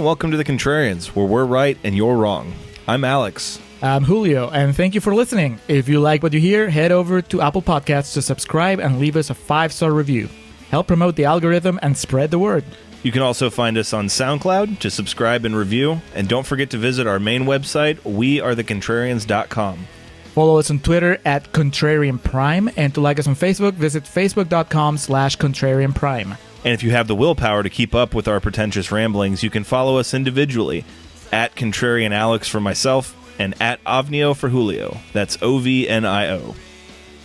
welcome to the Contrarians, where we're right and you're wrong. I'm Alex. I'm Julio, and thank you for listening. If you like what you hear, head over to Apple Podcasts to subscribe and leave us a 5-star review. Help promote the algorithm and spread the word. You can also find us on SoundCloud to subscribe and review, and don't forget to visit our main website, wearethecontrarians.com. Follow us on Twitter at Contrarian Prime, and to like us on Facebook, visit facebook.com/Contrarian Prime. And if you have the willpower to keep up with our pretentious ramblings, you can follow us individually at Contrarian Alex for myself and at Ovnio for Julio. That's OVNIO.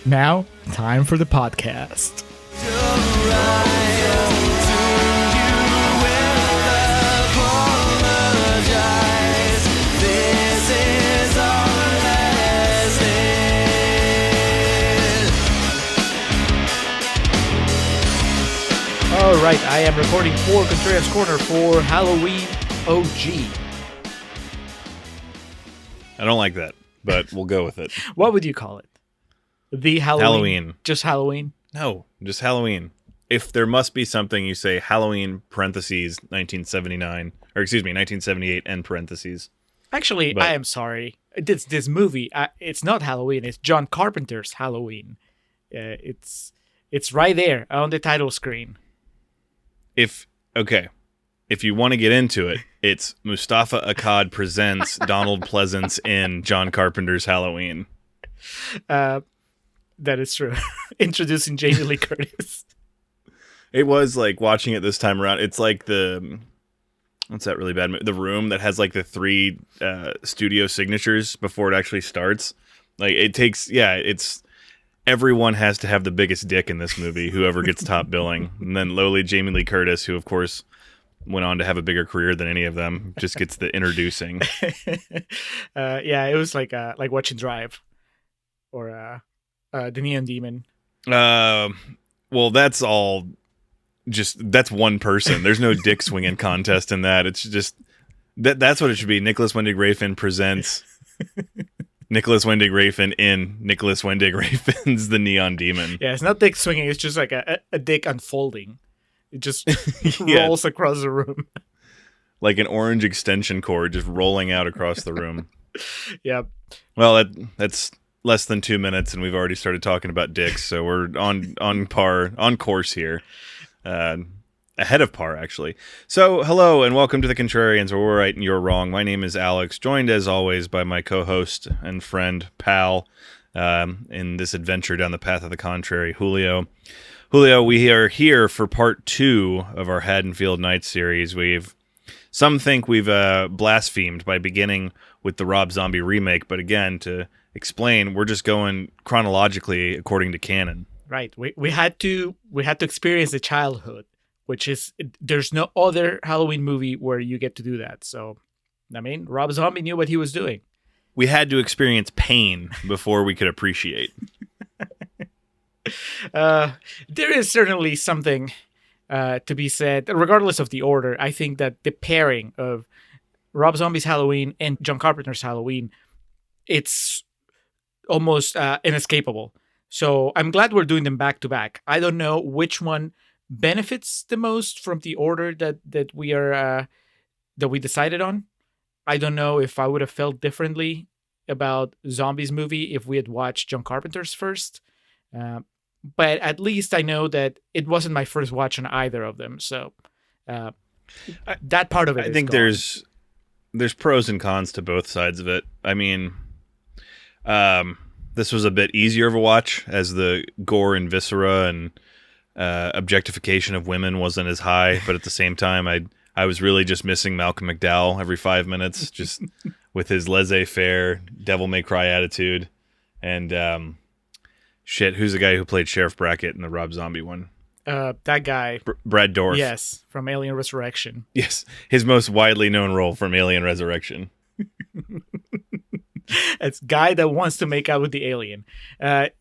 Now, time for the podcast. All right, I am recording for Contrarians Corner for Halloween OG. I don't like that, but we'll go with it. What would you call it? The Halloween? Just Halloween? No, just Halloween. If there must be something, you say Halloween, parentheses, 1979. Or excuse me, 1978, end parentheses. Actually, I am sorry. This movie, it's not Halloween. It's John Carpenter's Halloween. It's right there on the title screen. If you want to get into it, it's Mustafa Akkad presents Donald Pleasance in John Carpenter's Halloween. That is true. Introducing Jamie Lee Curtis. It was like watching it this time around. It's like what's that really bad movie? The Room that has like the 3 studio signatures before it actually starts. Like it's everyone has to have the biggest dick in this movie, whoever gets top billing. And then lowly Jamie Lee Curtis, who of course went on to have a bigger career than any of them, just gets the introducing. It was like watching Drive or The Neon Demon. Well, that's all that's one person. There's no dick swinging contest in that. It's just that's what it should be. Nicholas Winding Refn presents Nicholas Winding Refn in Nicholas Winding Refn's The Neon Demon. Yeah, it's not dick swinging. It's just like a dick unfolding. It just rolls across the room. Like an orange extension cord just rolling out across the room. Yeah. Well, that's less than 2 minutes, and we've already started talking about dicks, so we're on course here. Ahead of par, actually. So, hello, and welcome to the Contrarians, where we're right and you're wrong. My name is Alex, joined as always by my co-host and friend, pal, in this adventure down the path of the contrary, Julio. Julio, we are here for part 2 of our Haddonfield Nights series. Some think we've blasphemed by beginning with the Rob Zombie remake, but again, to explain, we're just going chronologically according to canon. Right. We had to experience the childhood, which is, there's no other Halloween movie where you get to do that. So, I mean, Rob Zombie knew what he was doing. We had to experience pain before we could appreciate. There is certainly something to be said, regardless of the order. I think that the pairing of Rob Zombie's Halloween and John Carpenter's Halloween, it's almost inescapable. So I'm glad we're doing them back to back. I don't know which one benefits the most from the order that we decided on. I don't know if I would have felt differently about Zombies movie if we had watched John Carpenter's first. But at least I know that it wasn't my first watch on either of them. So that part of it I think gone. There's pros and cons to both sides of it. I mean, this was a bit easier of a watch, as the gore and viscera and objectification of women wasn't as high. But at the same time, I was really just missing Malcolm McDowell every 5 minutes, just with his laissez-faire, devil-may-cry attitude. And who's the guy who played Sheriff Brackett in the Rob Zombie one? That guy. Brad Dourif. Yes, from Alien Resurrection. Yes, his most widely known role from Alien Resurrection. It's guy that wants to make out with the alien. I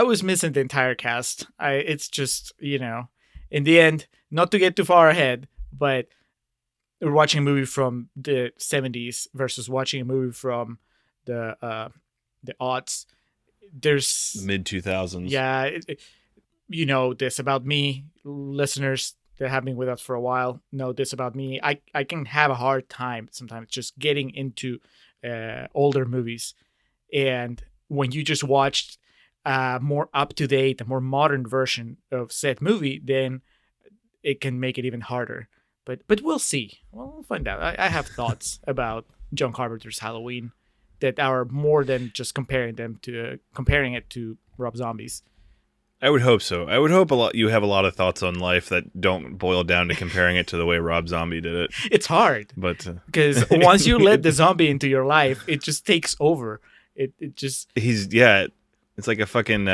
was missing the entire cast. It's just, in the end, not to get too far ahead, but we're watching a movie from the 70s versus watching a movie from the aughts. There's mid 2000s. Yeah, you know this about me, listeners. that have been with us for a while know this about me. I can have a hard time sometimes just getting into older movies. And when you just watched a more up-to-date, a more modern version of said movie, then it can make it even harder. But we'll see. We'll find out. I have thoughts about John Carpenter's Halloween that are more than just comparing it to Rob Zombie's. I would hope so. I would hope you have a lot of thoughts on life that don't boil down to comparing it to the way Rob Zombie did it. It's hard, but because once you let the zombie into your life, it just takes over. It just it's like a fucking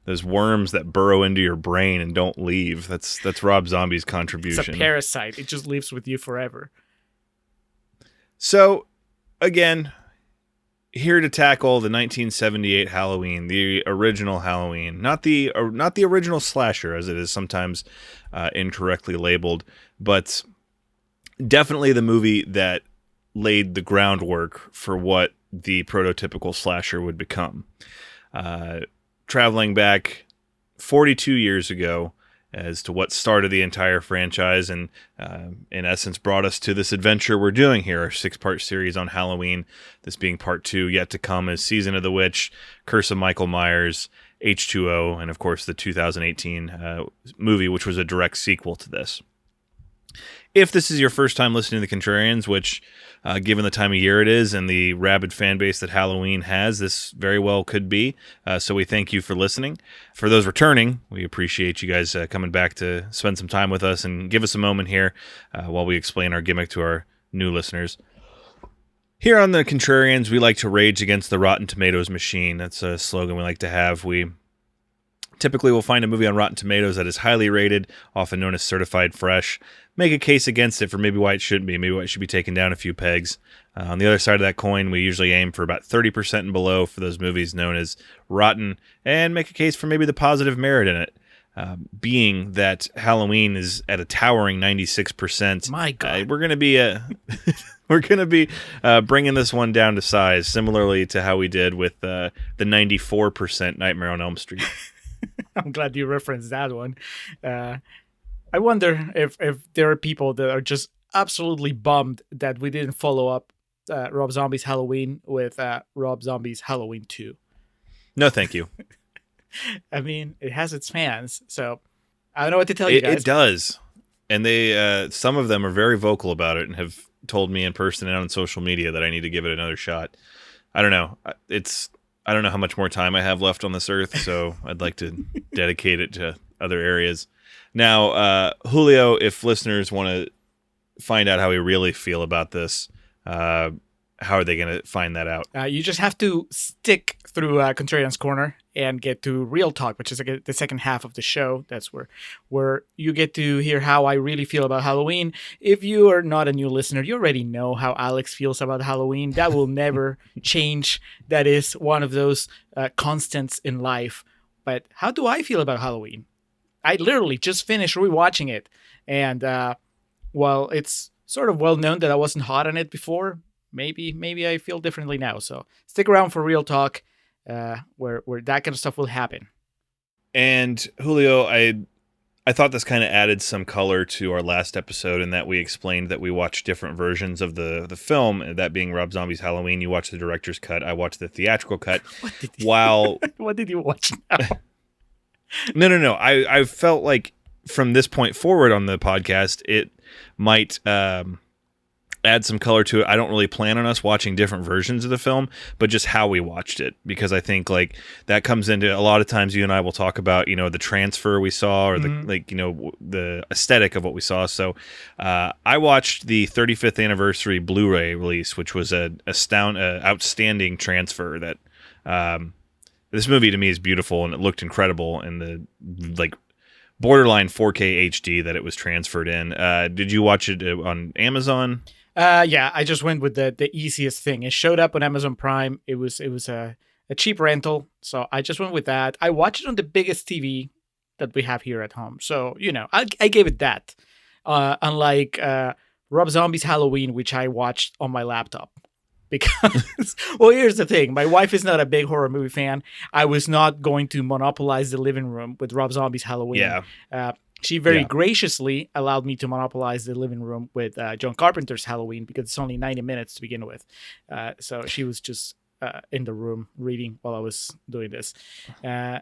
those worms that burrow into your brain and don't leave. That's Rob Zombie's contribution. It's a parasite. It just lives with you forever. So, again, here to tackle the 1978 Halloween, the original Halloween, not the original slasher as it is sometimes incorrectly labeled, but definitely the movie that laid the groundwork for what the prototypical slasher would become. Traveling back 42 years ago as to what started the entire franchise and in essence brought us to this adventure we're doing here, our 6-part series on Halloween, this being part 2, yet to come is Season of the Witch, Curse of Michael Myers, H2O, and of course the 2018 movie, which was a direct sequel to this. If this is your first time listening to the Contrarians, which given the time of year it is and the rabid fan base that Halloween has, this very well could be. So we thank you for listening. For those returning, we appreciate you guys coming back to spend some time with us and give us a moment here while we explain our gimmick to our new listeners. Here on the Contrarians, we like to rage against the Rotten Tomatoes machine. That's a slogan we like to have. We typically will find a movie on Rotten Tomatoes that is highly rated, often known as certified fresh, make a case against it for maybe why it shouldn't be, maybe why it should be taken down a few pegs. On the other side of that coin, we usually aim for about 30% and below for those movies known as rotten, and make a case for maybe the positive merit in it. Being that Halloween is at a towering 96%, my God, we're going to be bringing this one down to size, similarly to how we did with the 94% Nightmare on Elm Street. I'm glad you referenced that one. I wonder if there are people that are just absolutely bummed that we didn't follow up Rob Zombie's Halloween with Rob Zombie's Halloween 2. No, thank you. I mean, it has its fans, so I don't know what to tell you guys. It does. And they some of them are very vocal about it and have told me in person and on social media that I need to give it another shot. I don't know. I don't know how much more time I have left on this earth, so I'd like to dedicate it to other areas. Now, Julio, if listeners want to find out how we really feel about this, how are they going to find that out? You just have to stick through Contrarians Corner and get to Real Talk, which is the second half of the show. That's where you get to hear how I really feel about Halloween. If you are not a new listener, you already know how Alex feels about Halloween. That will never change. That is one of those constants in life. But how do I feel about Halloween? I literally just finished rewatching it. And while it's sort of well known that I wasn't hot on it before, maybe I feel differently now. So stick around for Real Talk, where that kind of stuff will happen. And Julio, I thought this kind of added some color to our last episode in that we explained that we watched different versions of the film, that being Rob Zombie's Halloween. You watched the director's cut. I watched the theatrical cut. What did you watch now? No. I felt like from this point forward on the podcast, it might add some color to it. I don't really plan on us watching different versions of the film, but just how we watched it, because I think like that comes into a lot of times you and I will talk about, the transfer we saw or the aesthetic of what we saw. So I watched the 35th anniversary Blu-ray release, which was a outstanding transfer that this movie to me is beautiful and it looked incredible in the borderline 4K HD that it was transferred in. Did you watch it on Amazon? Yeah, I just went with the easiest thing. It showed up on Amazon Prime. It was a cheap rental, so I just went with that. I watched it on the biggest TV that we have here at home, so I gave it that. Unlike Rob Zombie's Halloween, which I watched on my laptop. Because, well, here's the thing. My wife is not a big horror movie fan. I was not going to monopolize the living room with Rob Zombie's Halloween. Yeah. She very graciously allowed me to monopolize the living room with John Carpenter's Halloween because it's only 90 minutes to begin with. So she was just in the room reading while I was doing this. And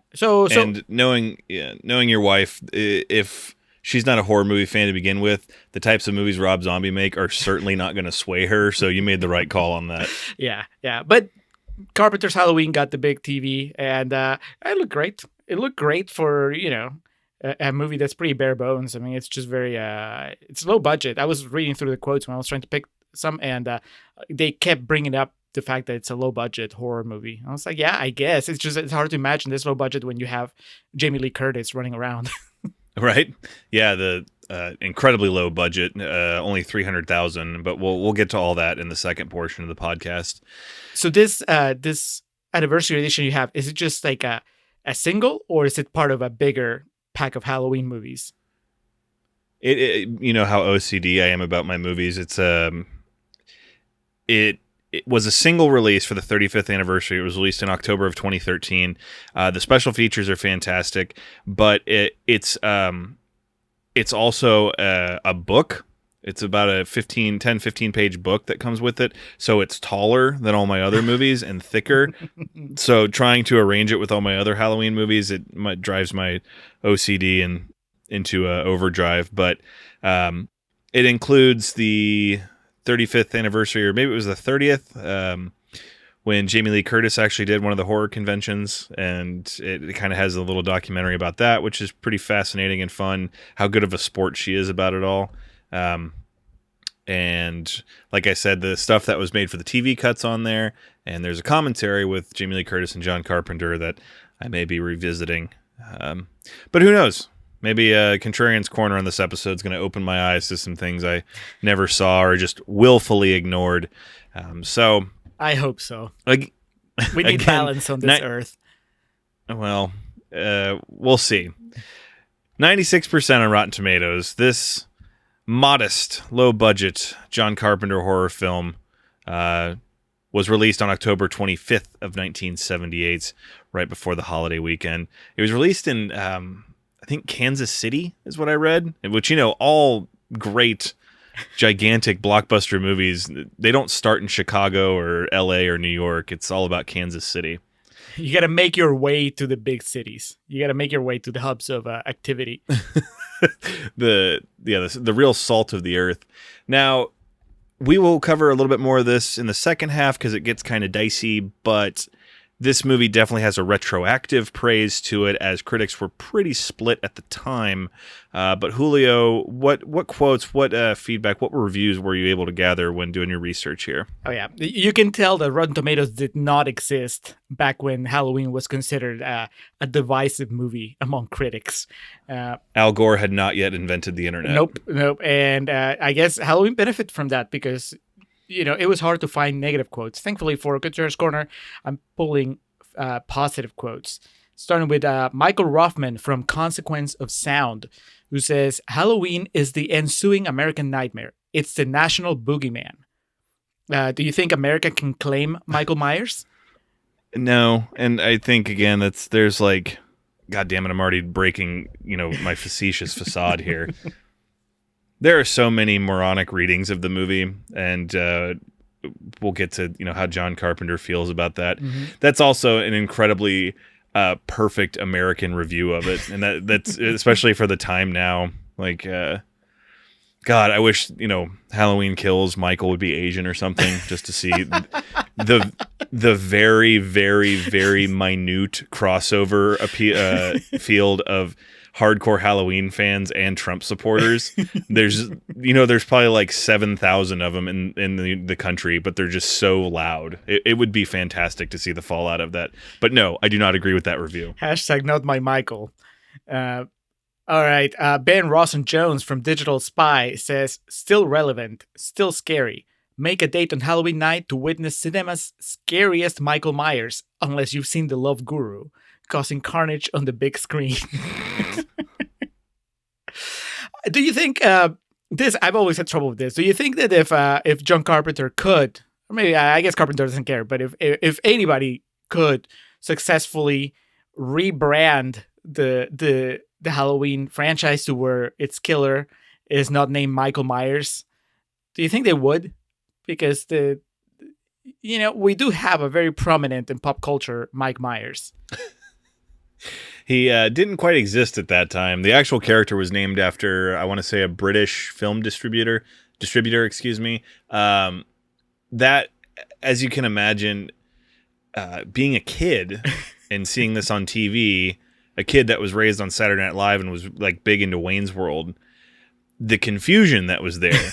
knowing your wife, if she's not a horror movie fan to begin with, the types of movies Rob Zombie make are certainly not going to sway her. So you made the right call on that. Yeah. But Carpenter's Halloween got the big TV, and it looked great. It looked great for, a movie that's pretty bare bones. I mean, it's just very, it's low budget. I was reading through the quotes when I was trying to pick some, and they kept bringing up the fact that it's a low budget horror movie. I was like, yeah, I guess. It's hard to imagine this low budget when you have Jamie Lee Curtis running around. Right? Yeah, the incredibly low budget, only $300,000, but we'll get to all that in the second portion of the podcast. So this anniversary edition you have, is it just like a single, or is it part of a bigger pack of Halloween movies? It you know how OCD I am about my movies. It was a single release for the 35th anniversary. It was released in October of 2013. The special features are fantastic, but it's also a book. It's about a 15 page book that comes with it. So it's taller than all my other movies and thicker. So trying to arrange it with all my other Halloween movies, drives my OCD into overdrive. But it includes the 35th anniversary, or maybe it was the 30th, when Jamie Lee Curtis actually did one of the horror conventions, and it kind of has a little documentary about that, which is pretty fascinating and fun, how good of a sport she is about it all. And like I said, the stuff that was made for the TV cuts on there, and there's a commentary with Jamie Lee Curtis and John Carpenter that I may be revisiting. But who knows? Maybe Contrarians Corner on this episode is going to open my eyes to some things I never saw or just willfully ignored. So I hope so. We need balance on this earth. Well, we'll see. 96% on Rotten Tomatoes. This modest, low-budget John Carpenter horror film was released on October 25th of 1978, right before the holiday weekend. It was released in, I think, Kansas City is what I read, which, all great, gigantic blockbuster movies, they don't start in Chicago or LA or New York. It's all about Kansas City. You got to make your way to the big cities. You got to make your way to the hubs of activity. the real salt of the earth. Now, we will cover a little bit more of this in the second half because it gets kind of dicey, but this movie definitely has a retroactive praise to it, as critics were pretty split at the time. But Julio, what quotes, what feedback, what reviews were you able to gather when doing your research here? Oh, yeah. You can tell that Rotten Tomatoes did not exist back when Halloween was considered a divisive movie among critics. Al Gore had not yet invented the internet. Nope. And I guess Halloween benefited from that because it was hard to find negative quotes. Thankfully for Contrarians Corner, I'm pulling positive quotes. Starting with Michael Rothman from Consequence of Sound, who says, Halloween is the ensuing American nightmare. It's the national boogeyman. Do you think America can claim Michael Myers? No, and I think, again, there's like, God damn it, I'm already breaking, my facetious facade here. There are so many moronic readings of the movie, and we'll get to how John Carpenter feels about that. Mm-hmm. That's also an incredibly perfect American review of it, and that's especially for the time now. Like, God, I wish Halloween Kills Michael would be Asian or something, just to see the very, very, very minute crossover field of hardcore Halloween fans and Trump supporters. There's probably like 7,000 of them in the country, but they're just so loud. It would be fantastic to see the fallout of that. But no, I do not agree with that review. Hashtag not my Michael. All right. Ben Rawson-Jones from Digital Spy says, still relevant, still scary. Make a date on Halloween night to witness cinema's scariest Michael Myers, unless you've seen The Love Guru, causing carnage on the big screen. Do you think this? I've always had trouble with this. Do you think that if John Carpenter could, or maybe I guess Carpenter doesn't care, but if anybody could successfully rebrand the the Halloween franchise to where its killer is not named Michael Myers? Do you think they would? Because we do have a very prominent in pop culture Mike Myers. He didn't quite exist at that time. The actual character was named after, I want to say, a British film distributor, excuse me. That, as you can imagine, being a kid and seeing this on TV, a kid that was raised on Saturday Night Live and was like big into Wayne's World, the confusion that was there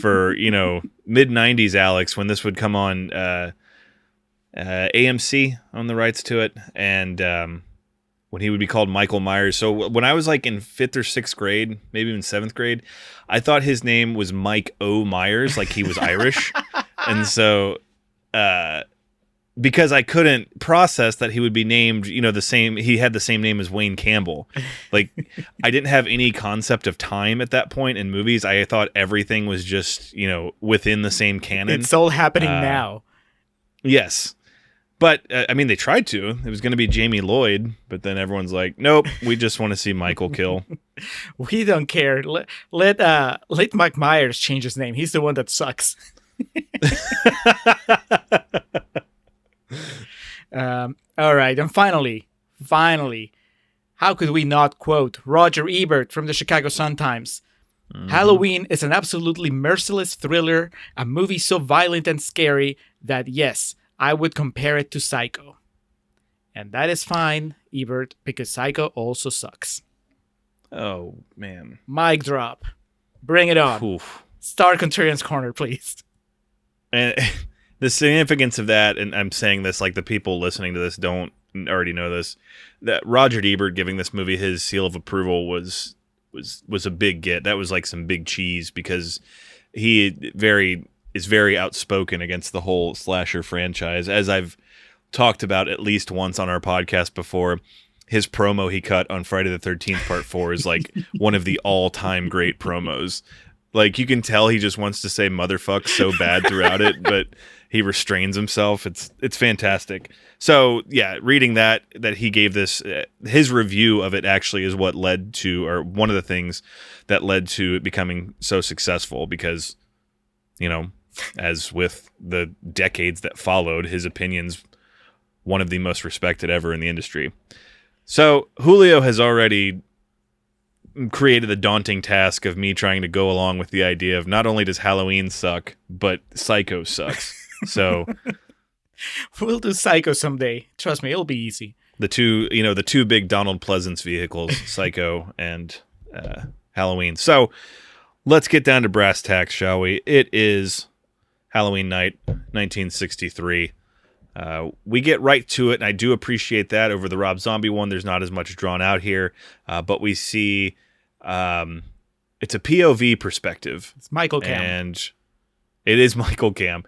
for, mid 90s Alex, when this would come on AMC on the rights to it. And, when he would be called Michael Myers. So when I was like in 5th or 6th grade, maybe even 7th grade, I thought his name was Mike O. Myers, like he was Irish. And so, because I couldn't process that he would be named, the same, he had the same name as Wayne Campbell. Like, I didn't have any concept of time at that point in movies. I thought everything was just, within the same canon. It's all happening now. Yes. But, they tried to. It was going to be Jamie Lloyd, but then everyone's like, nope, we just want to see Michael kill. We don't care. Let Mike Myers change his name. He's the one that sucks. All right. And finally, how could we not quote Roger Ebert from the Chicago Sun-Times? Mm-hmm. Halloween is an absolutely merciless thriller, a movie so violent and scary that, yes, I would compare it to Psycho. And that is fine, Ebert, because Psycho also sucks. Oh, man. Mic drop. Bring it on. Oof. Start Contrarians Corner, please. And the significance of that, and I'm saying this like the people listening to this don't already know this, that Roger Ebert giving this movie his seal of approval was a big get. That was like some big cheese, because he is very outspoken against the whole slasher franchise. As I've talked about at least once on our podcast before, his promo he cut on Friday the 13th Part 4 is like one of the all-time great promos. Like, you can tell he just wants to say motherfuck so bad throughout it, but he restrains himself. It's fantastic. So, yeah, reading that he gave this, his review of it actually is what led to, or one of the things that led to it becoming so successful, because, as with the decades that followed, his opinion's one of the most respected ever in the industry. So Julio has already created the daunting task of me trying to go along with the idea of not only does Halloween suck, but Psycho sucks. So we'll do Psycho someday. Trust me, it'll be easy. The two big Donald Pleasance vehicles, Psycho and Halloween. So let's get down to brass tacks, shall we? It is Halloween night, 1963. We get right to it, and I do appreciate that. Over the Rob Zombie one, there's not as much drawn out here, but we see it's a POV perspective. It's Michael Cam. And it is Michael Cam.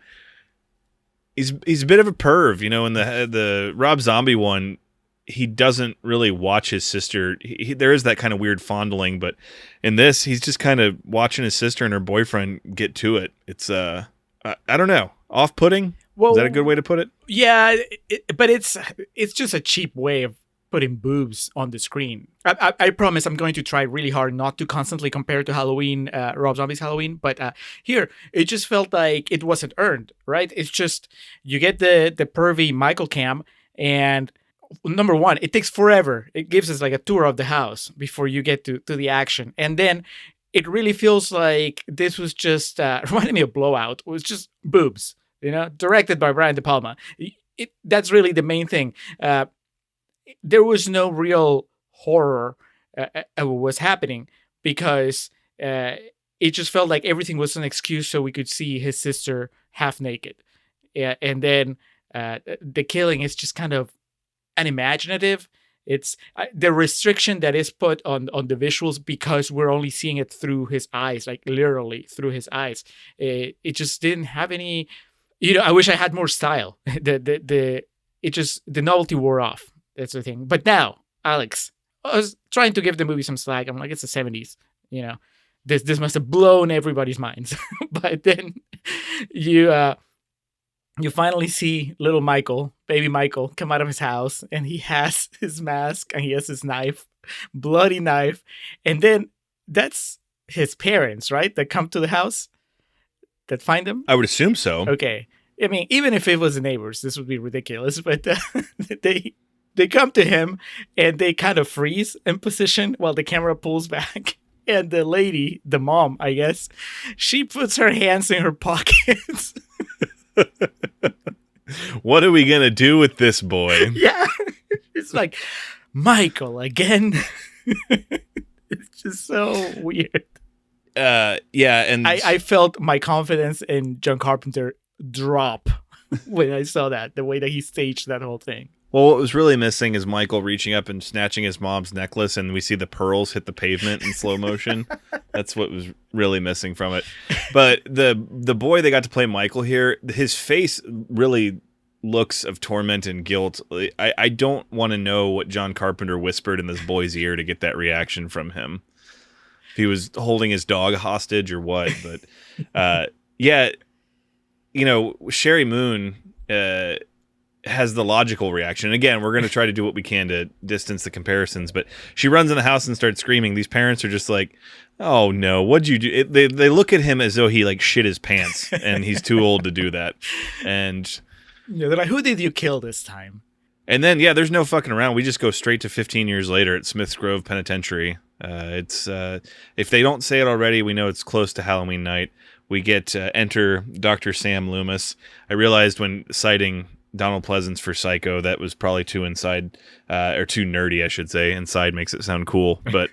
He's a bit of a perv, in the Rob Zombie one. He doesn't really watch his sister. There is that kind of weird fondling, but in this, he's just kind of watching his sister and her boyfriend get to it. It's I don't know, off-putting. Well, is that a good way to put it? Yeah, but it's just a cheap way of putting boobs on the screen. I promise I'm going to try really hard not to constantly compare to Halloween, Rob Zombie's Halloween, but here, it just felt like it wasn't earned, right? It's just, you get the pervy Michael Cam, and number one, it takes forever. It gives us like a tour of the house before you get to the action. And then it really feels like this was just, reminded me of Blowout. It was just boobs. Directed by Brian De Palma. That's really the main thing. There was no real horror was happening, because it just felt like everything was an excuse so we could see his sister half naked. And then the killing is just kind of unimaginative. It's the restriction that is put on the visuals, because we're only seeing it through his eyes, like literally through his eyes. It just didn't have any... I wish I had more style. The novelty wore off. That's the thing. But now, Alex, I was trying to give the movie some slack. I'm like, it's the 70s. This must have blown everybody's minds. But then you finally see little Michael, baby Michael, come out of his house, and he has his mask and he has his knife. bloody knife. And then that's his parents, right? That come to the house that find him. I would assume so. Okay. I mean, even if it was the neighbors, this would be ridiculous. But they come to him and they kind of freeze in position while the camera pulls back. And the lady, the mom, I guess, she puts her hands in her pockets. What are we going to do with this boy? Yeah. It's like, Michael again. It's just so weird. Yeah. And I felt my confidence in John Carpenter drop when I saw that, the way that he staged that whole thing. well, what was really missing is Michael reaching up and snatching his mom's necklace, and we see the pearls hit the pavement in slow motion. That's what was really missing from it. But the boy they got to play Michael here, his face really looks of torment and guilt. I don't want to know what John Carpenter whispered in this boy's ear to get that reaction from him. If he was holding his dog hostage or what. But yeah, you know, Sherry Moon has the logical reaction. Again, we're going to try to do what we can to distance the comparisons, but she runs in the house and starts screaming. These parents are just like, oh no, what'd you do? They look at him as though he like shit his pants and he's too old to do that. And yeah, they're like, who did you kill this time? And then, yeah, there's no fucking around. We just go straight to 15 years later at Smith's Grove Penitentiary. It's if they don't say it already, we know it's close to Halloween night. We get enter Dr. Sam Loomis. I realized when citing Donald Pleasance for Psycho, that was probably too inside, or too nerdy, I should say. Inside makes it sound cool. But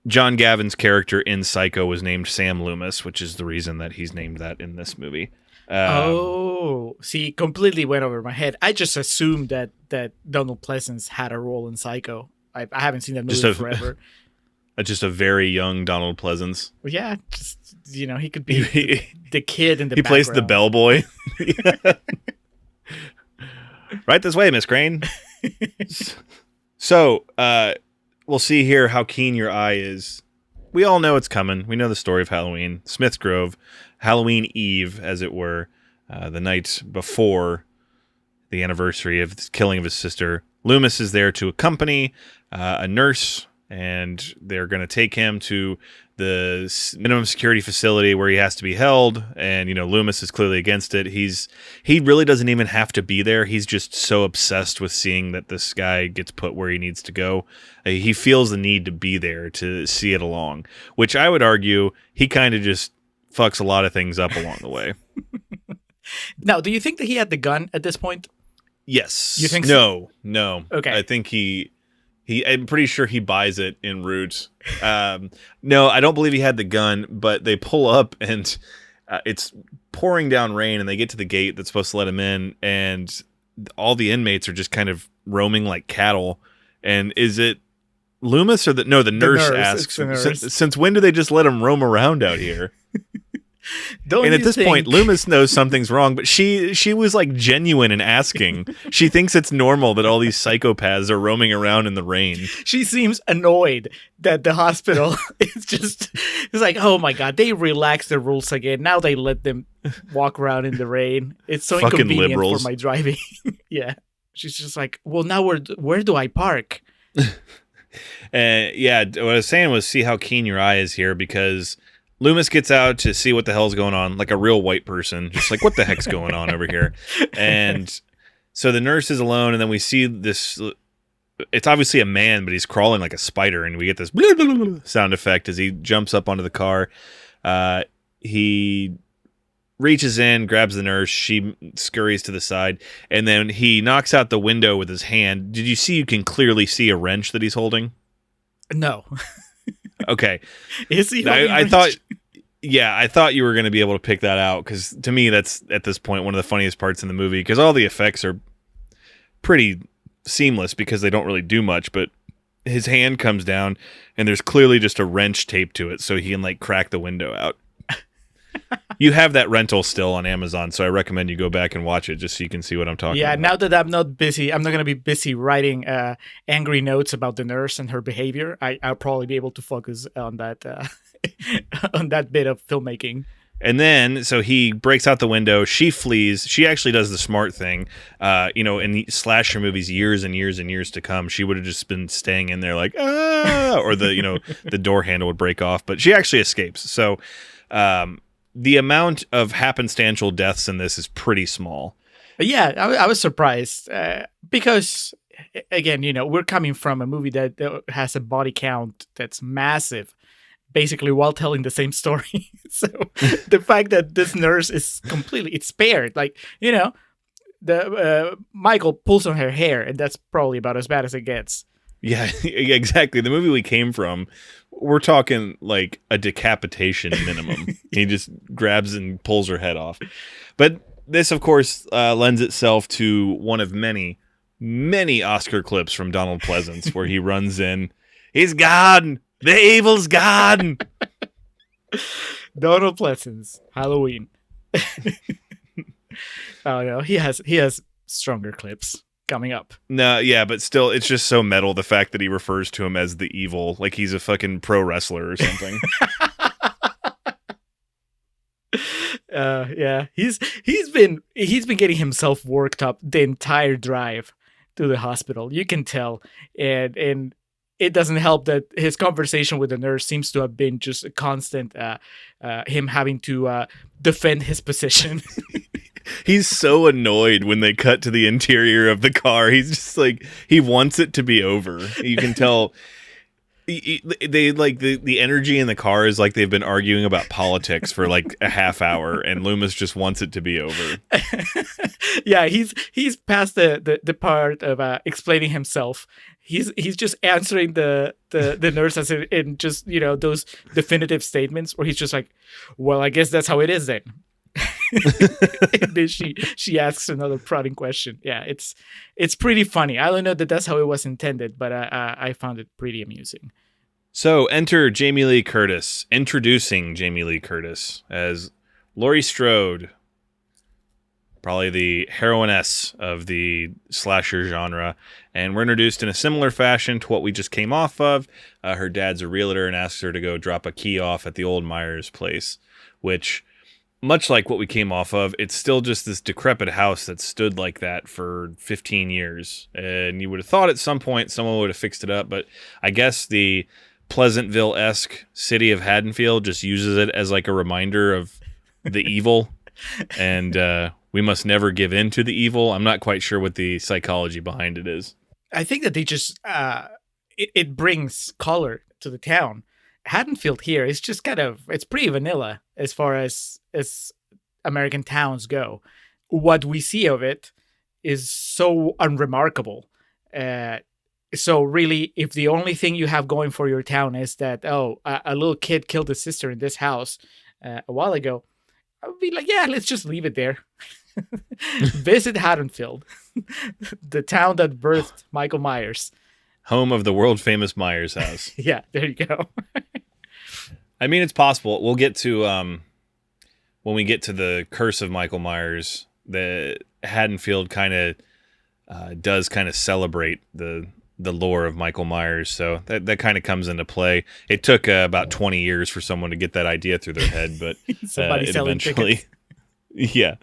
John Gavin's character in Psycho was named Sam Loomis, which is the reason that he's named that in this movie. See, completely went over my head. I just assumed that Donald Pleasance had a role in Psycho. I haven't seen that movie forever. Just a very young Donald Pleasance. Well, yeah, just, you know, he could be the kid in the background. He plays the bellboy. Right this way, Miss Crane. So, we'll see here how keen your eye is. We all know it's coming. We know the story of Halloween. Smith's Grove, Halloween Eve, as it were, the night before the anniversary of the killing of his sister. Loomis is there to accompany a nurse, and they're going to take him to the minimum security facility where he has to be held. And, you know, Loomis is clearly against it. He really doesn't even have to be there. He's just so obsessed with seeing that this guy gets put where he needs to go. He feels the need to be there to see it along, which I would argue he kind of just fucks a lot of things up along the way. Now, do you think that he had the gun at this point? Yes. You think so? No. Okay. I think I'm pretty sure he buys it en route. No, I don't believe he had the gun, but they pull up and it's pouring down rain, and they get to the gate that's supposed to let him in, and all the inmates are just kind of roaming like cattle. And is it Loomis or the nurse asks, since when do they just let him roam around out here? And at this point, Loomis knows something's wrong, but she was like genuine in asking. She thinks it's normal that all these psychopaths are roaming around in the rain. She seems annoyed that the hospital it's like, oh my God, they relaxed the rules again. Now they let them walk around in the rain. It's so fucking inconvenient liberals. for my driving. Yeah. She's just like, well, now where do I park? Yeah, what I was saying was see how keen your eye is here, because Loomis gets out to see what the hell's going on, like a real white person, just like, what the heck's going on over here? And so the nurse is alone, and then we see this, it's obviously a man, but he's crawling like a spider, and we get this blah, blah, blah, blah sound effect as he jumps up onto the car. He reaches in, grabs the nurse, she scurries to the side, and then he knocks out the window with his hand. Did you see, you can clearly see a wrench that he's holding? No. Okay. Is he? I thought you were going to be able to pick that out, because to me that's at this point one of the funniest parts in the movie, because all the effects are pretty seamless because they don't really do much, but his hand comes down and there's clearly just a wrench taped to it so he can like crack the window out. You have that rental still on Amazon, so I recommend you go back and watch it just so you can see what I'm talking about. Yeah, now that I'm not going to be busy writing angry notes about the nurse and her behavior, I'll probably be able to focus on that on that bit of filmmaking. And then, so he breaks out the window. She flees. She actually does the smart thing. In the slasher movies, years and years and years to come, she would have just been staying in there like, or the door handle would break off. But she actually escapes. So the amount of happenstantial deaths in this is pretty small. Yeah, I was surprised because, again, we're coming from a movie that has a body count that's massive, basically while telling the same story. So the fact that this nurse is it's spared, like, the Michael pulls on her hair, and that's probably about as bad as it gets. Yeah, exactly. The movie we came from, we're talking like a decapitation minimum. He just grabs and pulls her head off. But this, of course, lends itself to one of many, many Oscar clips from Donald Pleasance where he runs in. He's gone. The evil's gone. Donald Pleasance, Halloween. Oh no, he has stronger clips coming up. No, yeah, but still, it's just so metal. The fact that he refers to him as the evil, like he's a fucking pro wrestler or something. Yeah, he's been getting himself worked up the entire drive to the hospital. You can tell, and it doesn't help that his conversation with the nurse seems to have been just a constant him having to defend his position. He's so annoyed when they cut to the interior of the car. He's just like, he wants it to be over. You can tell they like the energy in the car is like they've been arguing about politics for like a half hour, and Loomis just wants it to be over. Yeah, he's past the part of explaining himself. He's just answering the nurse as in just those definitive statements where he's just like, well, I guess that's how it is then. And then she asks another prodding question. Yeah, it's pretty funny. I don't know that that's how it was intended, but I found it pretty amusing. So enter Jamie Lee Curtis, introducing Jamie Lee Curtis as Laurie Strode, probably the heroiness of the slasher genre, and we're introduced in a similar fashion to what we just came off of. Her dad's a realtor and asks her to go drop a key off at the old Myers place, which, much like what we came off of, it's still just this decrepit house that stood like that for 15 years. And you would have thought at some point someone would have fixed it up, but I guess the Pleasantville-esque city of Haddonfield just uses it as like a reminder of the evil. And we must never give in to the evil. I'm not quite sure what the psychology behind it is. I think that they just, it brings color to the town. Haddonfield here is just it's pretty vanilla as far as American towns go. What we see of it is so unremarkable. So really, if the only thing you have going for your town is that, a little kid killed his sister in this house a while ago, I would be like, yeah, let's just leave it there. Visit Haddonfield, the town that birthed Michael Myers. Home of the world famous Myers house. Yeah, there you go. I mean, it's possible. We'll get to, when we get to the curse of Michael Myers, the Haddonfield kind of does kind of celebrate the lore of Michael Myers. So that kind of comes into play. It took about 20 years for someone to get that idea through their head, but somebody selling tickets. Yeah,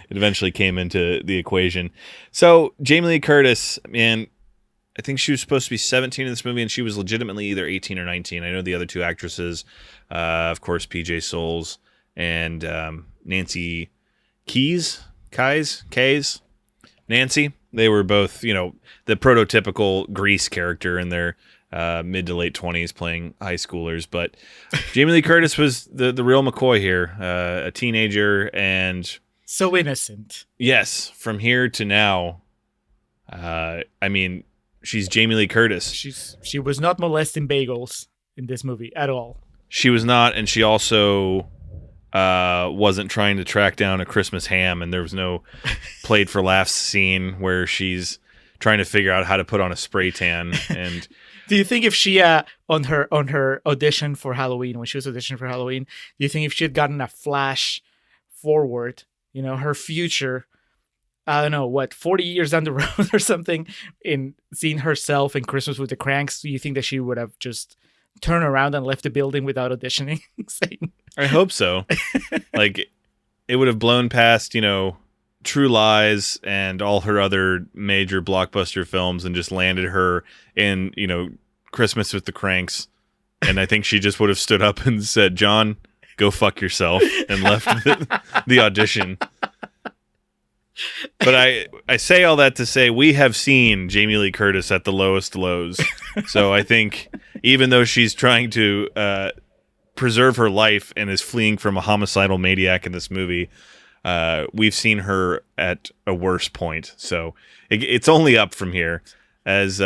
it eventually came into the equation. So Jamie Lee Curtis, man, I think she was supposed to be 17 in this movie, and she was legitimately either 18 or 19. I know the other two actresses, of course, PJ Soles and Nancy Kays, Nancy. They were both, the prototypical Grease character in their mid to late 20s playing high schoolers. But Jamie Lee Curtis was the real McCoy here, a teenager, and so innocent. Yes, from here to now. I mean, she's Jamie Lee Curtis. She was not molesting bagels in this movie at all. She was not, and she also wasn't trying to track down a Christmas ham, and there was no played for laughs scene where she's trying to figure out how to put on a spray tan. And do you think if she on her audition for Halloween, when she was auditioning for Halloween, do you think if she had gotten a flash forward, her future, I don't know, 40 years down the road or something, in seeing herself in Christmas with the Cranks, do you think that she would have just turned around and left the building without auditioning. Saying, I hope so. Like, it would have blown past, True Lies and all her other major blockbuster films and just landed her in, Christmas with the Cranks. And I think she just would have stood up and said, John, go fuck yourself, and left the audition. But I say all that to say we have seen Jamie Lee Curtis at the lowest lows. So I think even though she's trying to preserve her life and is fleeing from a homicidal maniac in this movie, we've seen her at a worse point. So it's only up from here. As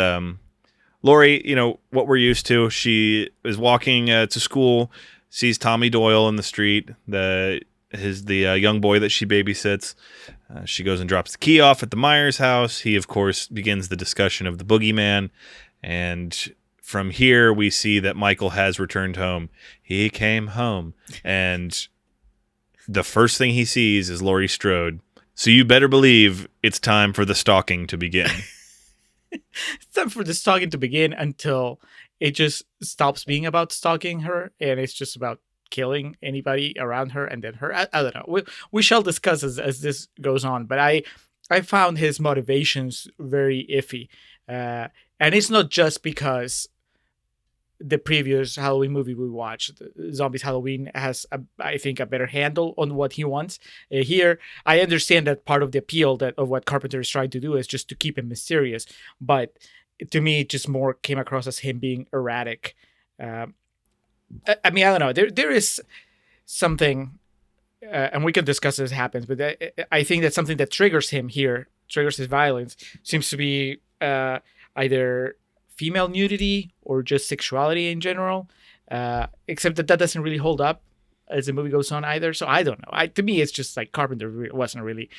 Laurie, what we're used to, she is walking to school, sees Tommy Doyle in the street, the young boy that she babysits. She goes and drops the key off at the Myers house. He, of course, begins the discussion of the boogeyman. And from here, we see that Michael has returned home. He came home. And the first thing he sees is Laurie Strode. So you better believe it's time for the stalking to begin. It's time for the stalking to begin until it just stops being about stalking her and it's just about killing anybody around her and then her. I don't know. We shall discuss as this goes on, but I found his motivations very iffy. And it's not just because the previous Halloween movie we watched, Zombies Halloween, has, I think, a better handle on what he wants. Here, I understand that part of the appeal of what Carpenter is trying to do is just to keep him mysterious. But to me, it just more came across as him being erratic. I mean, I don't know. There is something, and we can discuss as it happens, but I think that something that triggers him here, triggers his violence, seems to be either female nudity or just sexuality in general, except that doesn't really hold up as the movie goes on either. So I don't know. To me, it's just like Carpenter wasn't really...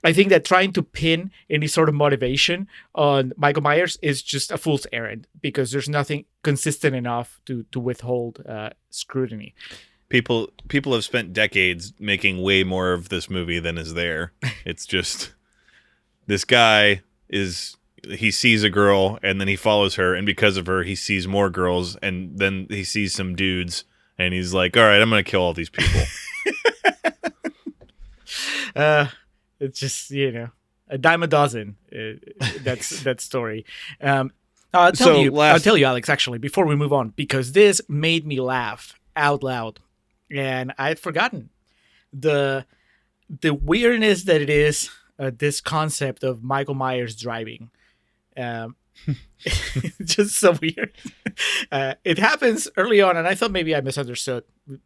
I think that trying to pin any sort of motivation on Michael Myers is just a fool's errand because there's nothing consistent enough to withhold scrutiny. People have spent decades making way more of this movie than is there. It's just this guy he sees a girl and then he follows her, and because of her he sees more girls, and then he sees some dudes and he's like, all right, I'm gonna kill all these people. It's just, a dime a dozen. That's that story. I'll tell you, Alex, actually, before we move on, because this made me laugh out loud, and I had forgotten the weirdness that it is. This concept of Michael Myers driving, just so weird. It happens early on, and I thought maybe I misunderstood,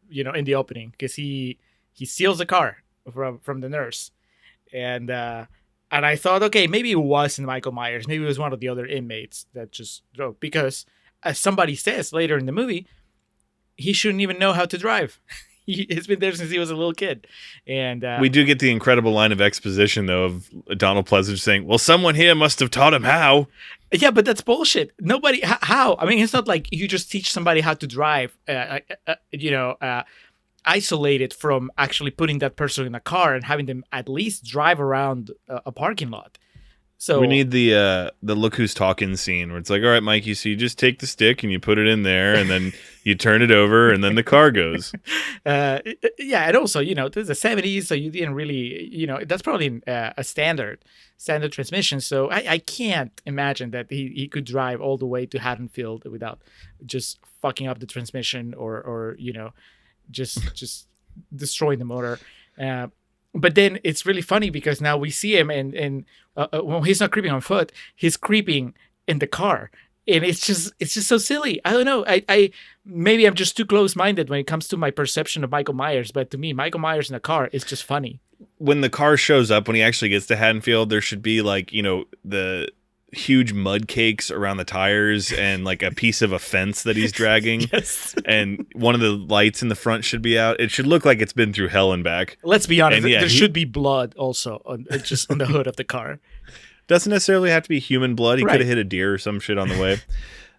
in the opening, because he steals a car from the nurse. And I thought, okay, maybe it wasn't Michael Myers. Maybe it was one of the other inmates that just drove. Because, as somebody says later in the movie, he shouldn't even know how to drive. He's been there since he was a little kid. And we do get the incredible line of exposition, though, of Donald Pleasance saying, well, someone here must have taught him how. Yeah, but that's bullshit. Nobody... How? I mean, it's not like you just teach somebody how to drive, isolated from actually putting that person in a car and having them at least drive around a parking lot. So we need the look who's talking scene where it's like, all right, Mikey, so you just take the stick and you put it in there and then you turn it over and then the car goes. Yeah, and also, this is the 70s, so you didn't really, that's probably a standard transmission. So I can't imagine that he could drive all the way to Haddonfield without just fucking up the transmission or just destroying the motor. But then it's really funny because now we see him and when he's not creeping on foot, he's creeping in the car. And it's just so silly. I don't know. I maybe I'm just too close-minded when it comes to my perception of Michael Myers. But to me, Michael Myers in a car is just funny. When the car shows up, when he actually gets to Haddonfield, there should be the huge mud cakes around the tires and like a piece of a fence that he's dragging. Yes. And one of the lights in the front should be out. It should look like it's been through hell and back. Let's be honest. There should be blood also just on the hood of the car. Doesn't necessarily have to be human blood. He could have hit a deer or some shit on the way.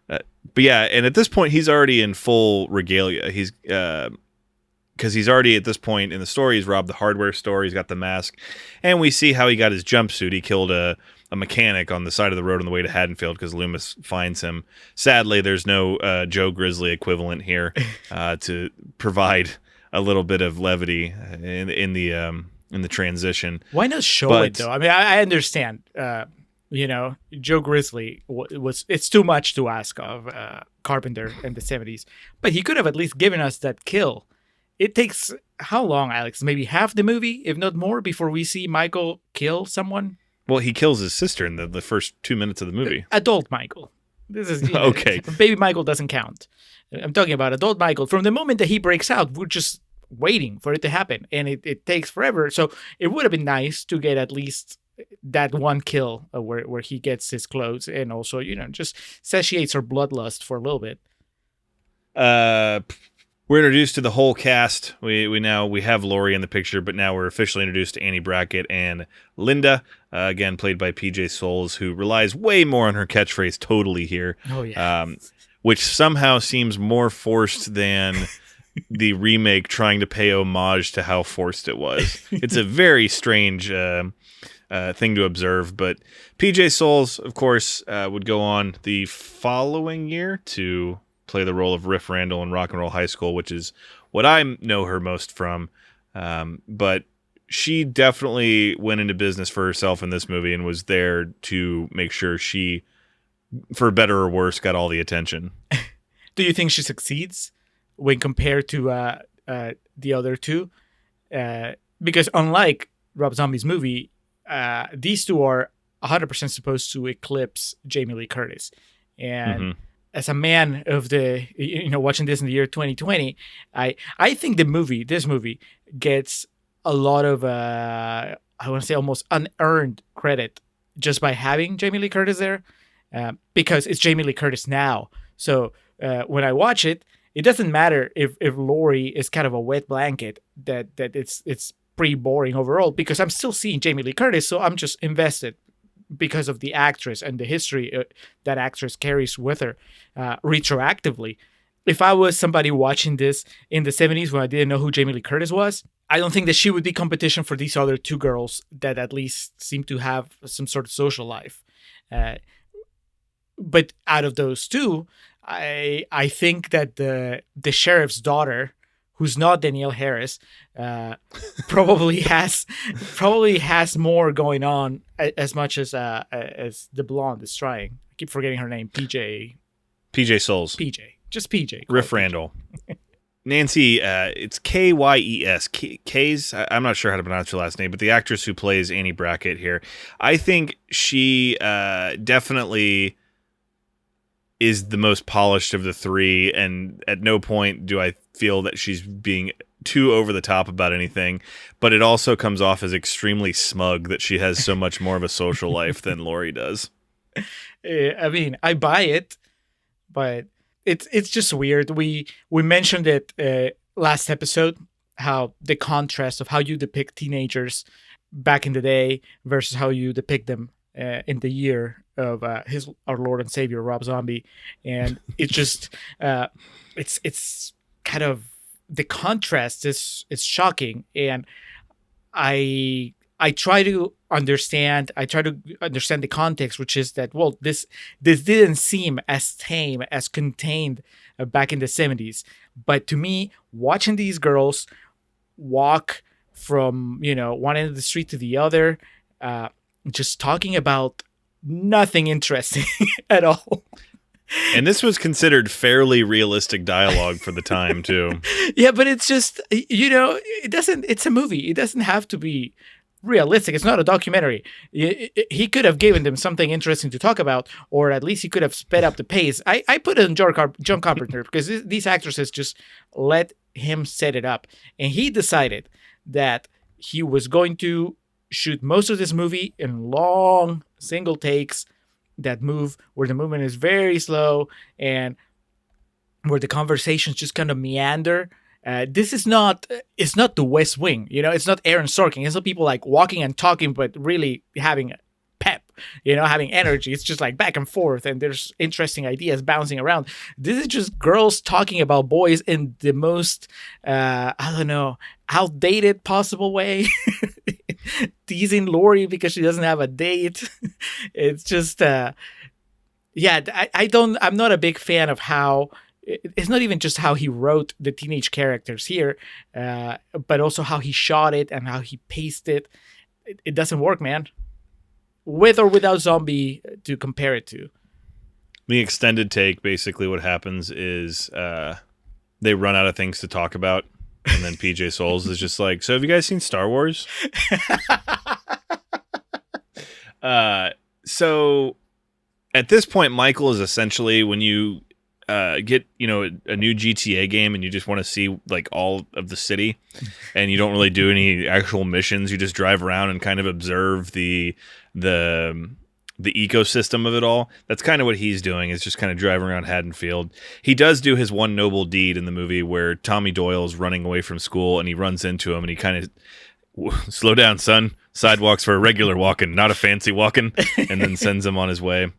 But yeah, and at this point, he's already in full regalia. He's because he's already at this point in the story, he's robbed the hardware store. He's got the mask, and we see how he got his jumpsuit. He killed a a mechanic on the side of the road on the way to Haddonfield because Loomis finds him. Sadly, there's no Joe Grizzly equivalent here to provide a little bit of levity in the transition. Why not show it though? I mean, I understand. Joe Grizzly it's too much to ask of Carpenter in the 70s, but he could have at least given us that kill. It takes how long, Alex? Maybe half the movie, if not more, before we see Michael kill someone. Well, he kills his sister in the first 2 minutes of the movie. Adult Michael. This is okay. Baby Michael doesn't count. I'm talking about adult Michael. From the moment that he breaks out, we're just waiting for it to happen, and it takes forever. So it would have been nice to get at least that one kill where he gets his clothes and also just satiates her bloodlust for a little bit. We're introduced to the whole cast. We have Laurie in the picture, but now we're officially introduced to Annie Brackett and Linda, again played by PJ Soles, who relies way more on her catchphrase "totally" here. Oh yeah. Which somehow seems more forced than the remake trying to pay homage to how forced it was. It's a very strange thing to observe, but PJ Soles, of course, would go on the following year to play the role of Riff Randall in Rock and Roll High School, which is what I know her most from. But she definitely went into business for herself in this movie and was there to make sure she, for better or worse, got all the attention. Do you think she succeeds when compared to the other two? Because unlike Rob Zombie's movie, these two are 100% supposed to eclipse Jamie Lee Curtis. And as a man of the, watching this in the year 2020, I think this movie gets a lot of, I want to say almost unearned credit just by having Jamie Lee Curtis there, because it's Jamie Lee Curtis now. So when I watch it, it doesn't matter if Laurie is kind of a wet blanket, that it's pretty boring overall, because I'm still seeing Jamie Lee Curtis, so I'm just invested because of the actress and the history that actress carries with her retroactively. If I was somebody watching this in the 70s when I didn't know who Jamie Lee Curtis was, I don't think that she would be competition for these other two girls that at least seem to have some sort of social life. But out of those two, I think that the sheriff's daughter, who's not Danielle Harris, probably has more going on as much as the blonde is trying. I keep forgetting her name. PJ Soles. Just PJ. Riff Randall. Nancy, it's Kyes. K's. I'm not sure how to pronounce her last name, but the actress who plays Annie Brackett here, I think she definitely is the most polished of the three, and at no point do I feel that she's being too over the top about anything, but it also comes off as extremely smug that she has so much more of a social life than Laurie does. I mean, I buy it, but it's just weird. We mentioned it last episode, how the contrast of how you depict teenagers back in the day versus how you depict them in the year of our Lord and Savior Rob Zombie, and it's just it's kind of, the contrast is shocking, and I try to understand the context, which is that, well, this didn't seem as tame, as contained back in the 70s, but to me, watching these girls walk from one end of the street to the other, just talking about nothing interesting at all. And this was considered fairly realistic dialogue for the time, too. Yeah, but it's just, it's a movie. It doesn't have to be realistic. It's not a documentary. He could have given them something interesting to talk about, or at least he could have sped up the pace. I put it on John Carpenter because these actresses just let him set it up. And he decided that he was going to shoot most of this movie in long single takes that move where the movement is very slow and where the conversations just kind of meander. This is not, it's not the West Wing, it's not Aaron Sorkin. It's not people like walking and talking, but really having pep, having energy. It's just like back and forth, and there's interesting ideas bouncing around. This is just girls talking about boys in the most, outdated possible way. teasing Lori because she doesn't have a date. It's just, I'm not a big fan of how. It's not even just how he wrote the teenage characters here, but also how he shot it and how he paced it. It doesn't work, man. With or without Zombie to compare it to. The extended take, basically what happens is they run out of things to talk about, and then PJ Souls is just like, so have you guys seen Star Wars? So at this point, Michael is essentially, when you get a new GTA game and you just want to see like all of the city, and you don't really do any actual missions, you just drive around and kind of observe the ecosystem of it all. That's kind of what he's doing, is just kind of driving around Haddonfield. He does do his one noble deed in the movie where Tommy Doyle is running away from school and he runs into him and he kind of, slow down, son. Sidewalks for a regular walking, not a fancy walking, and then sends him on his way.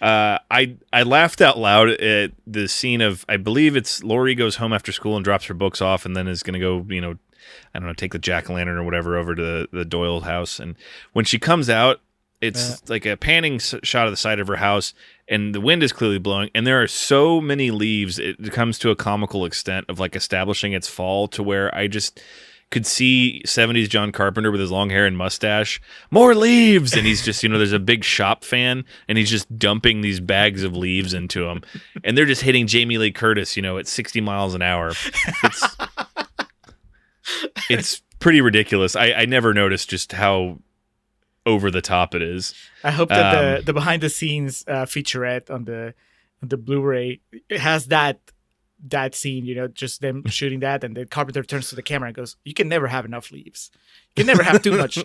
I laughed out loud at the scene of, I believe it's Lori goes home after school and drops her books off and then is going to go, I don't know, take the jack-o'-lantern or whatever over to the Doyle house. And when she comes out, it's like a panning shot of the side of her house, and the wind is clearly blowing, and there are so many leaves, it comes to a comical extent of like establishing its fall, to where I just could see 70s John Carpenter with his long hair and mustache. More leaves! And he's just, there's a big shop fan, and he's just dumping these bags of leaves into them. And they're just hitting Jamie Lee Curtis, at 60 miles an hour. It's pretty ridiculous. I never noticed just how over the top it is. I hope that the behind the scenes featurette on the Blu-ray, it has that scene, just them shooting that, and the Carpenter turns to the camera and goes, "You can never have enough leaves. You can never have too much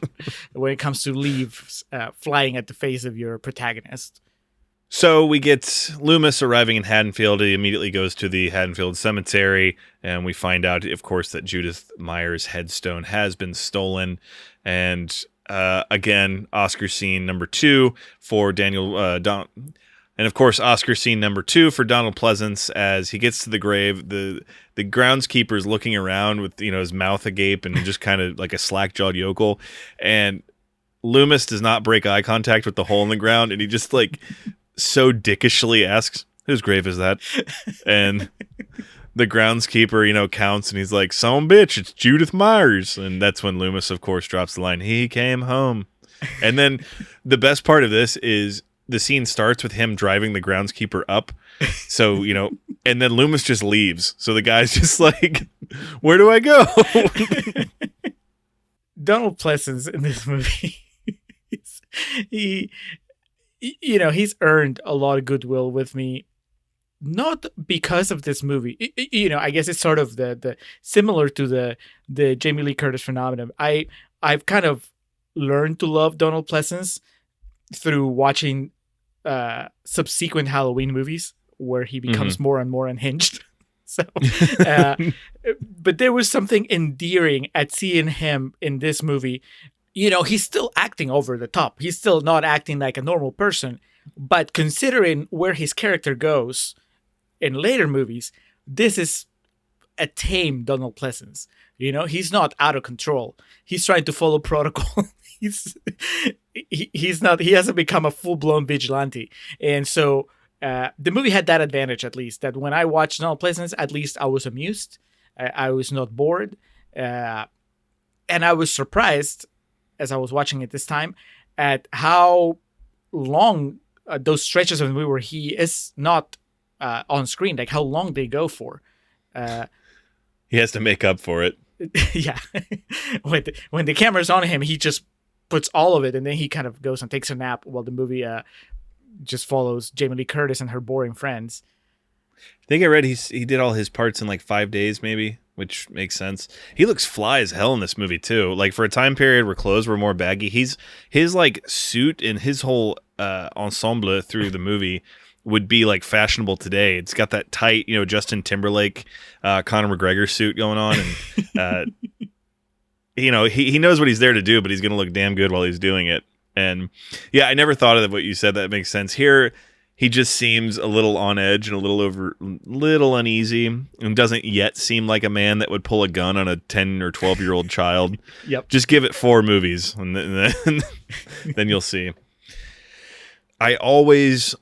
when it comes to leaves flying at the face of your protagonist." So we get Loomis arriving in Haddonfield. He immediately goes to the Haddonfield Cemetery, and we find out, of course, that Judith Meyer's headstone has been stolen. And again, Oscar scene number 2 for Daniel and of course, Oscar scene number 2 for Donald Pleasance. As he gets to the grave, the groundskeeper is looking around with his mouth agape and just kind of like a slack-jawed yokel. And Loomis does not break eye contact with the hole in the ground, and he just like so dickishly asks, "Whose grave is that?" And the groundskeeper, counts, and he's like, "Son bitch, it's Judith Myers." And that's when Loomis, of course, drops the line, "He came home." And then the best part of this is the scene starts with him driving the groundskeeper up. So, and then Loomis just leaves. So the guy's just like, "Where do I go?" Donald Pleasance in this movie, he's earned a lot of goodwill with me. Not because of this movie. I guess it's sort of the similar to the Jamie Lee Curtis phenomenon. I've kind of learned to love Donald Pleasance through watching subsequent Halloween movies where he becomes more and more unhinged. So, but there was something endearing at seeing him in this movie. He's still acting over the top. He's still not acting like a normal person, but considering where his character goes in later movies, this is a tame Donald Pleasance. He's not out of control. He's trying to follow protocol. He hasn't become a full-blown vigilante. And so the movie had that advantage, at least, that when I watched Donald Pleasance, at least I was amused. I was not bored. And I was surprised, as I was watching it this time, at how long those stretches of the movie where he is not on screen, like how long they go for. He has to make up for it. Yeah. When the camera's on him, he just puts all of it, and then he kind of goes and takes a nap while the movie just follows Jamie Lee Curtis and her boring friends. I think I read he did all his parts in like 5 days, maybe, which makes sense. He looks fly as hell in this movie too. Like, for a time period where clothes were more baggy, his like suit and his whole ensemble through the movie would be like fashionable today. It's got that tight, Justin Timberlake, Conor McGregor suit going on, and he knows what he's there to do, but he's going to look damn good while he's doing it. And yeah, I never thought of what you said. That makes sense. Here he just seems a little on edge and a little uneasy, and doesn't yet seem like a man that would pull a gun on a 10 or 12-year-old child. Yep. Just give it 4 movies, and then you'll see. I always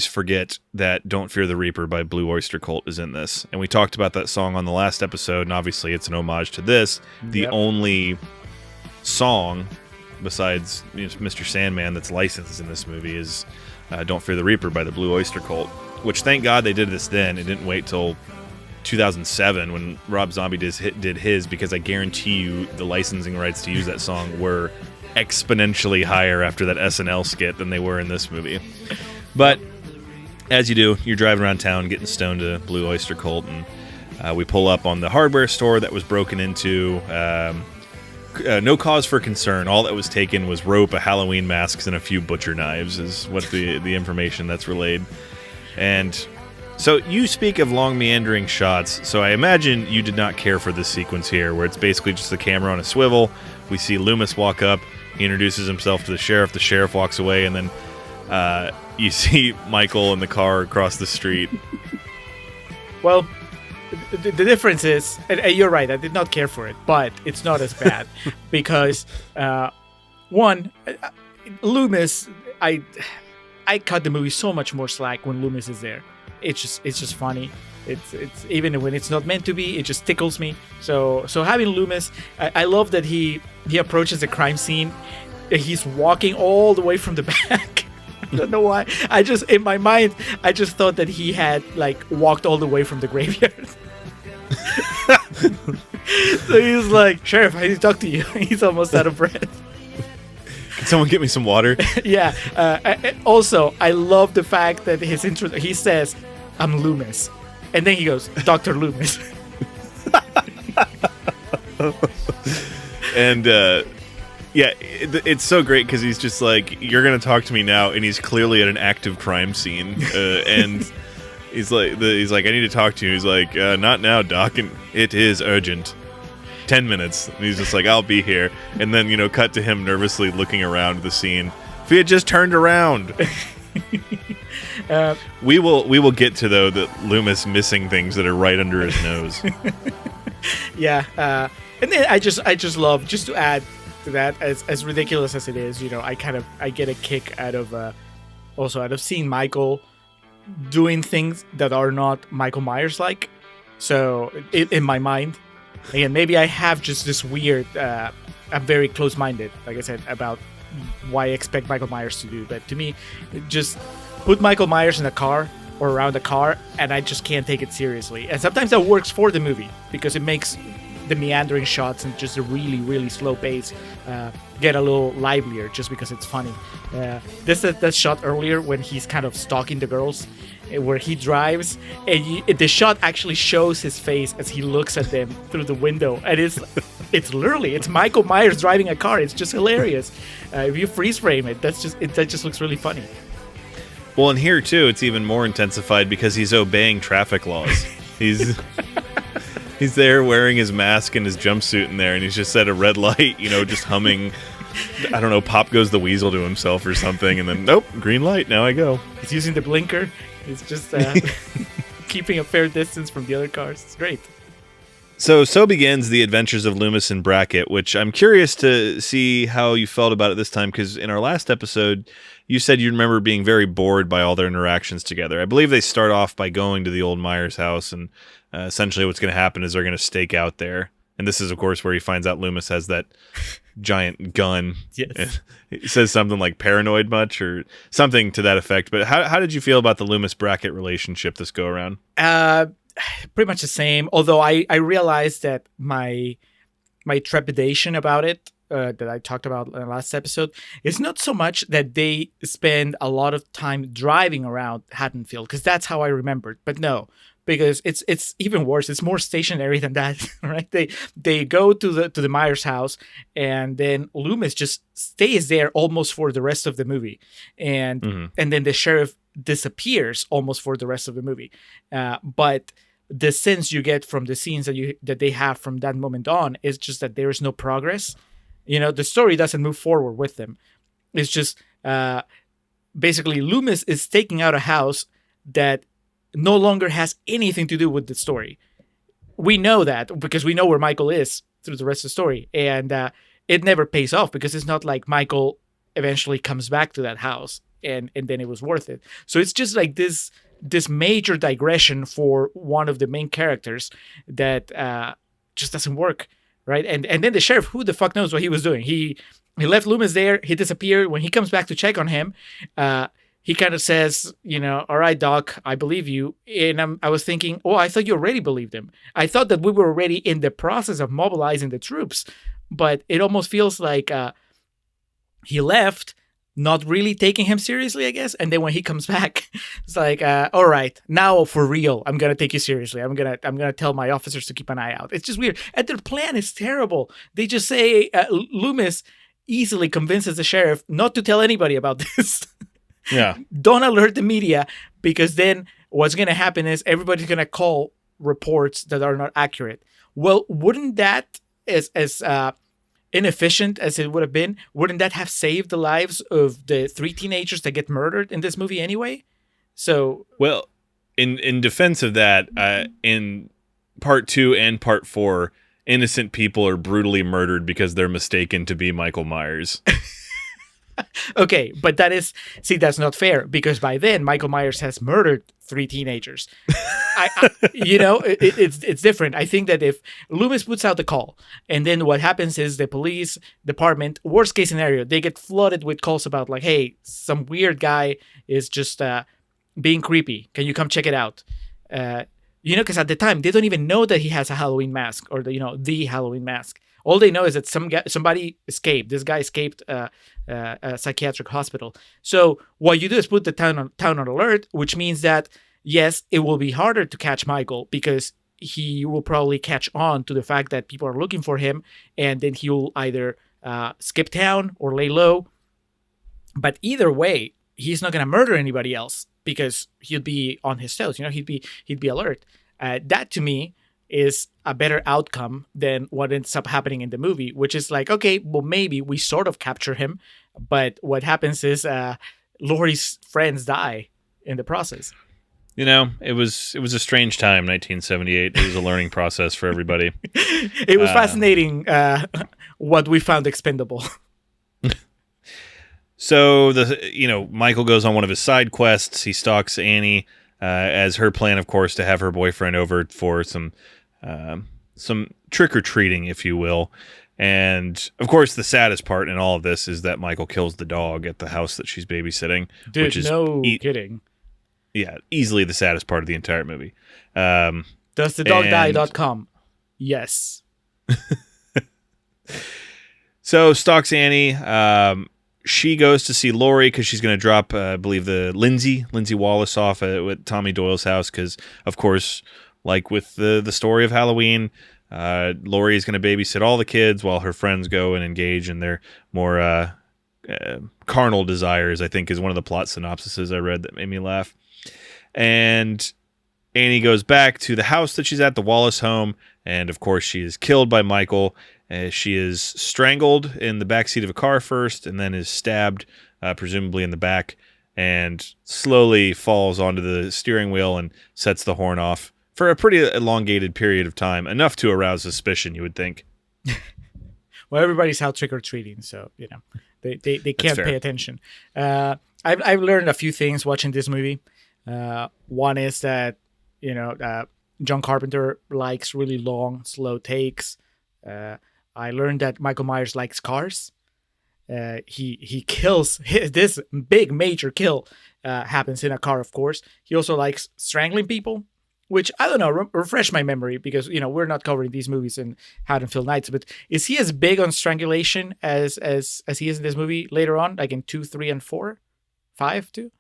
forget that Don't Fear the Reaper by Blue Oyster Cult is in this. And we talked about that song on the last episode, and obviously it's an homage to this. The only song besides Mr. Sandman that's licensed in this movie is Don't Fear the Reaper by the Blue Oyster Cult, which thank God they did this then. It didn't wait till 2007 when Rob Zombie did his, because I guarantee you the licensing rights to use that song were exponentially higher after that SNL skit than they were in this movie. But as you do, you're driving around town getting stoned to Blue Oyster Cult, and we pull up on the hardware store that was broken into. No cause for concern. All that was taken was rope, a Halloween masks, and a few butcher knives is what the information that's relayed. And so you speak of long meandering shots, so I imagine you did not care for this sequence here, where it's basically just the camera on a swivel. We see Loomis walk up. He introduces himself to the sheriff. The sheriff walks away, and then you see Michael in the car across the street. Well, the difference is, and you're right, I did not care for it, but it's not as bad because, one, Loomis, I cut the movie so much more slack when Loomis is there. It's just funny. It's even when it's not meant to be, it just tickles me. So having Loomis, I love that he approaches the crime scene. He's walking all the way from the back. I don't know why. In my mind, I just thought that he had walked all the way from the graveyard. So he's like, "Sheriff, I need to talk to you." He's almost out of breath. Can someone get me some water? Yeah. Also, I love the fact that his intro. He says, "I'm Loomis." And then he goes, Dr. Loomis. And, it's so great because he's just like, you're going to talk to me now. And he's clearly at an active crime scene. And he's like, I need to talk to you. He's like, not now, Doc. And it is urgent. 10 minutes. And he's just like, I'll be here. And then, cut to him nervously looking around the scene. If he had just turned around. We will get to, though, that Loomis missing things that are right under his nose. Yeah, and then I just love, just to add to that, as ridiculous as it is, I get a kick out of seeing Michael doing things that are not Michael Myers like. So in my mind, again, maybe I have just this weird, I'm very close-minded, like I said, about why I expect Michael Myers to do. But to me, just put Michael Myers in a car or around a car, and I just can't take it seriously. And sometimes that works for the movie because it makes the meandering shots and just a really, really slow pace get a little livelier just because it's funny. That shot earlier when he's kind of stalking the girls, where he drives, and the shot actually shows his face as he looks at them through the window, and it's literally, it's Michael Myers driving a car. It's just hilarious. If you freeze frame it, that just looks really funny. Well, and here too, it's even more intensified because he's obeying traffic laws. He's there wearing his mask and his jumpsuit in there, and he's just at a red light, just humming. I don't know, Pop Goes the Weasel to himself or something, and then nope, green light. Now I go. He's using the blinker. He's just keeping a fair distance from the other cars. It's great. So begins the adventures of Loomis and Brackett, which I'm curious to see how you felt about it this time, because in our last episode, you said you remember being very bored by all their interactions together. I believe they start off by going to the old Myers house, and essentially what's going to happen is they're going to stake out there. And this is, of course, where he finds out Loomis has that giant gun. Yes. He says something like paranoid much or something to that effect. But how did you feel about the Loomis-Brackett relationship this go-around? Pretty much the same, although I realized that my trepidation about it that I talked about in the last episode is not so much that they spend a lot of time driving around Haddonfield, because that's how I remembered. But no, because it's even worse. It's more stationary than that, right? They go to the Myers house, and then Loomis just stays there almost for the rest of the movie, and then the sheriff disappears almost for the rest of the movie. But the sense you get from the scenes that they have from that moment on is just that there is no progress. The story doesn't move forward with them. It's just basically Loomis is taking out a house that no longer has anything to do with the story. We know that because we know where Michael is through the rest of the story, and it never pays off because it's not like Michael eventually comes back to that house and then it was worth it. So it's just like this major digression for one of the main characters that just doesn't work, right? And then the sheriff, who the fuck knows what he was doing? He left Loomis there. He disappeared. When he comes back to check on him, he kind of says, all right, Doc, I believe you. And I was thinking, oh, I thought you already believed him. I thought that we were already in the process of mobilizing the troops. But it almost feels like he left, not really taking him seriously, I guess. And then when he comes back, it's like, all right, now for real, I'm gonna take you seriously. I'm gonna tell my officers to keep an eye out. It's just weird. And their plan is terrible. They just say Loomis easily convinces the sheriff not to tell anybody about this. Yeah. Don't alert the media, because then what's gonna happen is everybody's gonna call reports that are not accurate. Well, wouldn't that, as inefficient as it would have been, wouldn't that have saved the lives of the 3 teenagers that get murdered in this movie anyway? So, well, in defense of that, in part 2 and part 4, innocent people are brutally murdered because they're mistaken to be Michael Myers. Okay, but that's not fair, because by then Michael Myers has murdered 3 teenagers. It's different. I think that if Loomis puts out the call, and then what happens is the police department, worst case scenario, they get flooded with calls about like, hey, some weird guy is just being creepy. Can you come check it out? Because at the time they don't even know that he has a Halloween mask, or the Halloween mask. All they know is that somebody escaped. This guy escaped a psychiatric hospital. So what you do is put the town on alert, which means that, yes, it will be harder to catch Michael, because he will probably catch on to the fact that people are looking for him, and then he will either skip town or lay low. But either way, he's not going to murder anybody else, because he'll be on his toes. He'd be alert. That to me is a better outcome than what ends up happening in the movie, which is like, okay, well, maybe we sort of capture him, but what happens is Laurie's friends die in the process. It was a strange time, 1978. It was a learning process for everybody. It was fascinating what we found expendable. So Michael goes on one of his side quests. He stalks Annie as her plan, of course, to have her boyfriend over for some trick-or-treating, if you will. And, of course, the saddest part in all of this is that Michael kills the dog at the house that she's babysitting. Dude, which is kidding. Yeah, easily the saddest part of the entire movie. DoesTheDogDie.com. Yes. So, stalks Annie. She goes to see Laurie because she's going to drop, I believe, the Lindsay Wallace off at Tommy Doyle's house because, of course, like with the story of Halloween, Laurie is going to babysit all the kids while her friends go and engage in their more carnal desires, I think is one of the plot synopsises I read that made me laugh. And Annie goes back to the house that she's at, the Wallace home, and of course she is killed by Michael. She is strangled in the backseat of a car first, and then is stabbed, presumably in the back, and slowly falls onto the steering wheel and sets the horn off for a pretty elongated period of time, enough to arouse suspicion, you would think. Well, everybody's out trick-or-treating, so, they can't pay attention. I've learned a few things watching this movie. One is that, John Carpenter likes really long, slow takes. I learned that Michael Myers likes cars. He kills this big major kill happens in a car, of course. He also likes strangling people, which I don't know. Refresh my memory because we're not covering these movies in Haddonfield Nights. But is he as big on strangulation as he is in this movie later on, like in 2, 3, and 4, 5 too?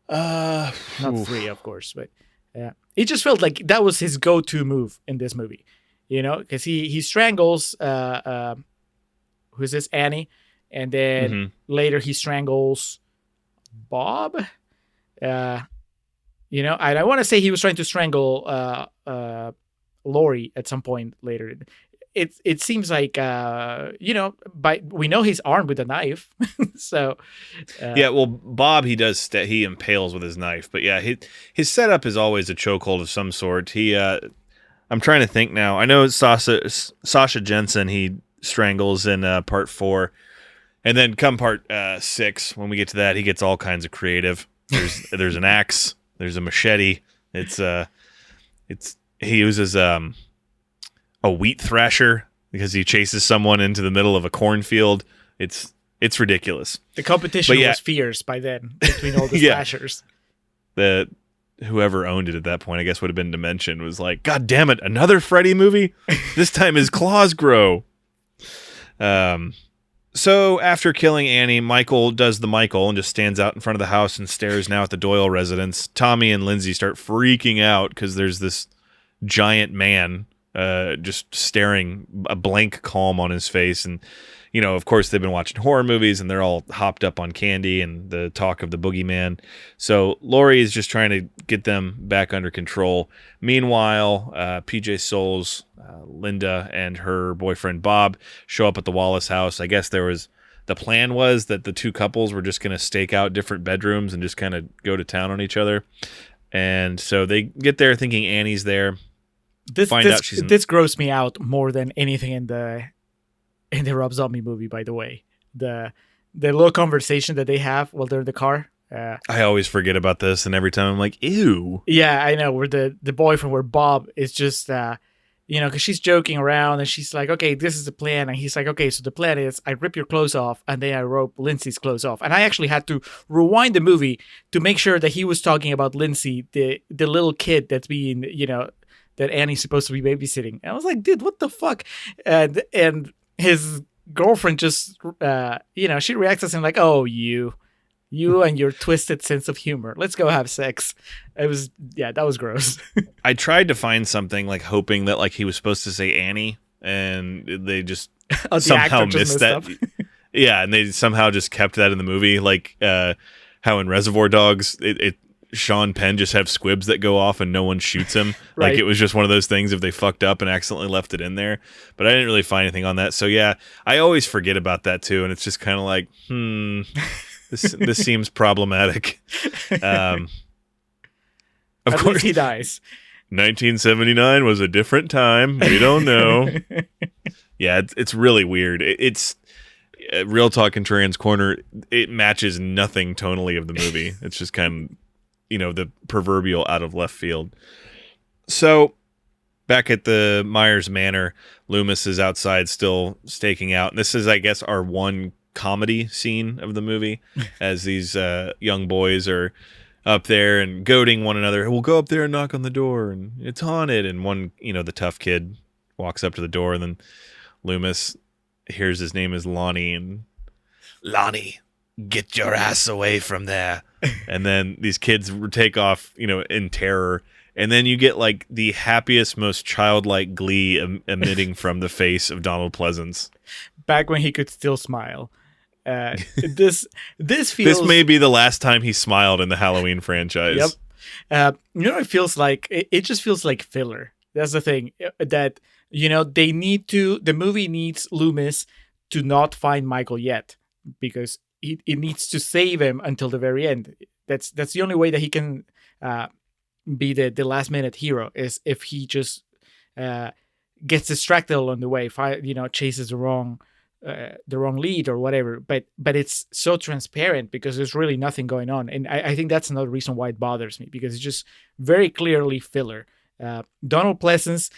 Not 3, of course, but it just felt like that was his go-to move in this movie. Because he strangles, who's this, Annie, and then later he strangles Bob. I want to say he was trying to strangle Laurie at some point later. it seems like we know he's armed with a knife, so yeah. Well, Bob, he does he impales with his knife, but yeah, his setup is always a chokehold of some sort. I'm trying to think now. I know Sasha Jensen he strangles in part 4, and then come part 6, when we get to that, he gets all kinds of creative. There's an axe, there's a machete. He uses a wheat thrasher because he chases someone into the middle of a cornfield. It's ridiculous. The competition was fierce by then between all the thrashers. Whoever owned it at that point, I guess, would have been Dimension, was like, God damn it, another Freddy movie? This time his claws grow. So after killing Annie, Michael does the Michael and just stands out in front of the house and stares now at the Doyle residence. Tommy and Lindsay start freaking out because there's this giant man just staring, a blank calm on his face. And, of course, they've been watching horror movies and they're all hopped up on candy and the talk of the boogeyman. So Laurie is just trying to get them back under control. Meanwhile, PJ Souls, Linda, and her boyfriend Bob show up at the Wallace house. I guess the plan was that the two couples were just going to stake out different bedrooms and just kind of go to town on each other. And so they get there thinking Annie's there. This grossed me out more than anything in the Rob Zombie movie, by the way. The little conversation that they have while they're in the car. I always forget about this, and every time I'm like, ew. Yeah, I know. Where the boyfriend, where Bob is just, because she's joking around, and she's like, okay, this is the plan. And he's like, okay, so the plan is I rip your clothes off, and then I rope Lindsay's clothes off. And I actually had to rewind the movie to make sure that he was talking about Lindsay, the little kid that's being, that Annie's supposed to be babysitting. And I was like, dude, what the fuck? And his girlfriend just, she reacts as him like, oh, you and your twisted sense of humor. Let's go have sex. That was gross. I tried to find something like hoping that like he was supposed to say Annie, and they just somehow missed that. Yeah, and they somehow just kept that in the movie, like how in Reservoir Dogs, Sean Penn just have squibs that go off and no one shoots him. Right. Like it was just one of those things if they fucked up and accidentally left it in there. But I didn't really find anything on that. So yeah, I always forget about that too. And it's just kind of like, this seems problematic. Of course least he dies. 1979 was a different time. We don't know. Yeah, it's really weird. It's Real Talk Contrarians Corner. It matches nothing tonally of the movie. It's just kind of, the proverbial out of left field. So back at the Myers Manor, Loomis is outside still staking out. And this is, I guess, our one comedy scene of the movie as these young boys are up there and goading one another. We'll go up there and knock on the door and it's haunted. And one, the tough kid walks up to the door, and then Loomis hears his name is Lonnie, and Lonnie, get your ass away from there. And then these kids take off, in terror. And then you get like the happiest, most childlike glee emitting from the face of Donald Pleasance. Back when he could still smile. This may be the last time he smiled in the Halloween franchise. Yep. It feels like it just feels like filler. That's the thing that the movie needs Loomis to not find Michael yet, because it needs to save him until the very end. That's the only way that he can be the last minute hero, is if he just gets distracted along the way, chases the wrong lead or whatever. But it's so transparent because there's really nothing going on, and I think that's another reason why it bothers me, because it's just very clearly filler. Donald Pleasance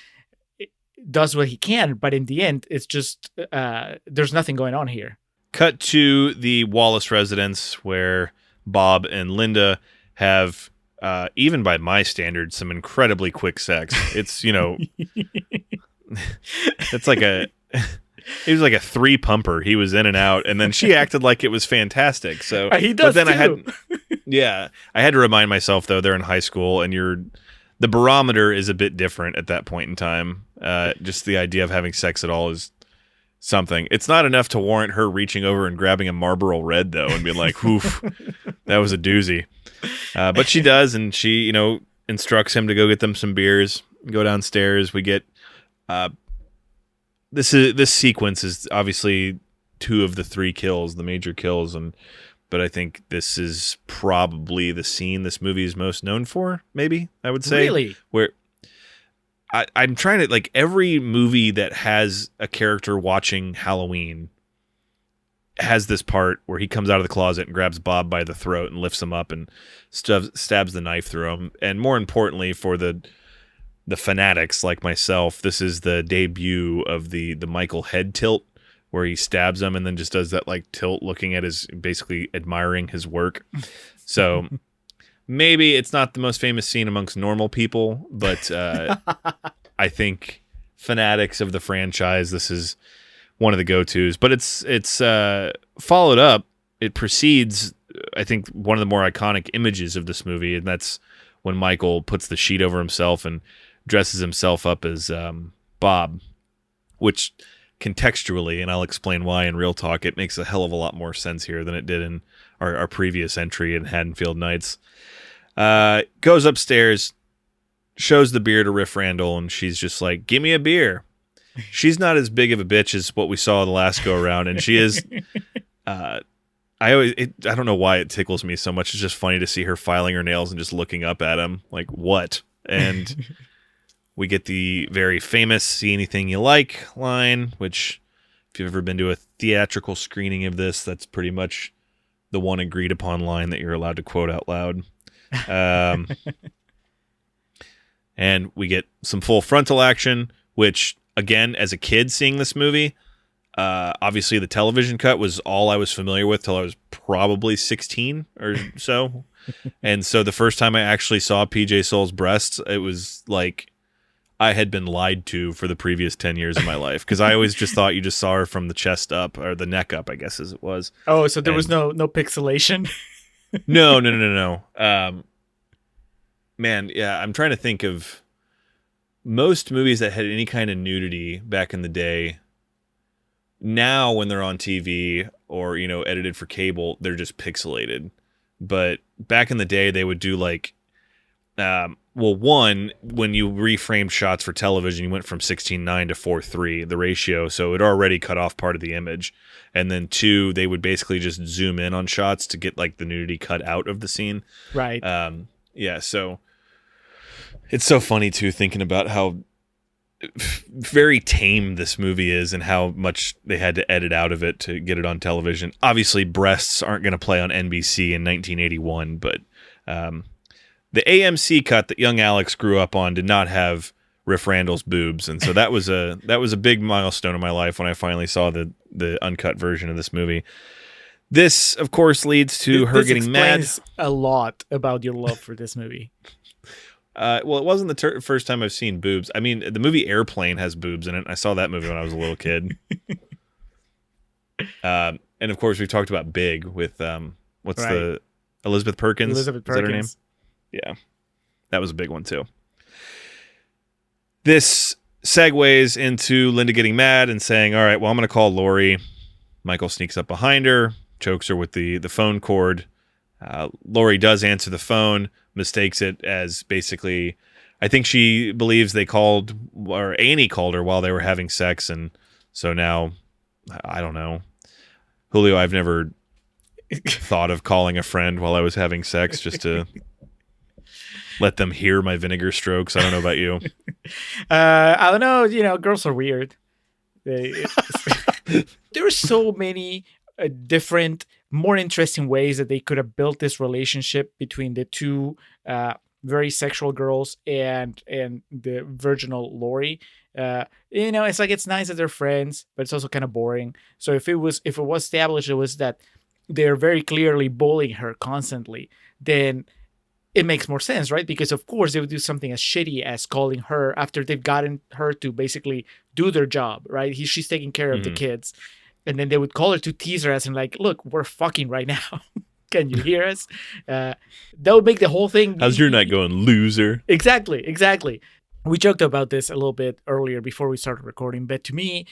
does what he can, but in the end, it's just there's nothing going on here. Cut to the Wallace residence where Bob and Linda have, even by my standards, some incredibly quick sex. It's, it's like it was like a 3-pumper. He was in and out, and then she acted like it was fantastic. So he does, but then too. I had to remind myself though, they're in high school, and the barometer is a bit different at that point in time. Just the idea of having sex at all is something. It's not enough to warrant her reaching over and grabbing a Marlboro Red though, and being like, "Oof, that was a doozy." But she does, and she, instructs him to go get them some beers. Go downstairs. We get this sequence is obviously two of the three kills, the major kills, but I think this is probably the scene this movie is most known for. Maybe I would say, Really? where I'm trying to, like, every movie that has a character watching Halloween has this part where he comes out of the closet and grabs Bob by the throat and lifts him up and stabs the knife through him. And more importantly, for the fanatics like myself, this is the debut of the Michael head tilt, where he stabs him and then just does that like tilt, looking at his, basically admiring his work. So maybe it's not the most famous scene amongst normal people, but I think fanatics of the franchise, this is one of the go-tos. But it's followed up. It precedes, I think, one of the more iconic images of this movie, and that's when Michael puts the sheet over himself and dresses himself up as Bob, which contextually, and I'll explain why in real talk, it makes a hell of a lot more sense here than it did in our previous entry in Haddonfield Nights. Goes upstairs, shows the beer to Riff Randall, and she's just like, "Give me a beer." She's not as big of a bitch as what we saw the last go around, and she is. I don't know why it tickles me so much. It's just funny to see her filing her nails and just looking up at him like, "What?" And we get the very famous "See anything you like" line, which, if you've ever been to a theatrical screening of this, that's pretty much the one agreed upon line that you're allowed to quote out loud. And we get some full frontal action, which, again, as a kid seeing this movie, obviously the television cut was all I was familiar with till I was probably 16 or so. And so the first time I actually saw PJ Soul's breasts, it was like I had been lied to for the previous 10 years of my life, because I always just thought you just saw her from the chest up, or the neck up, I guess as it was. Oh, so there was no pixelation? No. Man, yeah, I'm trying to think of most movies that had any kind of nudity back in the day. Now, when they're on TV or, edited for cable, they're just pixelated. But back in the day, they would do like, one, when you reframed shots for television, you went from 16:9 to 4:3, the ratio, so it already cut off part of the image. And then two, they would basically just zoom in on shots to get like the nudity cut out of the scene. Right. Yeah, so it's so funny too, thinking about how very tame this movie is and how much they had to edit out of it to get it on television. Obviously, breasts aren't going to play on NBC in 1981, but the AMC cut that young Alex grew up on did not have Riff Randall's boobs, and so that was a big milestone in my life when I finally saw the uncut version of this movie. This, of course, leads to her getting mad. This explains a lot about your love for this movie. Well, it wasn't the first time I've seen boobs. I mean, the movie Airplane has boobs in it. I saw that movie when I was a little kid. And of course, we talked about Big with the Elizabeth Perkins. Elizabeth Perkins. Is that her name? Yeah, that was a big one too. This segues into Linda getting mad and saying, "All right, well, I'm going to call Lori." Michael sneaks up behind her, chokes her with the phone cord. Lori does answer the phone, mistakes it as basically, I think she believes they called, or Annie called her while they were having sex, and so now, I don't know. Julio, I've never thought of calling a friend while I was having sex just to let them hear my vinegar strokes. I don't know about you. I don't know. Girls are weird. There are so many different, more interesting ways that they could have built this relationship between the two very sexual girls and the virginal Lori. It's like, it's nice that they're friends, but it's also kind of boring. So if it was established it was that they're very clearly bullying her constantly, then it makes more sense, right? Because of course they would do something as shitty as calling her after they've gotten her to basically do their job, right? She's taking care of the kids. And then they would call her to tease her as in like, "Look, we're fucking right now. Can you hear us?" That would make the whole thing. How's your night going, loser? Exactly. We joked about this a little bit earlier before we started recording, but to me,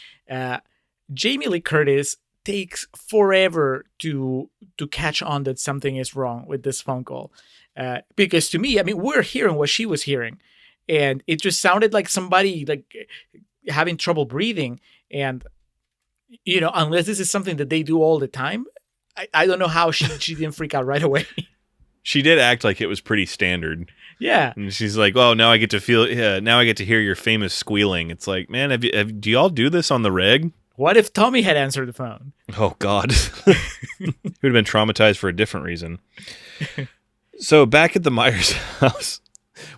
Jamie Lee Curtis takes forever to catch on that something is wrong with this phone call. Because to me, I mean, we're hearing what she was hearing, and it just sounded like somebody like having trouble breathing. And unless this is something that they do all the time, I don't know how she didn't freak out right away. She did act like it was pretty standard. Yeah. And she's like, "Oh, now I get to hear your famous squealing." It's like, man, do y'all do this on the reg? What if Tommy had answered the phone? Oh God, he would have been traumatized for a different reason. So back at the Myers house,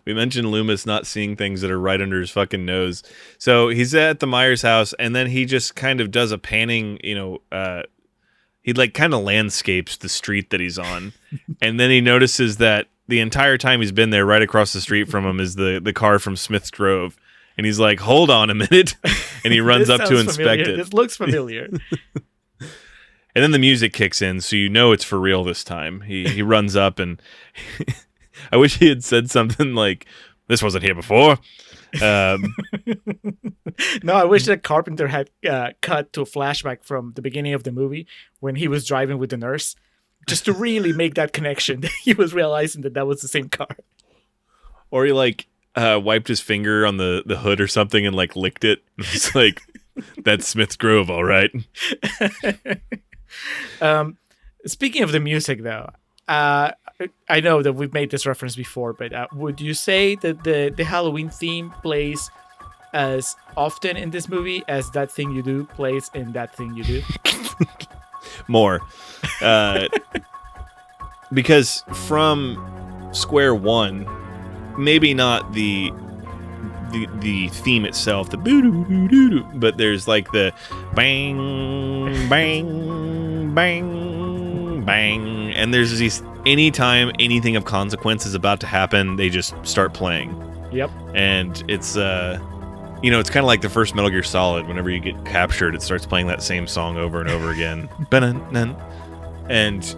we mentioned Loomis not seeing things that are right under his fucking nose. So he's at the Myers house, and then he just kind of does a panning, he like kind of landscapes the street that he's on. And then he notices that the entire time he's been there, right across the street from him is the car from Smith's Grove. And he's like, hold on a minute. And he runs up to inspect it. This looks familiar. And then the music kicks in, so you know it's for real this time. He runs up, and I wish he had said something like, "This wasn't here before." No, I wish that Carpenter had cut to a flashback from the beginning of the movie when he was driving with the nurse, just to really make that connection that he was realizing that was the same car. Or he wiped his finger on the hood or something and licked it. It's like, that's Smith's Grove, all right. Speaking of the music, though, I know that we've made this reference before, but would you say that the Halloween theme plays as often in this movie as That Thing You Do plays in That Thing You Do? More. Because from square one, maybe not the theme itself, the boo-doo-doo-doo-doo, but there's the bang, bang, bang, bang, and there's these, anytime anything of consequence is about to happen, they just start playing. Yep. And it's it's kind of like the first Metal Gear Solid. Whenever you get captured, it starts playing that same song over and over again. And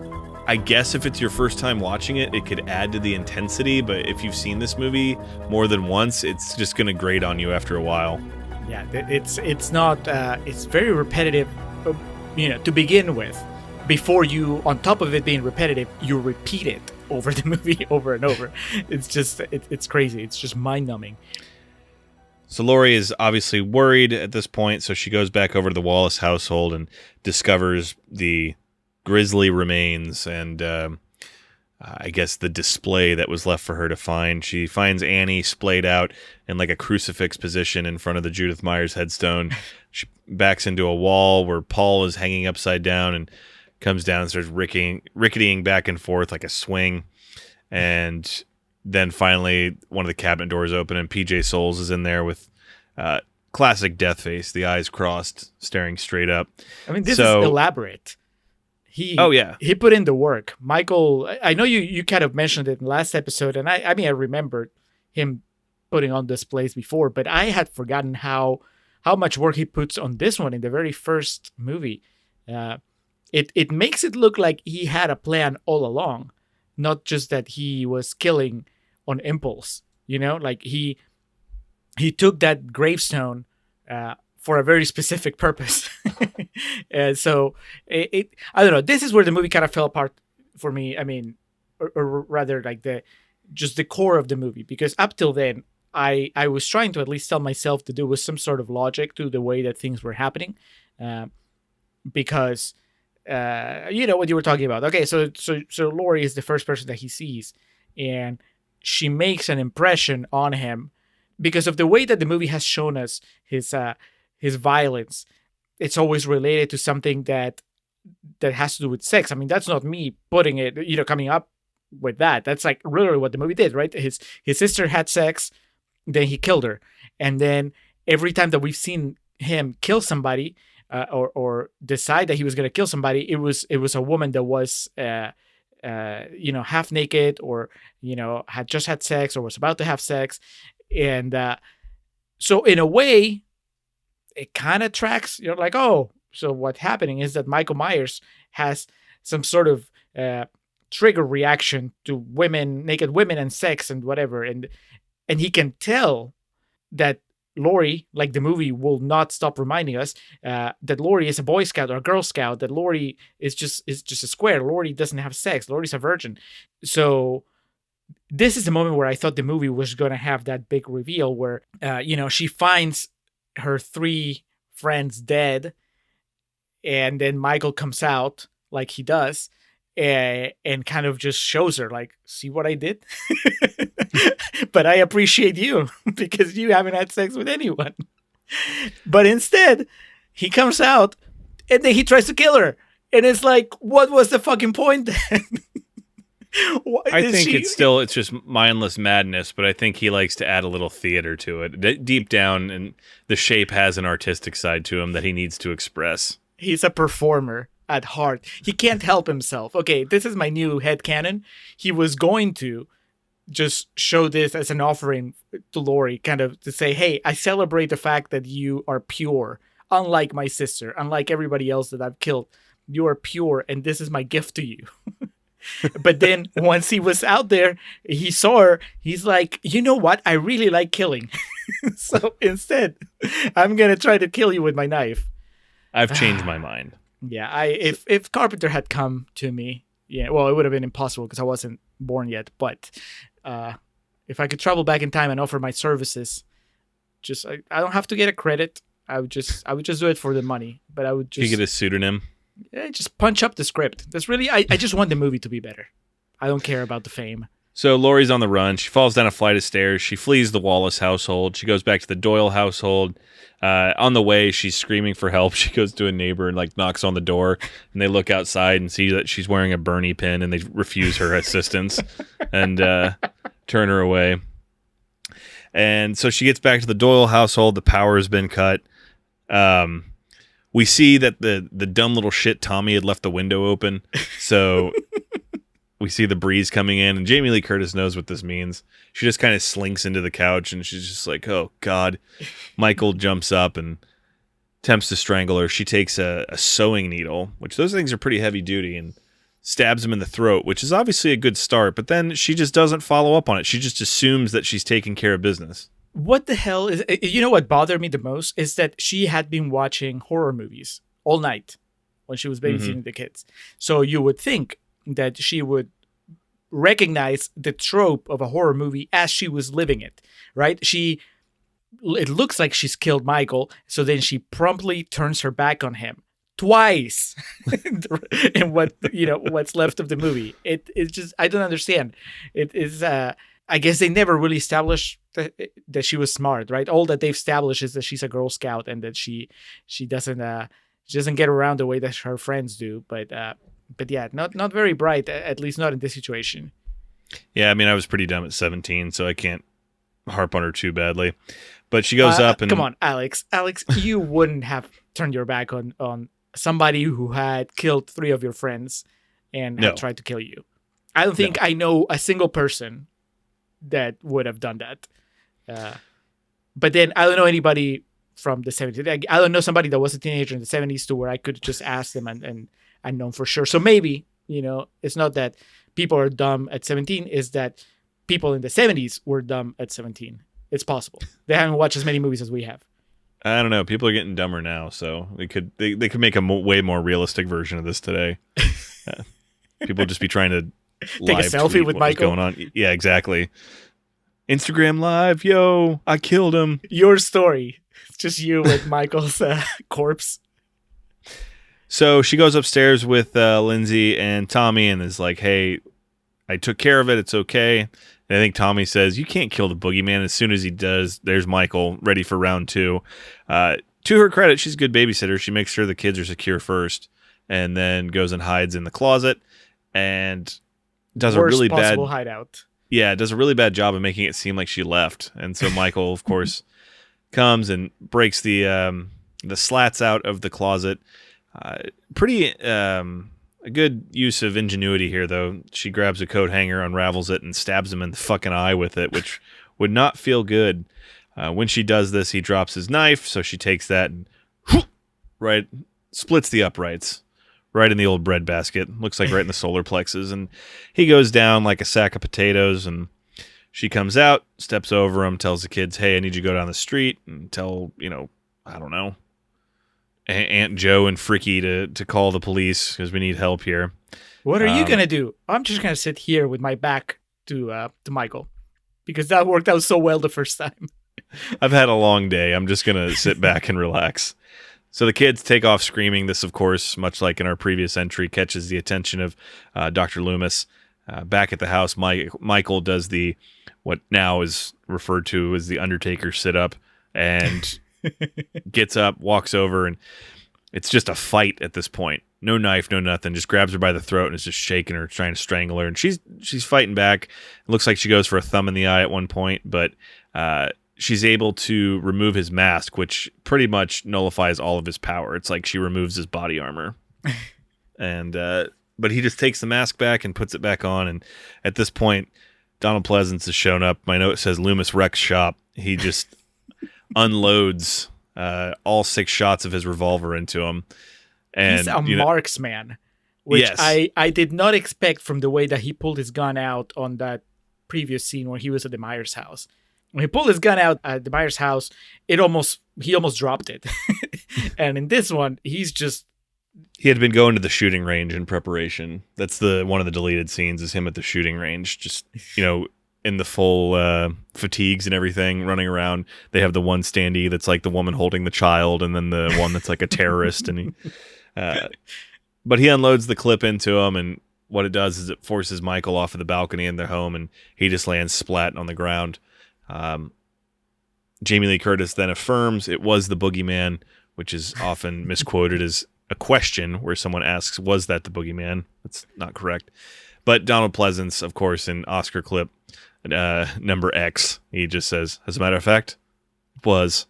I guess if it's your first time watching it, it could add to the intensity, but if you've seen this movie more than once, it's just going to grate on you after a while. Yeah, it's not, it's very repetitive, to begin with. Before you, on top of it being repetitive, you repeat it over the movie over and over. It's just, it's crazy. It's just mind-numbing. So Laurie is obviously worried at this point, so she goes back over to the Wallace household and discovers the grisly remains and I guess the display that was left for her to find. She finds Annie splayed out in a crucifix position in front of the Judith Myers headstone. She backs into a wall where Paul is hanging upside down and comes down and starts ricketying back and forth like a swing. And then finally one of the cabinet doors open and PJ Souls is in there with classic death face, the eyes crossed, staring straight up. I mean, this is elaborate. He put in the work. Michael, I know you kind of mentioned it in the last episode, and I remembered him putting on displays before, but I had forgotten how much work he puts on this one in the very first movie. It makes it look like he had a plan all along, not just that he was killing on impulse. He took that gravestone for a very specific purpose. And so I don't know. This is where the movie kind of fell apart for me. I mean, or rather the core of the movie, because up till then I was trying to at least tell myself that there was some sort of logic to the way that things were happening. Because what you were talking about. Okay, so Laurie is the first person that he sees, and she makes an impression on him because of the way that the movie has shown us his violence. It's always related to something that has to do with sex. I mean, that's not me putting it, coming up with that. That's literally what the movie did, right? His sister had sex, then he killed her, and then every time that we've seen him kill somebody or decide that he was going to kill somebody, it was a woman that was half naked or had just had sex or was about to have sex, and so in a way, it kind of tracks. Oh, so what's happening is that Michael Myers has some sort of trigger reaction to naked women and sex and whatever, and he can tell that Laurie, like the movie will not stop reminding us, that Laurie is a Boy Scout or a Girl Scout, that Laurie is just a square. Laurie doesn't have sex. Laurie's a virgin. So this is the moment where I thought the movie was going to have that big reveal where, she finds her 3 friends dead, and then Michael comes out like he does, and kind of just shows her, like, see what I did? But I appreciate you because you haven't had sex with anyone. But instead, he comes out and then he tries to kill her. And it's like, what was the fucking point then? I think it's just mindless madness, but I think he likes to add a little theater to it. Deep down, and the Shape has an artistic side to him that he needs to express. He's a performer at heart. He can't help himself. Okay, this is my new headcanon. He was going to just show this as an offering to Lori, kind of to say, hey, I celebrate the fact that you are pure, unlike my sister, unlike everybody else that I've killed. You are pure, and this is my gift to you. But then once he was out there, he saw her. He's like, you know what? I really like killing. So instead, I'm going to try to kill you with my knife. I've changed my mind. Yeah, if Carpenter had come to me, yeah, well, it would have been impossible because I wasn't born yet. But if I could travel back in time and offer my services, I don't have to get a credit. I would just do it for the money. But I would just, you get a pseudonym. Yeah, just punch up the script. That's really, I just want the movie to be better. I don't care about the fame. So Laurie's on the run. She falls down a flight of stairs. She flees the Wallace household. She goes back to the Doyle household. On the way, she's screaming for help. She goes to a neighbor and like knocks on the door, and they look outside and see that she's wearing a Bernie pin, and they refuse her assistance and turn her away. And so she gets back to the Doyle household. The power has been cut. We see that the dumb little shit Tommy had left the window open. So we see the breeze coming in, and Jamie Lee Curtis knows what this means. She just kind of slinks into the couch, and she's just like, oh, God. Michael jumps up and attempts to strangle her. She takes a sewing needle, which those things are pretty heavy duty, and stabs him in the throat, which is obviously a good start. But then she just doesn't follow up on it. She just assumes that she's taking care of business. What the hell is... You know what bothered me the most is that she had been watching horror movies all night when she was babysitting the kids. So you would think that she would recognize the trope of a horror movie as she was living it, right? It looks like she's killed Michael, so then she promptly turns her back on him twice in what's left of the movie. It's just, I don't understand. It is... I guess they never really established that she was smart, right? All that they've established is that she's a Girl Scout and that she doesn't get around the way that her friends do. But yeah, not very bright, at least not in this situation. Yeah, I mean, I was pretty dumb at 17, so I can't harp on her too badly. But she goes up and... Come on, Alex. Alex, you wouldn't have turned your back on somebody who had killed 3 of your friends and had tried to kill you. I don't think I know a single person that would have done that. But then I don't know anybody from the 70s. I don't know somebody that was a teenager in the 70s to where I could just ask them and I know for sure. So maybe, it's not that people are dumb at 17, is that people in the 70s were dumb at 17. It's possible. They haven't watched as many movies as we have. I don't know. People are getting dumber now, so they could make a way more realistic version of this today. People just be trying to take a selfie with Michael. What's going on? Yeah, exactly. Instagram Live, yo, I killed him. Your story. It's just you with Michael's corpse. So she goes upstairs with Lindsay and Tommy and is like, hey, I took care of it. It's okay. And I think Tommy says, you can't kill the boogeyman. As soon as he does, there's Michael ready for round 2. To her credit, she's a good babysitter. She makes sure the kids are secure first and then goes and hides in the closet and does Worst a really possible bad hideout. Yeah, does a really bad job of making it seem like she left. And so Michael, of course, comes and breaks the slats out of the closet. Pretty a good use of ingenuity here, though. She grabs a coat hanger, unravels it, and stabs him in the fucking eye with it, which would not feel good. When she does this, he drops his knife, so she takes that and splits the uprights. Right in the old bread basket. Looks like right in the solar plexus. And he goes down like a sack of potatoes. And she comes out, steps over him, tells the kids, hey, I need you to go down the street and tell, I don't know, Aunt Joe and Fricky to call the police because we need help here. What are you going to do? I'm just going to sit here with my back to Michael because that worked out so well the first time. I've had a long day. I'm just going to sit back and relax. So the kids take off screaming. This, of course, much like in our previous entry, catches the attention of Dr. Loomis. Back at the house, Michael does what now is referred to as the Undertaker sit-up, and gets up, walks over, and it's just a fight at this point. No knife, no nothing. Just grabs her by the throat and is just shaking her, trying to strangle her. And she's fighting back. It looks like she goes for a thumb in the eye at one point, but she's able to remove his mask, which pretty much nullifies all of his power. It's like she removes his body armor. And but he just takes the mask back and puts it back on. And at this point, Donald Pleasance has shown up. My note says Loomis wrecks shop. He just unloads all 6 shots of his revolver into him. And he's a marksman, which yes. I did not expect from the way that he pulled his gun out on that previous scene when he was at the Myers house. When he pulled his gun out at the Myers house, he almost dropped it. And in this one, he had been going to the shooting range in preparation. That's one of the deleted scenes is him at the shooting range, just, in the full fatigues and everything, running around. They have the one standee that's like the woman holding the child, and then the one that's like a terrorist. And but he unloads the clip into him, and what it does is it forces Michael off of the balcony in their home, and he just lands splat on the ground. Jamie Lee Curtis then affirms it was the boogeyman, which is often misquoted as a question where someone asks, was that the boogeyman? That's not correct. But Donald Pleasance, of course, in Oscar clip number X, he just says, as a matter of fact, it was.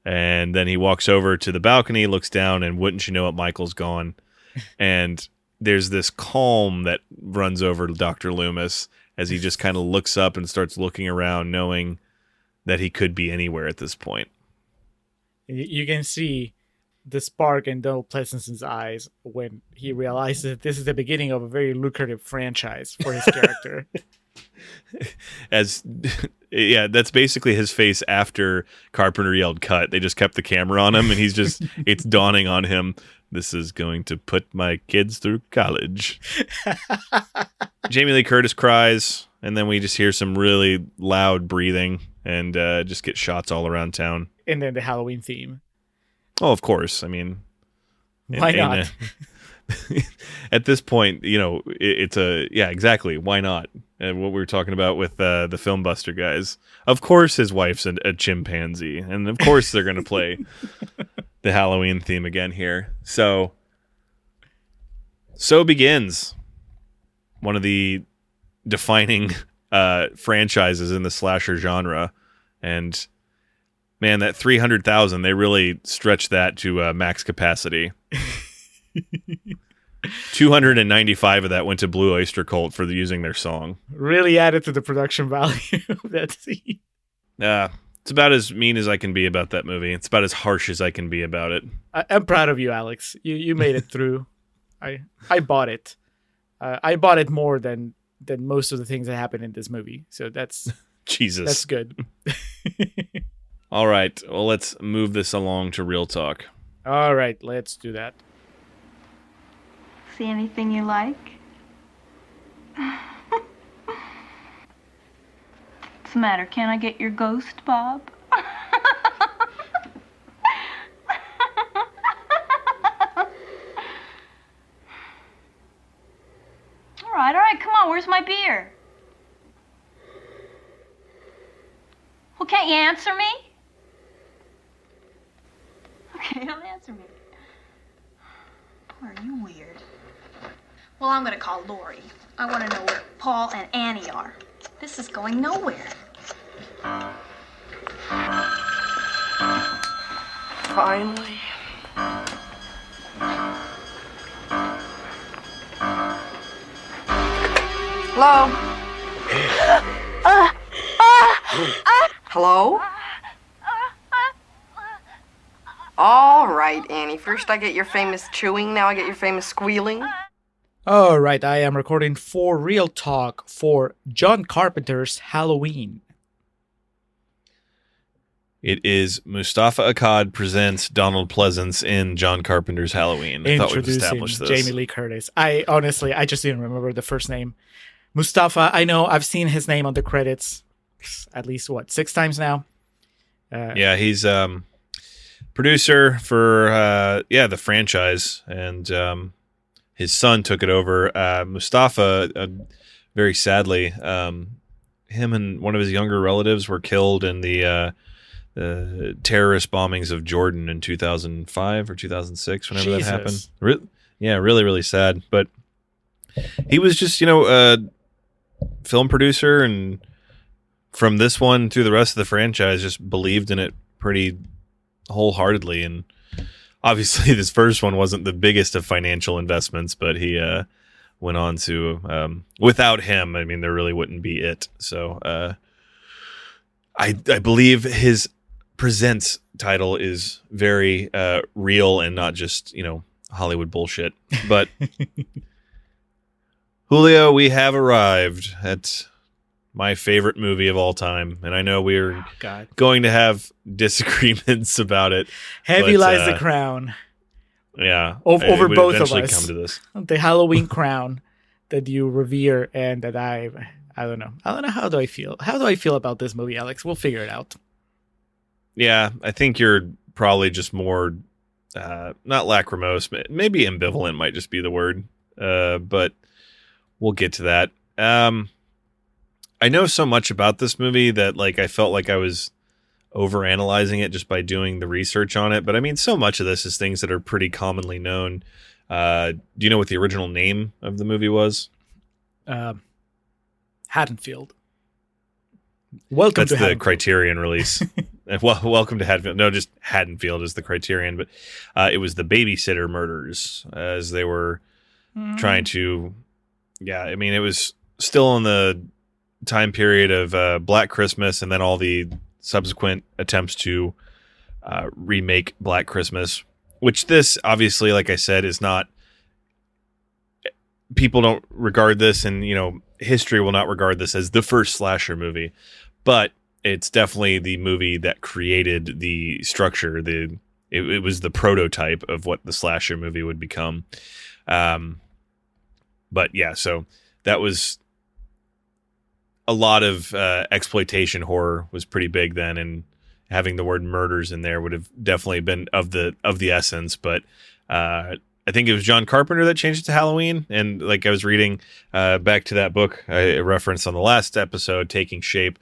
And then he walks over to the balcony, looks down, and wouldn't you know it, Michael's gone. And there's this calm that runs over Dr. Loomis as he just kind of looks up and starts looking around, knowing that he could be anywhere at this point. You can see the spark in Donald Pleasance's eyes when he realizes that this is the beginning of a very lucrative franchise for his character. That's basically his face after Carpenter yelled cut. They just kept the camera on him, and he's just, it's dawning on him, this is going to put my kids through college. Jamie Lee Curtis cries, and then we just hear some really loud breathing and just get shots all around town. And then the Halloween theme. Oh, of course. I mean, why not? At this point, it's exactly. Why not? And what we were talking about with the Film Buster guys. Of course, his wife's a chimpanzee, and of course they're going to play the Halloween theme again here. So begins one of the defining franchises in the slasher genre, and man, that 300,000, they really stretched that to max capacity. 295 of that went to Blue Oyster Cult for using their song. Really added to the production value of that scene. It's about as mean as I can be about that movie. It's about as harsh as I can be about it. I'm proud of you, Alex. You made it through. I bought it. I bought it more than most of the things that happen in this movie. So that's Jesus. That's good. All right. Well, let's move this along to real talk. All right. Let's do that. See anything you like? What's the matter? Can't I get your ghost, Bob? All right, come on, where's my beer? Well, can't you answer me? Okay, don't answer me. Are you weird? Well, I'm gonna call Lori. I want to know where Paul and Annie are. This is going nowhere. Finally. Hello? Hello? All right, Annie. First I get your famous chewing, now I get your famous squealing. All right, I am recording for Real Talk for John Carpenter's Halloween. It is Mustafa Akkad presents Donald Pleasance in John Carpenter's Halloween. I thought we'd establish this. Jamie Lee Curtis. I just didn't remember the first name. Mustafa, I know I've seen his name on the credits at least, 6 times now? Yeah, he's producer for the franchise, and his son took it over. Mustafa, very sadly, him and one of his younger relatives were killed in the terrorist bombings of Jordan in 2005 or 2006, whenever Jesus. that happened. Really, really sad. But he was just, a film producer, and from this one through the rest of the franchise, just believed in it pretty wholeheartedly. And obviously, this first one wasn't the biggest of financial investments, but he went on to, without him, I mean, there really wouldn't be it. So I believe his Presents title is very real and not just, Hollywood bullshit. But Julio, we have arrived at my favorite movie of all time, and I know we're going to have disagreements about it. Heavy lies the crown. Yeah, over both of us. Come to this. The Halloween crown that you revere, and that I don't know. How do I feel? How do I feel about this movie, Alex? We'll figure it out. Yeah, I think you're probably just more not lachrymose, maybe ambivalent might just be the word. But we'll get to that. I know so much about this movie that I felt like I was overanalyzing it just by doing the research on it. But I mean, so much of this is things that are pretty commonly known. Do you know what the original name of the movie was? Haddonfield. Welcome That's to the Haddonfield. Criterion release. Well, welcome to Haddonfield. No, just Haddonfield is the Criterion, but it was the Babysitter Murders, as they were trying to. Yeah, I mean, it was still in the time period of Black Christmas, and then all the subsequent attempts to remake Black Christmas. Which this, obviously, like I said, is not. People don't regard this, and history will not regard this as the first slasher movie, but it's definitely the movie that created the structure. It was the prototype of what the slasher movie would become. But yeah, so that was a lot of exploitation horror was pretty big then, and having the word murders in there would have definitely been of the essence. But I think it was John Carpenter that changed it to Halloween. And I was reading back to that book I referenced on the last episode, Taking Shape,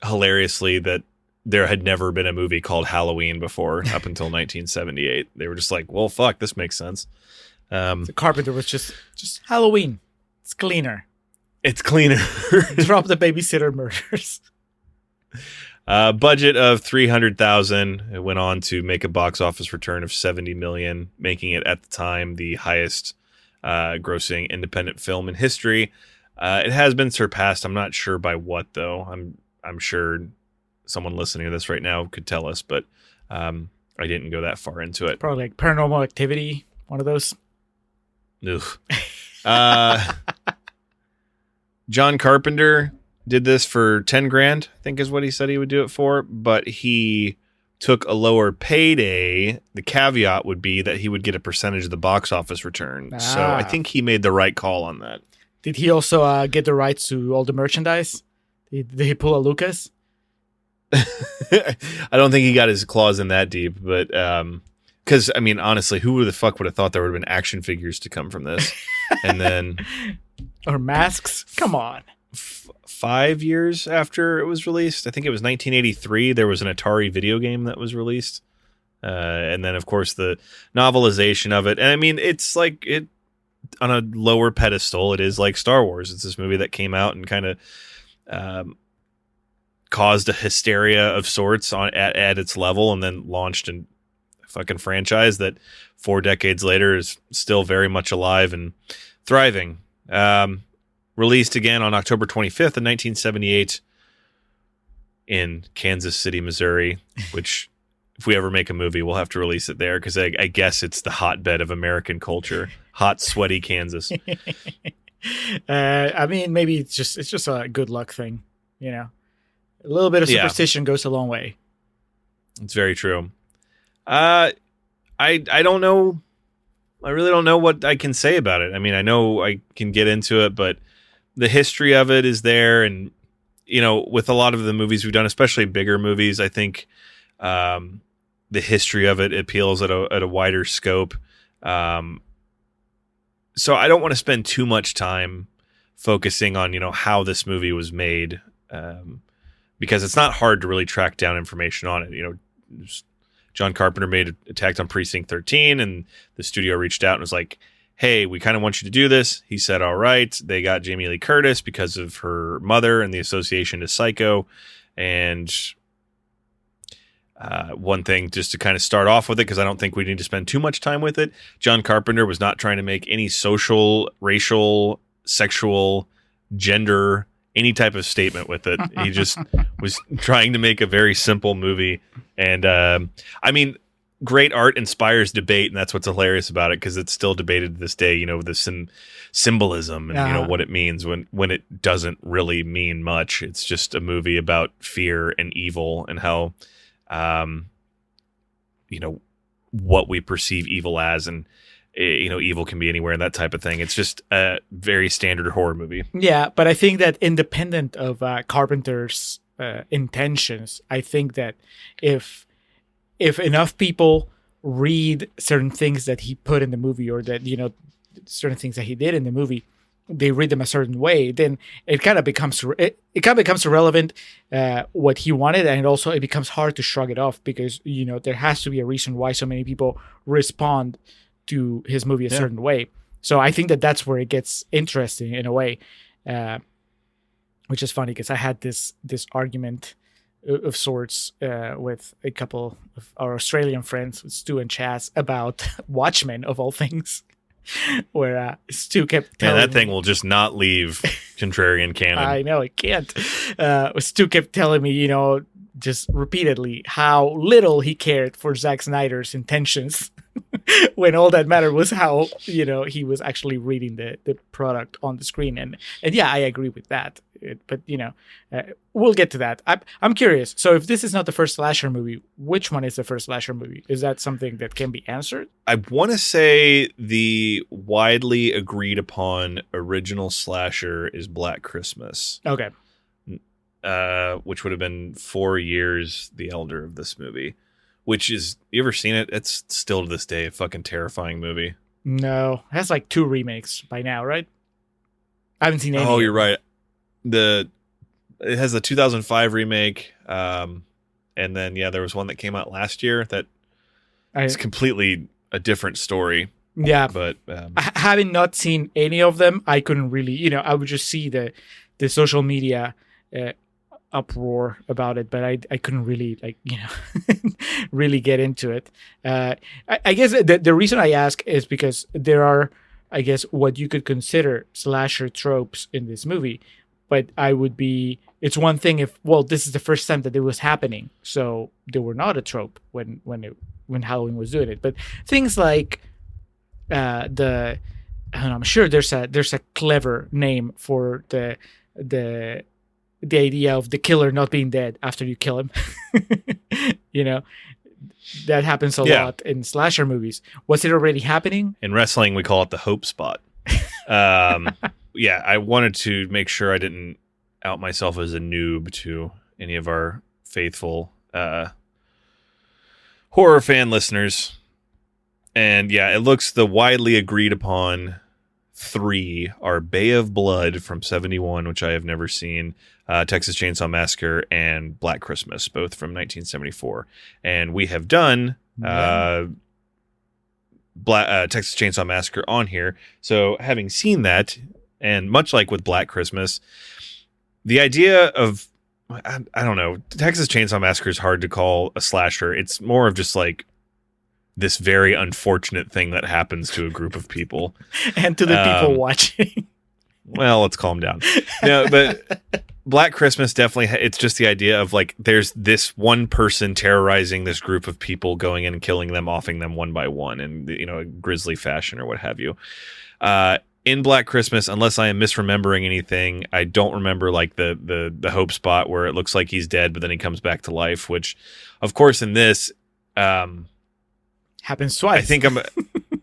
hilariously, that there had never been a movie called Halloween before up until 1978. They were just like, well, fuck, this makes sense. So Carpenter was just Halloween. It's cleaner. It's cleaner. Drop the Babysitter Murders. Budget of $300,000. It went on to make a box office return of $70 million, making it at the time the highest grossing independent film in history. It has been surpassed. I'm not sure by what though. I'm sure someone listening to this right now could tell us, but I didn't go that far into it. Probably Paranormal Activity, one of those. John Carpenter did this for $10,000, I think is what he said he would do it for, but he took a lower payday. The caveat would be that he would get a percentage of the box office return. So I think he made the right call on that. Did he also get the rights to all the merchandise? Did he pull a Lucas? I don't think he got his claws in that deep, but because I mean, honestly, who the fuck would have thought there would have been action figures to come from this? And then or masks? Come on. 5 years after it was released, I think it was 1983, there was an Atari video game that was released. And then, of course, the novelization of it. And I mean, it's like it on a lower pedestal. It is like Star Wars. It's this movie that came out and kind of caused a hysteria of sorts at its level, and then launched a fucking franchise that 4 decades later is still very much alive and thriving. Released again on October 25th of 1978 in Kansas City, Missouri, which if we ever make a movie, we'll have to release it there because I guess it's the hotbed of American culture. Hot, sweaty Kansas. I mean, maybe it's just a good luck thing, A little bit of superstition goes a long way. It's very true. I don't know. I really don't know what I can say about it. I mean, I know I can get into it, but the history of it is there, and with a lot of the movies we've done, especially bigger movies, I think the history of it appeals at a wider scope. So I don't want to spend too much time focusing on, how this movie was made, because it's not hard to really track down information on it. John Carpenter made Attack on Precinct 13, and the studio reached out and was like, hey, we kind of want you to do this. He said, all right. They got Jamie Lee Curtis because of her mother and the association to Psycho. And one thing, just to kind of start off with it, because I don't think we need to spend too much time with it, John Carpenter was not trying to make any social, racial, sexual, gender, any type of statement with it. He just was trying to make a very simple movie. And great art inspires debate, and that's what's hilarious about it, because it's still debated to this day, the symbolism and what it means when it doesn't really mean much. It's just a movie about fear and evil and how what we perceive evil as, and evil can be anywhere and that type of thing. It's just a very standard horror movie. Yeah, but I think that independent of Carpenter's intentions, I think that if enough people read certain things that he put in the movie, or that, certain things that he did in the movie, they read them a certain way, then it kind of becomes irrelevant what he wanted, and also it becomes hard to shrug it off, because there has to be a reason why so many people respond to his movie a certain way. So I think that that's where it gets interesting in a way, which is funny, because I had this argument of sorts with a couple of our Australian friends, with Stu and Chaz, about Watchmen of all things, where Stu kept telling that thing will just not leave contrarian canon. I know, it can't. Stu kept telling me, just repeatedly, how little he cared for Zack Snyder's intentions, when all that mattered was how, he was actually reading the product on the screen. And yeah, I agree with that. But we'll get to that. I'm curious. So if this is not the first slasher movie, which one is the first slasher movie? Is that something that can be answered? I want to say the widely agreed upon original slasher is Black Christmas. Okay. Which would have been 4 years the elder of this movie. Which is, you ever seen it? It's still to this day a fucking terrifying movie. No, it has like 2 remakes by now, right? I haven't seen any. Oh, you're right. It has the 2005 remake, and then there was one that came out last year that is completely a different story. Yeah, but having not seen any of them, I couldn't really. I would just see the social media uproar about it, but I couldn't really really get into it. I guess the reason I ask is because there are, I guess, what you could consider slasher tropes in this movie, but it's one thing if, this is the first time that it was happening, so they were not a trope when Halloween was doing it. But things like I don't know, I'm sure there's a clever name for the idea of the killer not being dead after you kill him. That happens a lot in slasher movies. Was it already happening? In wrestling, we call it the hope spot. I wanted to make sure I didn't out myself as a noob to any of our faithful horror fan listeners. And it looks the widely agreed upon 3 are Bay of Blood from 1971, which I have never seen, Texas Chainsaw Massacre, and Black Christmas, both from 1974. And we have done Texas Chainsaw Massacre on here. So having seen that, and much like with Black Christmas, the idea of, I don't know, Texas Chainsaw Massacre is hard to call a slasher. It's more of just like this very unfortunate thing that happens to a group of people. And to the people watching. Well, let's calm down. No, but Black Christmas definitely, it's just the idea of like, there's this one person terrorizing this group of people, going in and killing them, offing them one by one in, a grisly fashion or what have you. In Black Christmas, unless I am misremembering anything, I don't remember like the hope spot where it looks like he's dead, but then he comes back to life, which of course in this, happens twice. I think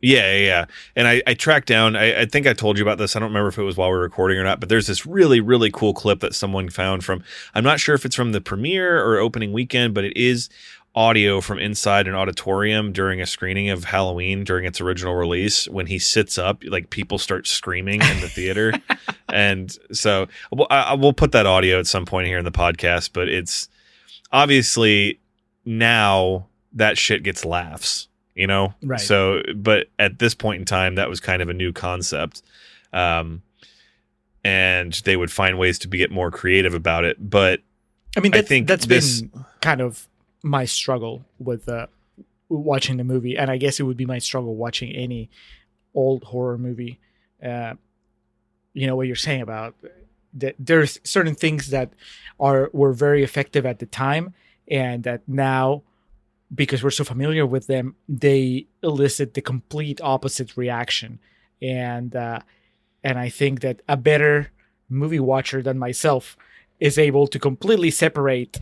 Yeah. And I tracked down, I think I told you about this. I don't remember if it was while we were recording or not, but there's this really, really cool clip that someone found from, I'm not sure if it's from the premiere or opening weekend, but it is audio from inside an auditorium during a screening of Halloween during its original release. When he sits up, like people start screaming in the theater. And so we'll put that audio at some point here in the podcast, but it's obviously now that shit gets laughs. Right. So, but at this point in time, that was kind of a new concept. And they would find ways to get more creative about it. But I mean, I think that's been kind of my struggle with watching the movie. And I guess it would be my struggle watching any old horror movie. What you're saying about that there's certain things that were very effective at the time, and that now, because we're so familiar with them, they elicit the complete opposite reaction. And I think that a better movie watcher than myself is able to completely separate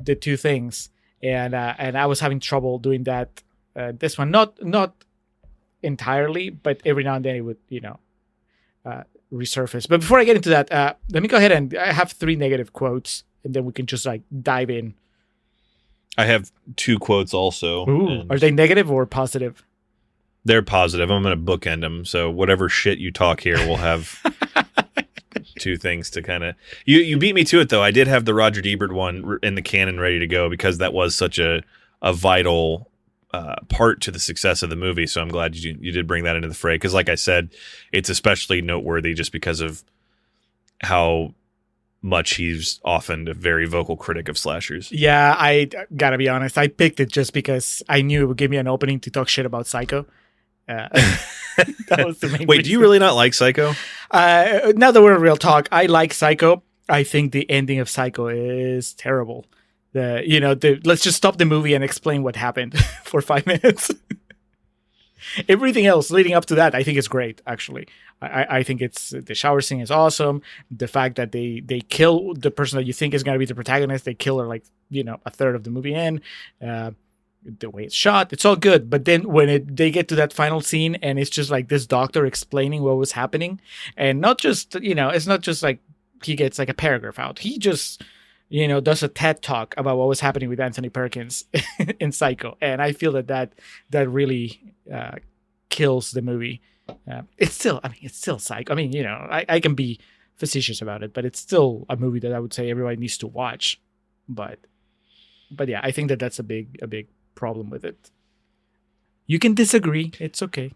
the two things. And I was having trouble doing that. This one, not entirely, but every now and then it would, resurface. But before I get into that, let me go ahead and I have 3 negative quotes, and then we can just dive in. I have 2 quotes also. Ooh, are they negative or positive? They're positive. I'm going to bookend them. So whatever shit you talk here, we'll have 2 things to kind of... You beat me to it, though. I did have the Roger Ebert one in the canon ready to go because that was such a vital part to the success of the movie. So I'm glad you did bring that into the fray. Because like I said, it's especially noteworthy just because of how much he's often a very vocal critic of slashers. Yeah, I gotta be honest. I picked it just because I knew it would give me an opening to talk shit about Psycho. That was the main Wait, reason. do you really not like Psycho? Now that we're in real talk, I like Psycho. I think the ending of Psycho is terrible. Let's just stop the movie and explain what happened for 5 minutes. Everything else leading up to that, I think is great, actually. I think it's the shower scene is awesome. The fact that they kill the person that you think is going to be the protagonist, they kill her a third of the movie in. The way it's shot, it's all good. But then when they get to that final scene and it's just like this doctor explaining what was happening, and not just, it's not just like he gets like a paragraph out. He just, does a TED talk about what was happening with Anthony Perkins in Psycho. And I feel that really kills the movie. It's still Psycho. I mean, I can be facetious about it, but it's still a movie that I would say everybody needs to watch. But yeah, I think that's a big problem with it. You can disagree. It's okay.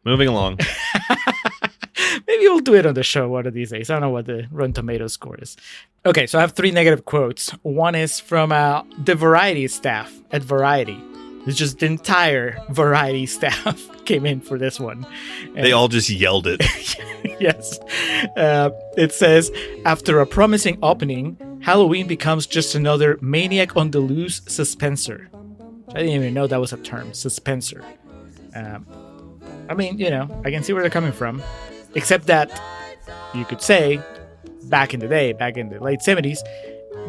Moving along. Maybe we'll do it on the show one of these days. I don't know what the Rotten Tomatoes score is. Okay, so I have 3 negative quotes. One is from the Variety staff at Variety. It's just the entire Variety staff came in for this one. And they all just yelled it. Yes. It says, after a promising opening, Halloween becomes just another maniac on the loose suspenser. I didn't even know that was a term, suspenser. I mean, I can see where they're coming from. Except that you could say, back in the day, back in the late 70s,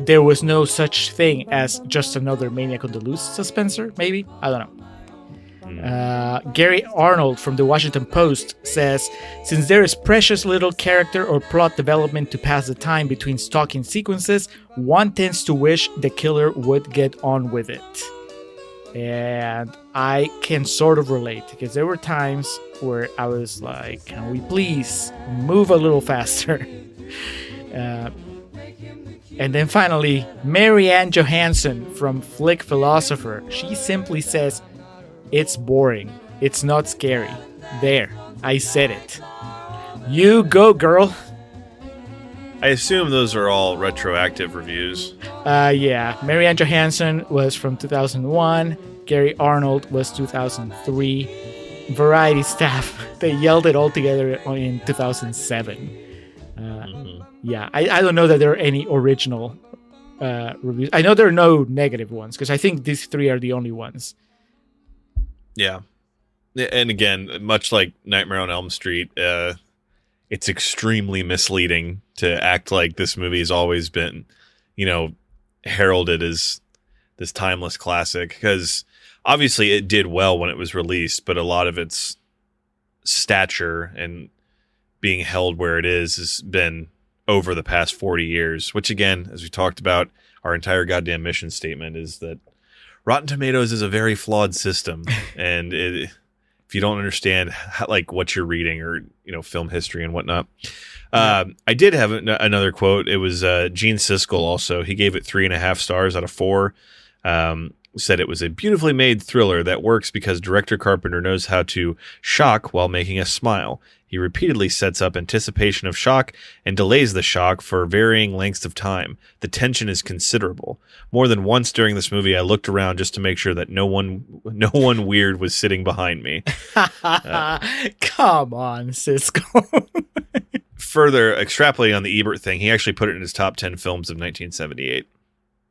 there was no such thing as just another maniac on the loose suspenser, maybe? I don't know. Gary Arnold from the Washington Post says, since there is precious little character or plot development to pass the time between stalking sequences, one tends to wish the killer would get on with it. And I can sort of relate, because there were times where I was like, can we please move a little faster? And then finally, Mary Ann Johansson from Flick Philosopher. She simply says, it's boring. It's not scary. There, I said it. You go, girl. I assume those are all retroactive reviews. Yeah. Mary Ann Johansson was from 2001. Gary Arnold was 2003. Variety staff, they yelled it all together in 2007. Yeah, I don't know that there are any original reviews. I know there are no negative ones, because I think these 3 are the only ones. Yeah. And again, much like Nightmare on Elm Street, it's extremely misleading to act like this movie has always been, heralded as this timeless classic. Because obviously it did well when it was released, but a lot of its stature and being held where it is has been over the past 40 years, which again, as we talked about, our entire goddamn mission statement is that Rotten Tomatoes is a very flawed system. And if you don't understand how, like what you're reading or, film history and whatnot. I did have another quote. It was Gene Siskel also. He gave it 3.5 stars out of 4. Said it was a beautifully made thriller that works because director Carpenter knows how to shock while making us smile. He repeatedly sets up anticipation of shock and delays the shock for varying lengths of time. The tension is considerable. More than once during this movie, I looked around just to make sure that no one weird was sitting behind me. Come on, Siskel. Further extrapolating on the Ebert thing, he actually put it in his top 10 films of 1978.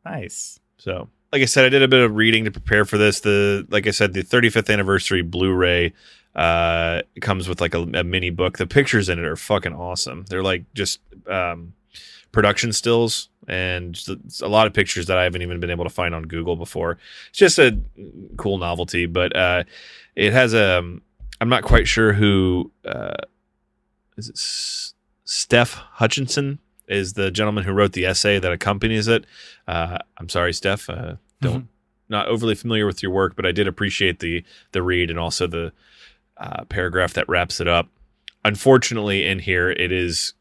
Nice. So, like I said, I did a bit of reading to prepare for this. Like I said, the 35th anniversary Blu-ray comes with like a mini book. The pictures in it are fucking awesome. They're like just production stills and a lot of pictures that I haven't even been able to find on Google before. It's just a cool novelty, but it has I'm not quite sure who is it. Steph Hutchinson is the gentleman who wrote the essay that accompanies it. I'm sorry, Steph. Not overly familiar with your work, but I did appreciate the read and also the paragraph that wraps it up. Unfortunately, in here, it is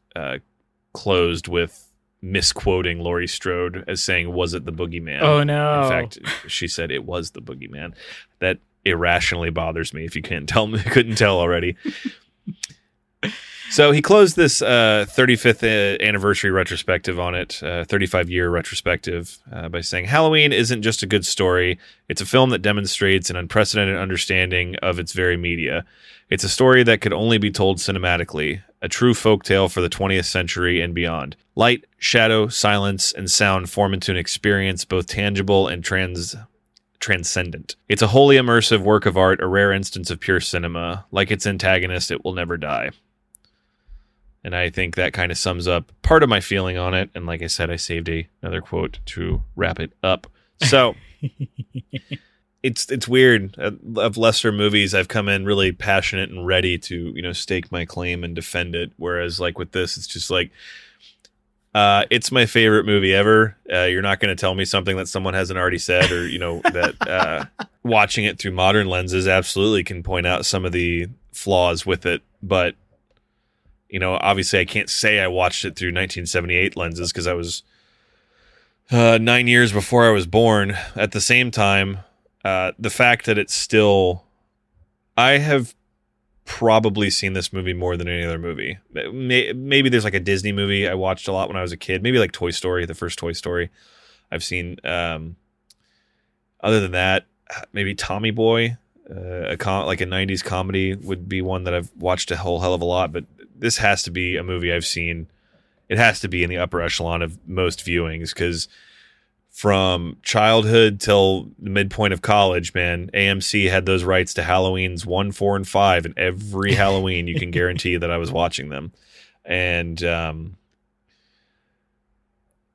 closed with misquoting Laurie Strode as saying, "Was it the boogeyman?" Oh, no. In fact, she said it was the boogeyman. That irrationally bothers me if you couldn't tell already. So he closed this 35th anniversary retrospective on it, 35-year retrospective, by saying, Halloween isn't just a good story. It's a film that demonstrates an unprecedented understanding of its very media. It's a story that could only be told cinematically, a true folktale for the 20th century and beyond. Light, shadow, silence, and sound form into an experience both tangible and transcendent. It's a wholly immersive work of art, a rare instance of pure cinema. Like its antagonist, it will never die. And I think that kind of sums up part of my feeling on it. And like I said, I saved another quote to wrap it up. So it's weird. Of lesser movies, I've come in really passionate and ready to, stake my claim and defend it. Whereas like with this, it's just like, it's my favorite movie ever. You're not going to tell me something that someone hasn't already said, or, that watching it through modern lenses absolutely can point out some of the flaws with it. But obviously I can't say I watched it through 1978 lenses because I was 9 years before I was born. At the same time, the fact that it's still... I have probably seen this movie more than any other movie. Maybe there's like a Disney movie I watched a lot when I was a kid. Maybe like Toy Story, the first Toy Story I've seen. Other than that, maybe Tommy Boy, like a 90s comedy would be one that I've watched a whole hell of a lot, but this has to be a movie I've seen. It has to be in the upper echelon of most viewings because from childhood till the midpoint of college, man, AMC had those rights to Halloween's 1, 4, and 5, and every Halloween you can guarantee that I was watching them. And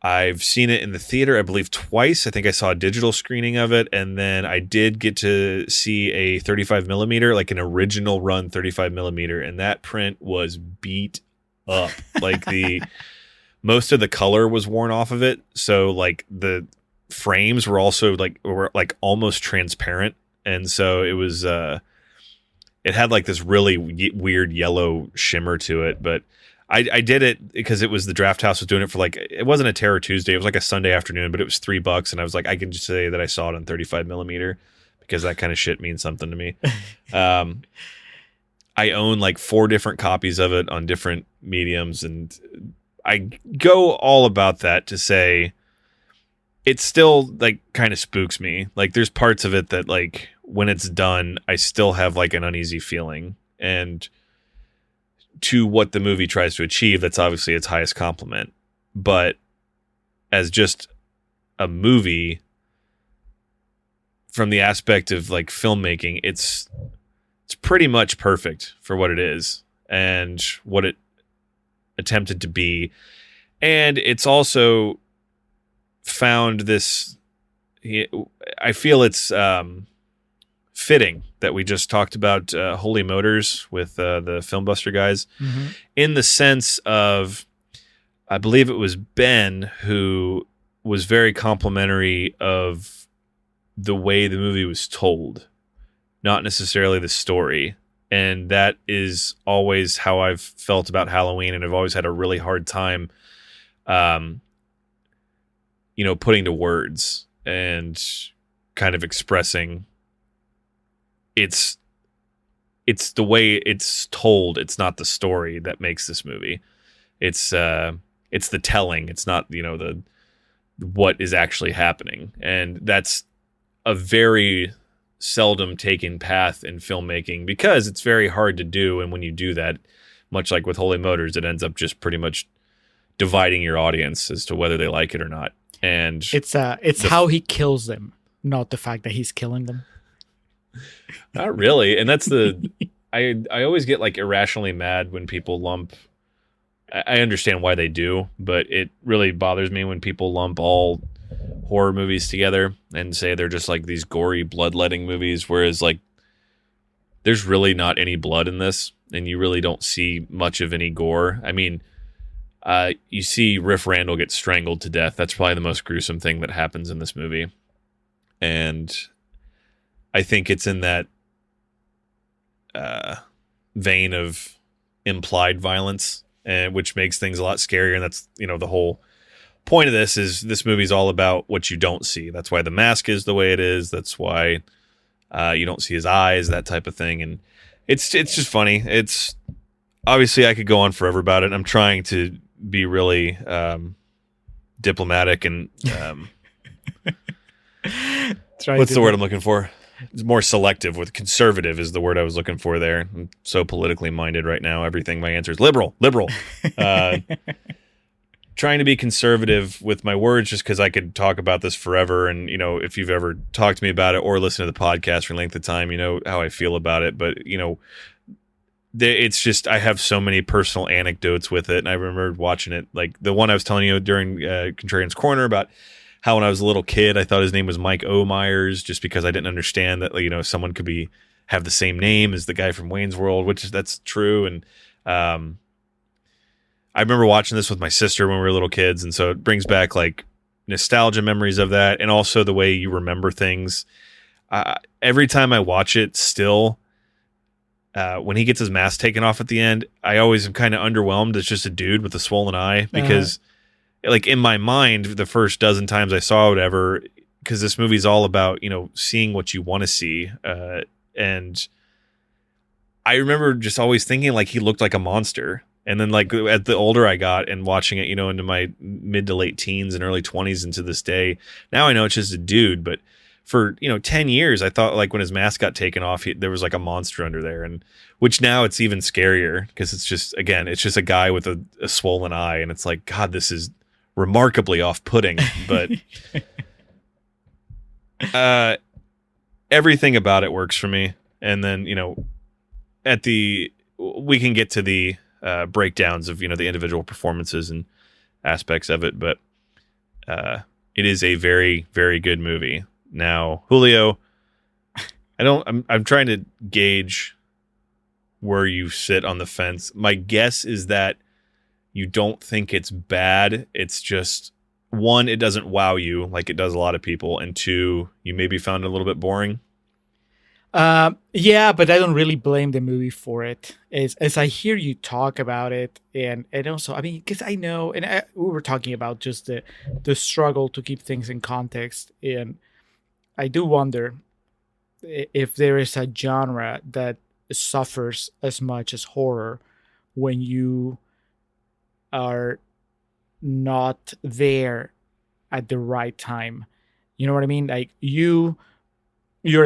I've seen it in the theater, I believe, twice. I think I saw a digital screening of it, and then I did get to see a 35 millimeter, like an original run 35 millimeter, and that print was beat up. Like most of the color was worn off of it, so like the frames were also were almost transparent, and so it was it had like this really weird yellow shimmer to it, but. I did it because it was the Draft House was doing it for it wasn't a Terror Tuesday. It was like a Sunday afternoon, but it was $3. And I was like, I can just say that I saw it on 35 millimeter because that kind of shit means something to me. I own like 4 different copies of it on different mediums. And I go all about that to say it still like kind of spooks me. Like there's parts of it that like when it's done, I still have like an uneasy feeling. And to what the movie tries to achieve, that's obviously its highest compliment. But as just a movie, from the aspect of like filmmaking, it's pretty much perfect for what it is and what it attempted to be. And it's also found this, I feel it's fitting that we just talked about Holy Motors with the Filmbuster guys, in the sense of, I believe it was Ben who was very complimentary of the way the movie was told, not necessarily the story. And that is always how I've felt about Halloween, and I've always had a really hard time, putting to words and kind of expressing it's the way it's told. It's not the story that makes this movie. It's the telling. It's not, the what is actually happening. And that's a very seldom taken path in filmmaking, because it's very hard to do. And when you do that, much like with Holy Motors, it ends up just pretty much dividing your audience as to whether they like it or not. And it's how he kills them, not the fact that he's killing them. Not really. And that's I always get like irrationally mad when people lump. I understand why they do, but it really bothers me when people lump all horror movies together and say they're just like these gory bloodletting movies, whereas like there's really not any blood in this, and you really don't see much of any gore. I mean, you see Riff Randall get strangled to death. That's probably the most gruesome thing that happens in this movie. And I think it's in that vein of implied violence, and which makes things a lot scarier. And that's, the whole point of this is this movie's all about what you don't see. That's why the mask is the way it is. That's why you don't see his eyes, that type of thing. And it's just funny. It's obviously I could go on forever about it. I'm trying to be really diplomatic and what's the word I'm looking for? It's more selective. With conservative is the word I was looking for there. I'm so politically minded right now. Everything, my answer is liberal. Trying to be conservative with my words, just because I could talk about this forever. And, if you've ever talked to me about it or listened to the podcast for a length of time, you know how I feel about it. But, it's just, I have so many personal anecdotes with it. And I remember watching it, like the one I was telling you during Contrarians Corner about how when I was a little kid, I thought his name was Mike O. Myers, just because I didn't understand that, someone could have the same name as the guy from Wayne's World, that's true. And I remember watching this with my sister when we were little kids. And so it brings back like nostalgia memories of that. And also the way you remember things. Every time I watch it still, when he gets his mask taken off at the end, I always am kind of underwhelmed. It's just a dude with a swollen eye, because like in my mind, the first dozen times I saw whatever, because this movie's all about, seeing what you want to see. And I remember just always thinking like he looked like a monster. And then like as the older I got and watching it, into my mid to late teens and early 20s into this day, now I know it's just a dude. But for, 10 years, I thought like when his mask got taken off, there was like a monster under there. And which now it's even scarier, because it's just a guy with a swollen eye. And it's like, God, this is remarkably off-putting. But everything about it works for me. And then, we can get to the breakdowns of, the individual performances and aspects of it. But it is a very, very good movie. Now, Julio, I'm trying to gauge where you sit on the fence. My guess is that you don't think it's bad. It's just, one, it doesn't wow you like it does a lot of people. And two, you maybe found it a little bit boring. Yeah, but I don't really blame the movie for it. As I hear you talk about it, and also, I mean, because I know, and we were talking about just the struggle to keep things in context, and I do wonder if there is a genre that suffers as much as horror when you are not there at the right time. You know what I mean? Like your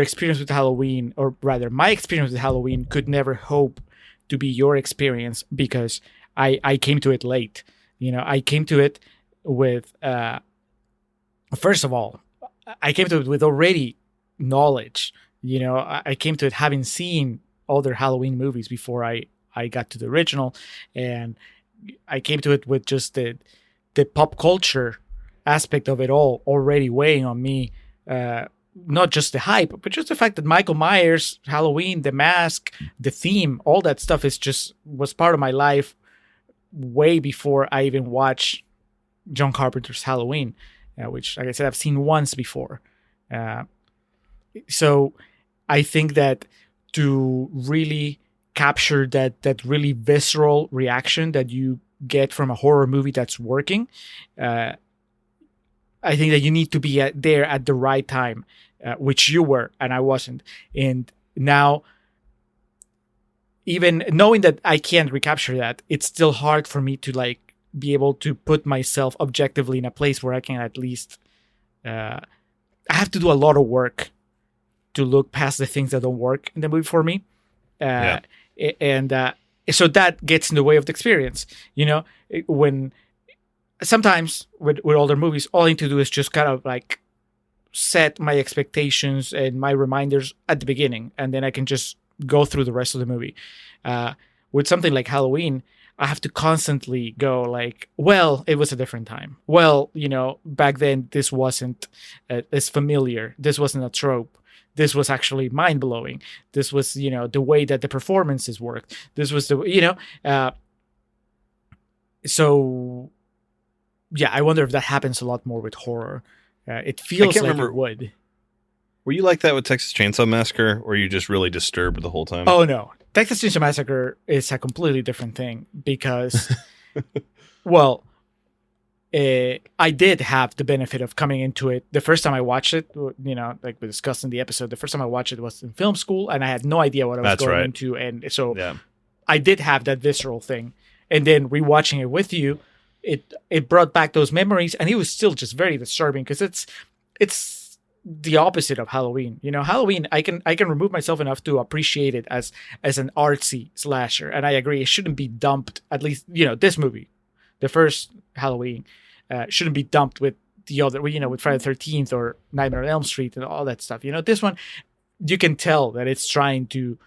experience with Halloween, or rather my experience with Halloween, could never hope to be your experience, because I came to it late. I came to it with, first of all, I came to it with already knowledge. I came to it having seen other Halloween movies before I got to the original, and I came to it with just the pop culture aspect of it all already weighing on me not just the hype, but just the fact that Michael Myers, Halloween, the mask, the theme, all that stuff was part of my life way before I even watched John Carpenter's Halloween, which, like I said, I've seen once before. So I think that to really capture that really visceral reaction that you get from a horror movie that's working, I think that you need to be there at the right time, which you were, and I wasn't. And now, even knowing that I can't recapture that, it's still hard for me to like be able to put myself objectively in a place where I can at least. I have to do a lot of work to look past the things that don't work in the movie for me, and so that gets in the way of the experience. When sometimes with older movies, all I need to do is just kind of like set my expectations and my reminders at the beginning, and then I can just go through the rest of the movie. With something like Halloween, I have to constantly go like, well, it was a different time. Well, back then this wasn't as familiar. This wasn't a trope. This was actually mind-blowing. This was, the way that the performances worked. This was so yeah, I wonder if that happens a lot more with horror. It feels like it would. Were you like that with Texas Chainsaw Massacre, or were you just really disturbed the whole time? Oh, no. Texas Chainsaw Massacre is a completely different thing because, well, I did have the benefit of coming into it. The first time I watched it, like we discussed in the episode, the first time I watched it was in film school, and I had no idea what I was going into. And so I did have that visceral thing. And then rewatching it with you, it brought back those memories, and it was still just very disturbing because it's the opposite of Halloween. Halloween, I can remove myself enough to appreciate it as an artsy slasher, and I agree it shouldn't be dumped. At least this movie, the first Halloween, shouldn't be dumped with the other, with Friday the 13th or Nightmare on Elm Street and all that stuff. This one, you can tell that it's trying to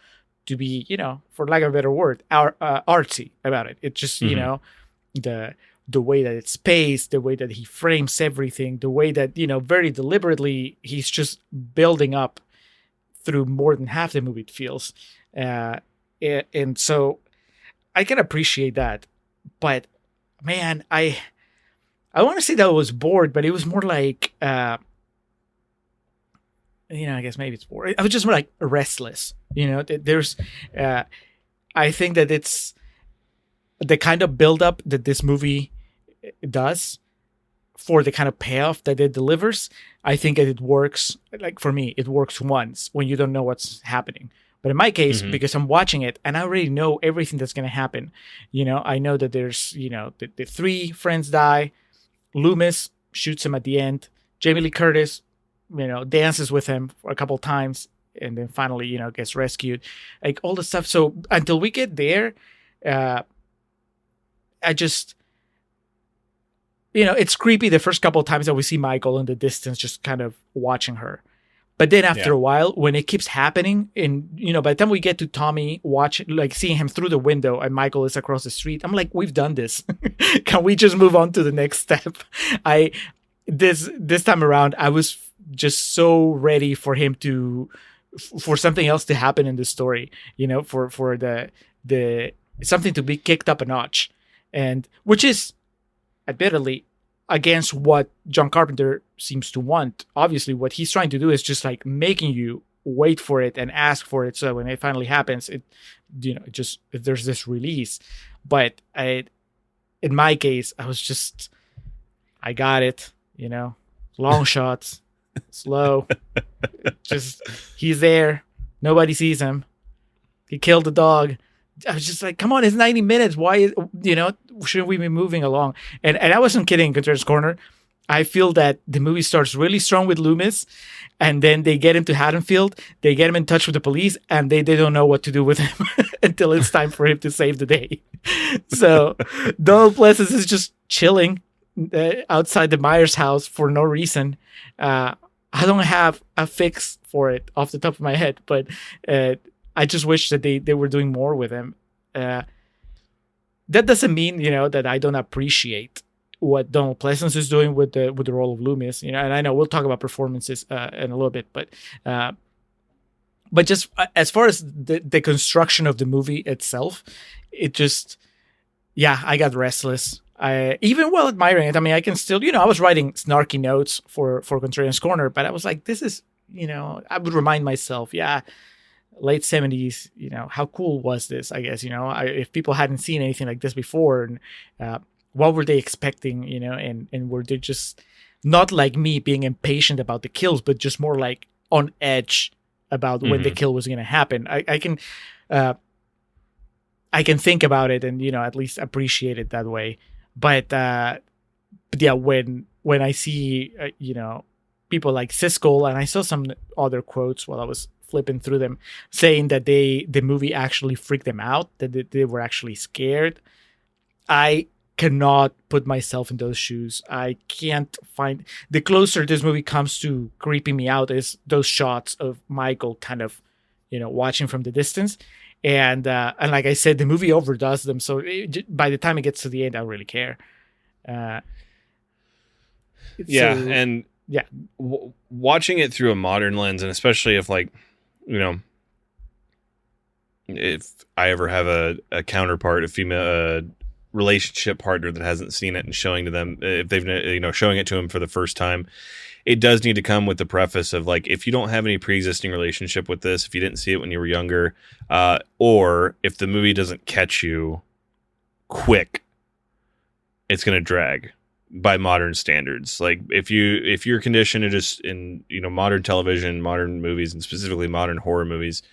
be, for lack of a better word, artsy about it. It's just the way that it's paced, the way that he frames everything, the way that, very deliberately, he's just building up through more than half the movie, it feels. And so I can appreciate that. But, man, I want to say that I was bored, but it was more like, I guess maybe it's bored. I was just more like restless. There's, I think that it's the kind of buildup that this movie does for the kind of payoff that it delivers. I think that it works, like for me, it works once when you don't know what's happening. But in my case, because I'm watching it and I already know everything that's going to happen, I know that there's, the three friends die. Loomis shoots him at the end. Jamie Lee Curtis, dances with him for a couple times and then finally, gets rescued. Like all the stuff. So until we get there, I just, it's creepy the first couple of times that we see Michael in the distance, just kind of watching her. But then after a while, when it keeps happening, and, by the time we get to Tommy seeing him through the window and Michael is across the street, I'm like, we've done this. Can we just move on to the next step? This time around, I was just so ready for him for something else to happen in the story, for the something to be kicked up a notch. And which is admittedly against what John Carpenter seems to want. Obviously, what he's trying to do is just like making you wait for it and ask for it. So when it finally happens, there's this release. But in my case, I got it, long shots, slow, just, he's there. Nobody sees him. He killed the dog. I was just like, come on, it's 90 minutes. Why, shouldn't we be moving along? And I wasn't kidding in Contrarians Corner. I feel that the movie starts really strong with Loomis, and then they get him to Haddonfield. They get him in touch with the police, and they don't know what to do with him until it's time for him to save the day. So Donald Pleasence is just chilling outside the Myers house for no reason. I don't have a fix for it off the top of my head, but I just wish that they were doing more with him. That doesn't mean, that I don't appreciate what Donald Pleasence is doing with the role of Loomis, and I know we'll talk about performances in a little bit, but just as far as the construction of the movie itself, it just, I got restless. I even while admiring it, I mean, I can still, I was writing snarky notes for Contrarians Corner, but I was like, this is, I would remind myself, late 70s, how cool was this? I guess, if people hadn't seen anything like this before, and what were they expecting, and were they just not like me being impatient about the kills, but just more like on edge about when the kill was going to happen. I can think about it and, at least appreciate it that way. But when I see, people like Siskel, and I saw some other quotes while I was flipping through them saying that the movie actually freaked them out, that they were actually scared. I cannot put myself in those shoes. I can't find, the closer this movie comes to creeping me out is those shots of Michael kind of, watching from the distance. And like I said, the movie overdoes them. So by the time it gets to the end, I don't really care. Watching it through a modern lens, and especially if if I ever have a counterpart, a female relationship partner that hasn't seen it, and showing to them, if they've showing it to them for the first time, it does need to come with the preface of if you don't have any pre-existing relationship with this, if you didn't see it when you were younger, or if the movie doesn't catch you quick, it's going to drag by modern standards. If you're conditioned to just in modern television, modern movies, and specifically modern horror movies,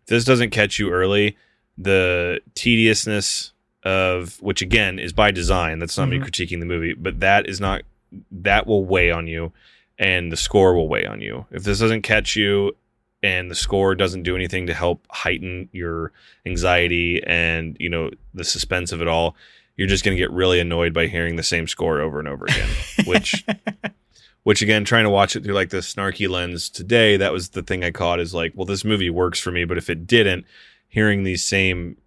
if this doesn't catch you early, the tediousness of, which again is by design, that's not me critiquing the movie, but that will weigh on you, and the score will weigh on you. If this doesn't catch you and the score doesn't do anything to help heighten your anxiety and the suspense of it all, you're just going to get really annoyed by hearing the same score over and over again. which again, trying to watch it through this snarky lens today, that was the thing I caught, is well, this movie works for me, but if it didn't, hearing these same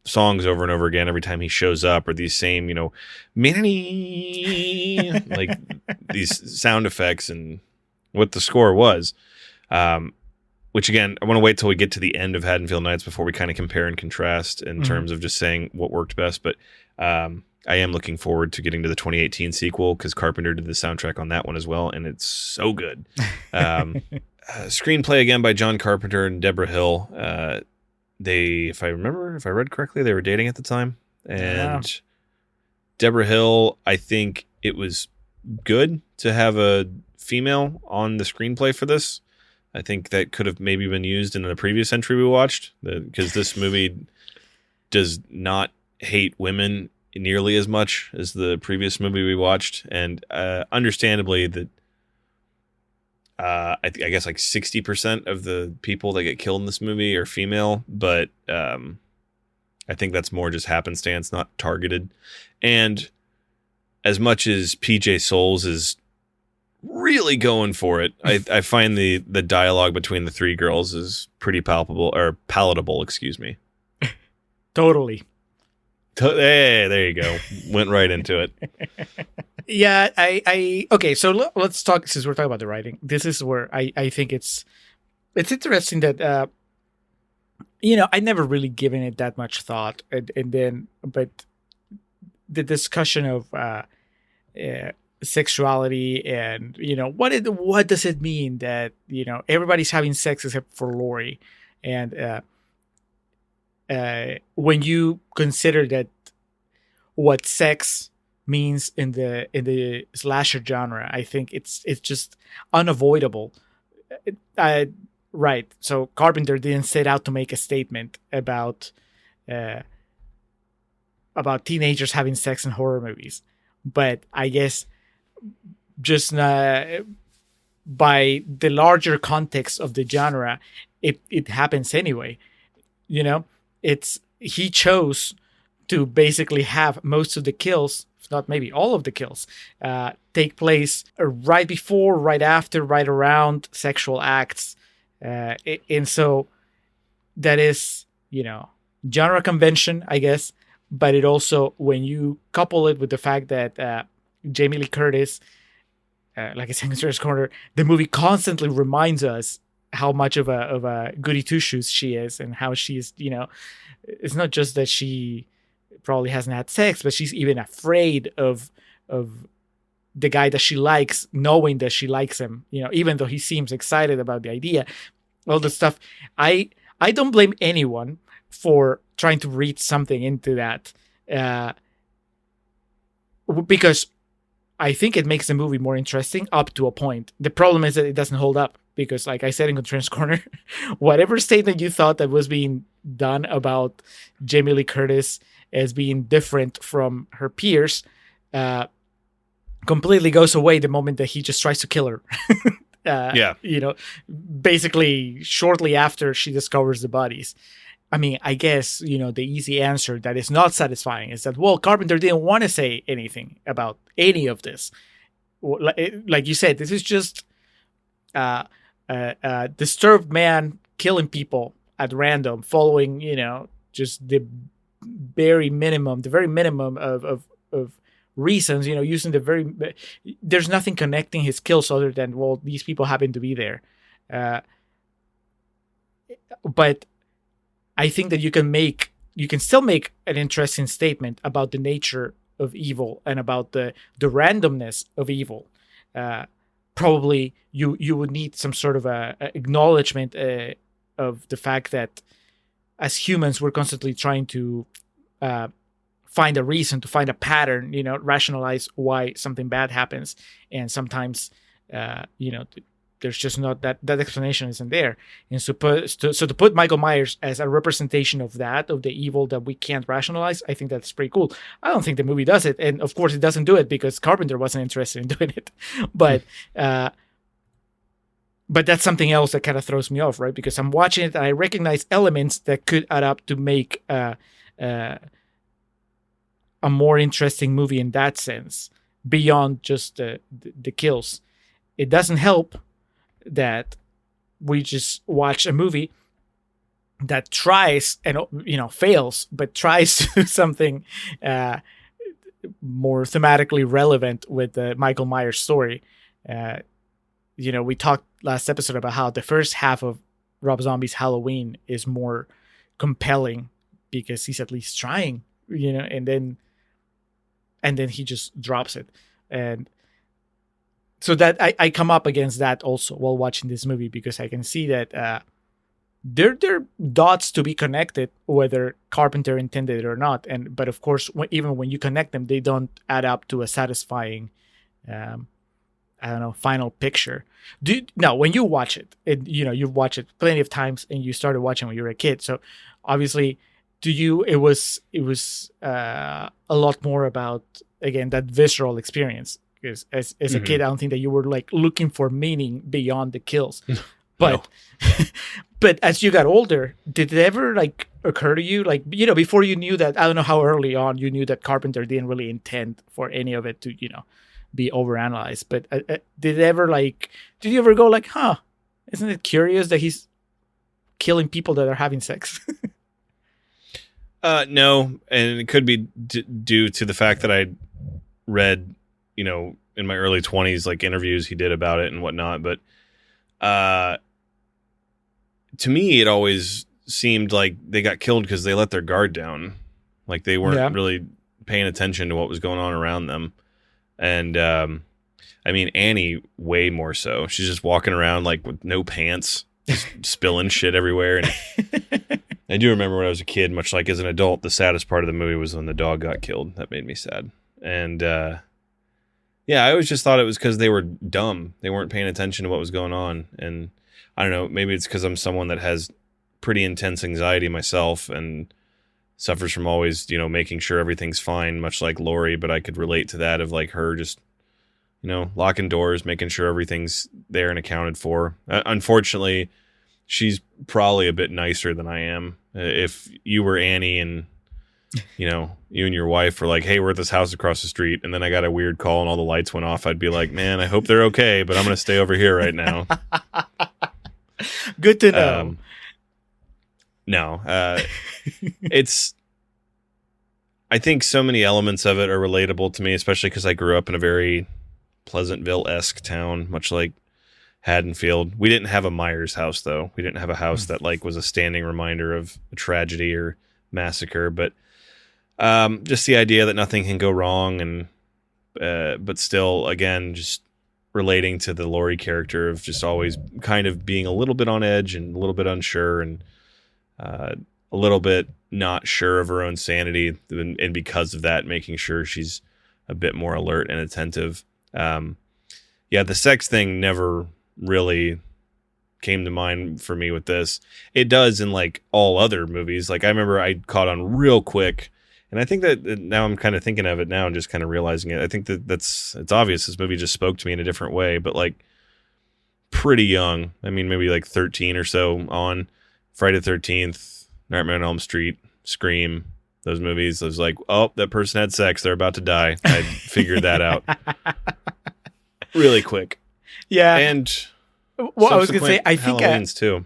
songs over and over again every time he shows up, or these same these sound effects and what the score was, which again, I want to wait till we get to the end of Haddonfield Nights before we kind of compare and contrast in terms of just saying what worked best. But I am looking forward to getting to the 2018 sequel, because Carpenter did the soundtrack on that one as well, and it's so good. Screenplay again by John Carpenter and Deborah Hill. If I read correctly, they were dating at the time. And Deborah Hill, I think it was good to have a female on the screenplay for this. I think that could have maybe been used in the previous entry we watched, because this movie does not hate women nearly as much as the previous movie we watched. And understandably, that I guess 60% of the people that get killed in this movie are female, but I think that's more just happenstance, not targeted. And as much as PJ Souls is really going for it, I find the dialogue between the three girls is pretty palatable, excuse me. Totally. Hey, there you go. Went right into it. Yeah, okay, so let's talk, since we're talking about the writing. This is where I think it's interesting that I never really given it that much thought, but the discussion of sexuality and what does it mean that everybody's having sex except for Laurie, and when you consider that what sex means in the slasher genre, I think it's just unavoidable. Right. So Carpenter didn't set out to make a statement about teenagers having sex in horror movies, but I guess just by the larger context of the genre, it happens anyway. He chose to basically have most of the kills, if not maybe all of the kills, take place right before, right after, right around sexual acts. And so that is, genre convention, I guess. But it also, when you couple it with the fact that Jamie Lee Curtis, like I said in Contrarians Corner, the movie constantly reminds us how much of a goody two shoes she is, and how she's, it's not just that she probably hasn't had sex, but she's even afraid of the guy that she likes, knowing that she likes him, even though he seems excited about the idea, all the stuff. I don't blame anyone for trying to read something into that, because I think it makes the movie more interesting up to a point. The problem is that it doesn't hold up, because like I said in Contrarians Corner, whatever statement you thought that was being done about Jamie Lee Curtis as being different from her peers, completely goes away the moment that he just tries to kill her. Basically shortly after she discovers the bodies. I mean, I guess, the easy answer that is not satisfying is that, well, Carpenter didn't want to say anything about any of this. Like you said, this is just a disturbed man killing people at random, following, just the very minimum of reasons, using there's nothing connecting his kills other than, well, these people happen to be there. But I think that you can still make an interesting statement about the nature of evil and about the randomness of evil. Probably you would need some sort of a acknowledgement of the fact that as humans, we're constantly trying to find a reason, to find a pattern, rationalize why something bad happens. And sometimes, there's just not that explanation isn't there. And so to put Michael Myers as a representation of the evil that we can't rationalize, I think that's pretty cool. I don't think the movie does it. And of course it doesn't do it because Carpenter wasn't interested in doing it. But that's something else that kind of throws me off, right? Because I'm watching it and I recognize elements that could add up to make a more interesting movie in that sense, beyond just the kills. It doesn't help that we just watch a movie that tries and fails, but tries to do something more thematically relevant with the Michael Myers story. We talked last episode about how the first half of Rob Zombie's Halloween is more compelling because he's at least trying, and then he just drops it. And so that I come up against that also while watching this movie, because I can see that there are dots to be connected, whether Carpenter intended it or not. But of course, even when you connect them, they don't add up to a satisfying, final picture. When you watch it, you've watched it plenty of times, and you started watching when you were a kid. So obviously, it was a lot more about, again, that visceral experience. Because as a kid, I don't think that you were like looking for meaning beyond the kills. But but as you got older, did it ever like occur to you, like, before you knew that, I don't know how early on you knew that Carpenter didn't really intend for any of it to, be overanalyzed, but did you ever go like, isn't it curious that he's killing people that are having sex? No, and it could be due to the fact that I read, in my early 20s, like interviews he did about it and whatnot. But to me, it always seemed like they got killed because they let their guard down. Like they weren't really paying attention to what was going on around them. And Annie way more so. She's just walking around like with no pants, just spilling shit everywhere. And I do remember when I was a kid, much like as an adult, the saddest part of the movie was when the dog got killed. That made me sad. And I always just thought it was because they were dumb. They weren't paying attention to what was going on. And I don't know, maybe it's because I'm someone that has pretty intense anxiety myself and suffers from always, making sure everything's fine, much like Lori. But I could relate to that of like her just, locking doors, making sure everything's there and accounted for. Unfortunately, she's probably a bit nicer than I am. If you were Annie and you and your wife were like, hey, we're at this house across the street, and then I got a weird call and all the lights went off, I'd be like, man, I hope they're okay, but I'm going to stay over here right now. Good to know. I think so many elements of it are relatable to me, especially because I grew up in a very Pleasantville-esque town, much like Haddonfield. We didn't have a Myers house, though. We didn't have a house that like was a standing reminder of a tragedy or massacre. But just the idea that nothing can go wrong, and but still, again, just relating to the Laurie character of just always kind of being a little bit on edge and a little bit unsure and a little bit not sure of her own sanity, and because of that, making sure she's a bit more alert and attentive. Yeah, the sex thing never really came to mind for me with this. It does in like all other movies. Like I remember I caught on real quick, and I think that now I'm kind of thinking of it now and just kind of realizing it. I think that it's obvious this movie just spoke to me in a different way, but like pretty young. I mean, maybe like 13 or so on Friday the 13th, Nightmare on Elm Street, Scream, those movies. I was like, oh, that person had sex. They're about to die. I figured that out really quick. Yeah. And well, I was going to say, I think Halloween's too.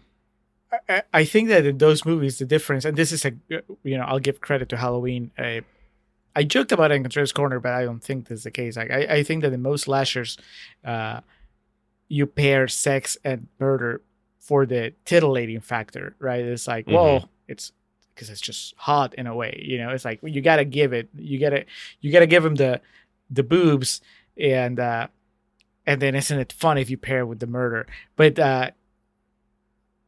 I think that in those movies, the difference, and this is I'll give credit to Halloween. I joked about it in Contrarians Corner, but I don't think this is the case. Like, I think that in most slashers, you pair sex and murder for the titillating factor, right? It's like, well, it's because it's just hot in a way, It's like you gotta give it, you gotta give him the boobs, and then isn't it fun if you pair it with the murder? But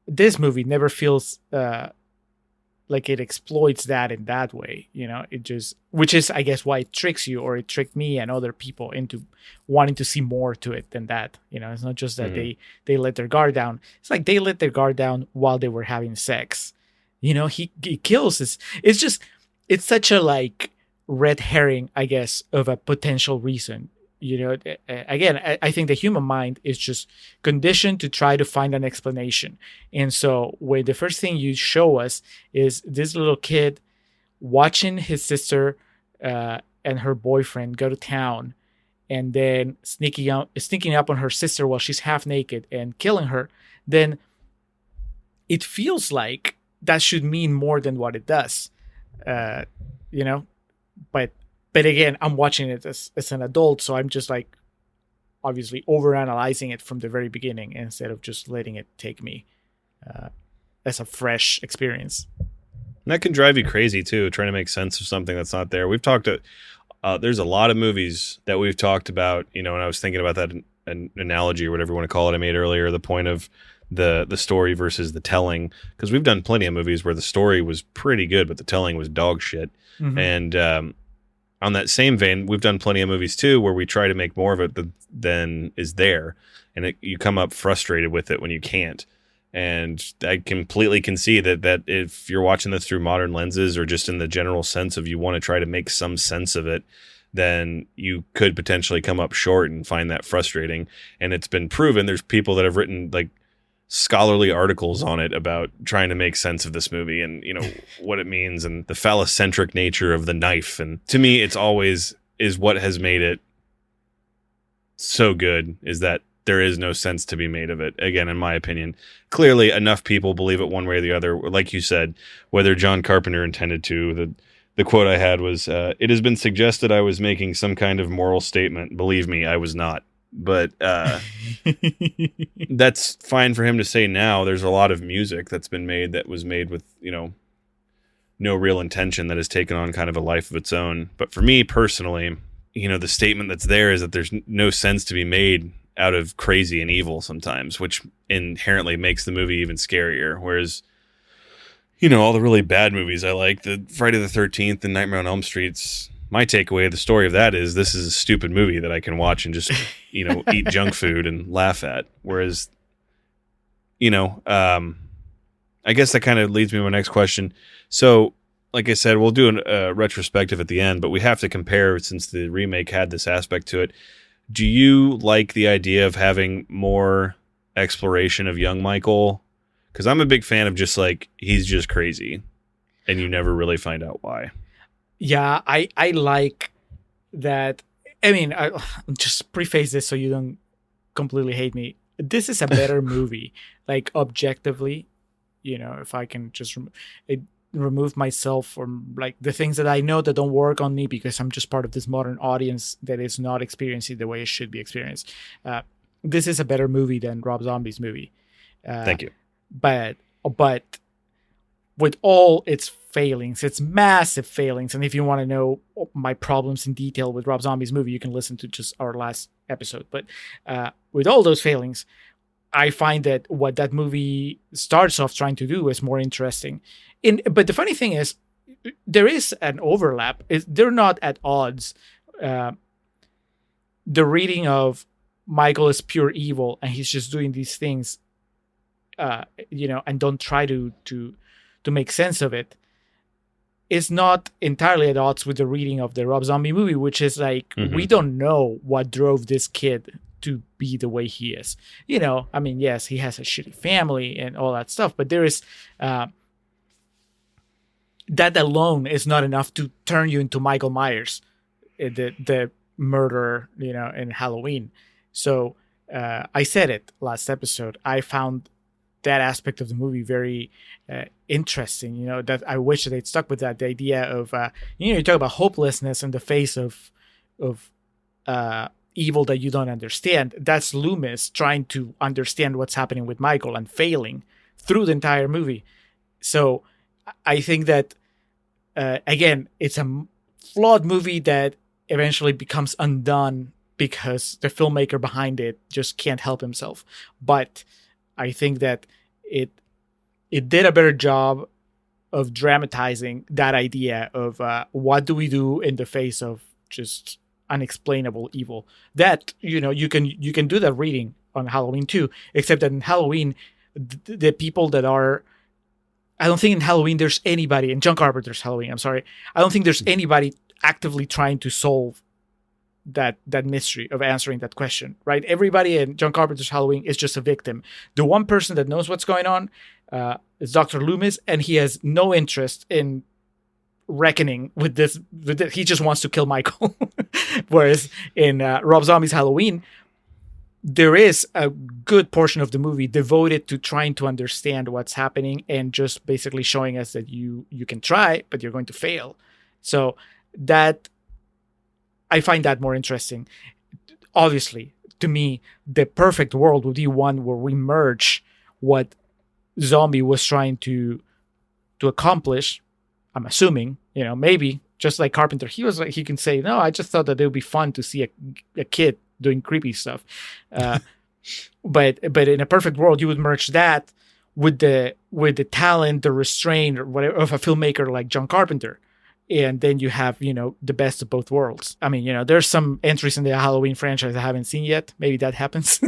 this movie never feels like it exploits that in that way, It just, which is, I guess, why it tricks you, or it tricked me and other people into wanting to see more to it than that. It's not just that they let their guard down. It's like they let their guard down while they were having sex. He kills us. It's such a like red herring, I guess, of a potential reason. Again, I think the human mind is just conditioned to try to find an explanation. And so when the first thing you show us is this little kid watching his sister and her boyfriend go to town, and then sneaking up on her sister while she's half naked and killing her, then it feels like that should mean more than what it does, But again, I'm watching it as an adult, so I'm just like obviously overanalyzing it from the very beginning instead of just letting it take me as a fresh experience. And that can drive you crazy too, trying to make sense of something that's not there. We've talked there's a lot of movies that we've talked about, and I was thinking about that an analogy or whatever you want to call it I made earlier, the point of the story versus the telling, because we've done plenty of movies where the story was pretty good but the telling was dog shit. And on that same vein, we've done plenty of movies too where we try to make more of it than is there, and you come up frustrated with it when you can't. And I completely concede that if you're watching this through modern lenses, or just in the general sense of you want to try to make some sense of it, then you could potentially come up short and find that frustrating. And it's been proven. There's people that have written like scholarly articles on it about trying to make sense of this movie and what it means and the phallocentric nature of the knife. And to me, it's always is what has made it so good, is that there is no sense to be made of it. Again, in my opinion, clearly enough people believe it one way or the other. Like you said, whether John Carpenter intended to, the quote I had was, it has been suggested I was making some kind of moral statement. Believe me, I was not. But that's fine for him to say now. There's a lot of music that's been made that was made with, no real intention, that has taken on kind of a life of its own. But for me personally, the statement that's there is that there's no sense to be made out of crazy and evil sometimes, which inherently makes the movie even scarier. Whereas, all the really bad movies I like, the Friday the 13th and Nightmare on Elm Street's, my takeaway of the story of that is this is a stupid movie that I can watch and just, eat junk food and laugh at. Whereas, I guess that kind of leads me to my next question. So, like I said, we'll do a retrospective at the end, but we have to compare since the remake had this aspect to it. Do you like the idea of having more exploration of young Michael? Because I'm a big fan of just like, he's just crazy and you never really find out why. Yeah, I like that. I mean, I'll just preface this so you don't completely hate me. This is a better movie, like objectively, if I can just remove myself from like the things that I know that don't work on me because I'm just part of this modern audience that is not experiencing the way it should be experienced. This is a better movie than Rob Zombie's movie. Thank you. But with all its failings, its massive failings, and if you want to know my problems in detail with Rob Zombie's movie, you can listen to just our last episode. But with all those failings, I find that what that movie starts off trying to do is more interesting. But the funny thing is, there is an overlap. They're not at odds. The reading of Michael is pure evil, and he's just doing these things, and don't try to make sense of it, is not entirely at odds with the reading of the Rob Zombie movie, which is like, we don't know what drove this kid to be the way he is. I mean, yes, he has a shitty family and all that stuff, but there is that alone is not enough to turn you into Michael Myers, the murderer, in Halloween. So I said it last episode. I found that aspect of the movie very interesting. That I wish that they'd stuck with that. The idea of you talk about hopelessness in the face of evil that you don't understand. That's Loomis trying to understand what's happening with Michael and failing through the entire movie. So I think that again, it's a flawed movie that eventually becomes undone because the filmmaker behind it just can't help himself. But I think that it did a better job of dramatizing that idea of what do we do in the face of just unexplainable evil. That you can do that reading on Halloween too, except that in Halloween, the people that are, I don't think in Halloween there's anybody in John Carpenter's Halloween. I'm sorry, I don't think there's anybody actively trying to solve that mystery of answering that question, right? Everybody in John Carpenter's Halloween is just a victim. The one person that knows what's going on is Dr. Loomis, and he has no interest in reckoning with this. He just wants to kill Michael. Whereas in Rob Zombie's Halloween, there is a good portion of the movie devoted to trying to understand what's happening and just basically showing us that you can try, but you're going to fail. So that, I find that more interesting. Obviously, to me, the perfect world would be one where we merge what Zombie was trying to accomplish. I'm assuming, maybe just like Carpenter, he can say, no, I just thought that it would be fun to see a kid doing creepy stuff. But in a perfect world, you would merge that with the talent, the restraint, or whatever of a filmmaker like John Carpenter. And then you have, the best of both worlds. I mean, there's some entries in the Halloween franchise I haven't seen yet. Maybe that happens.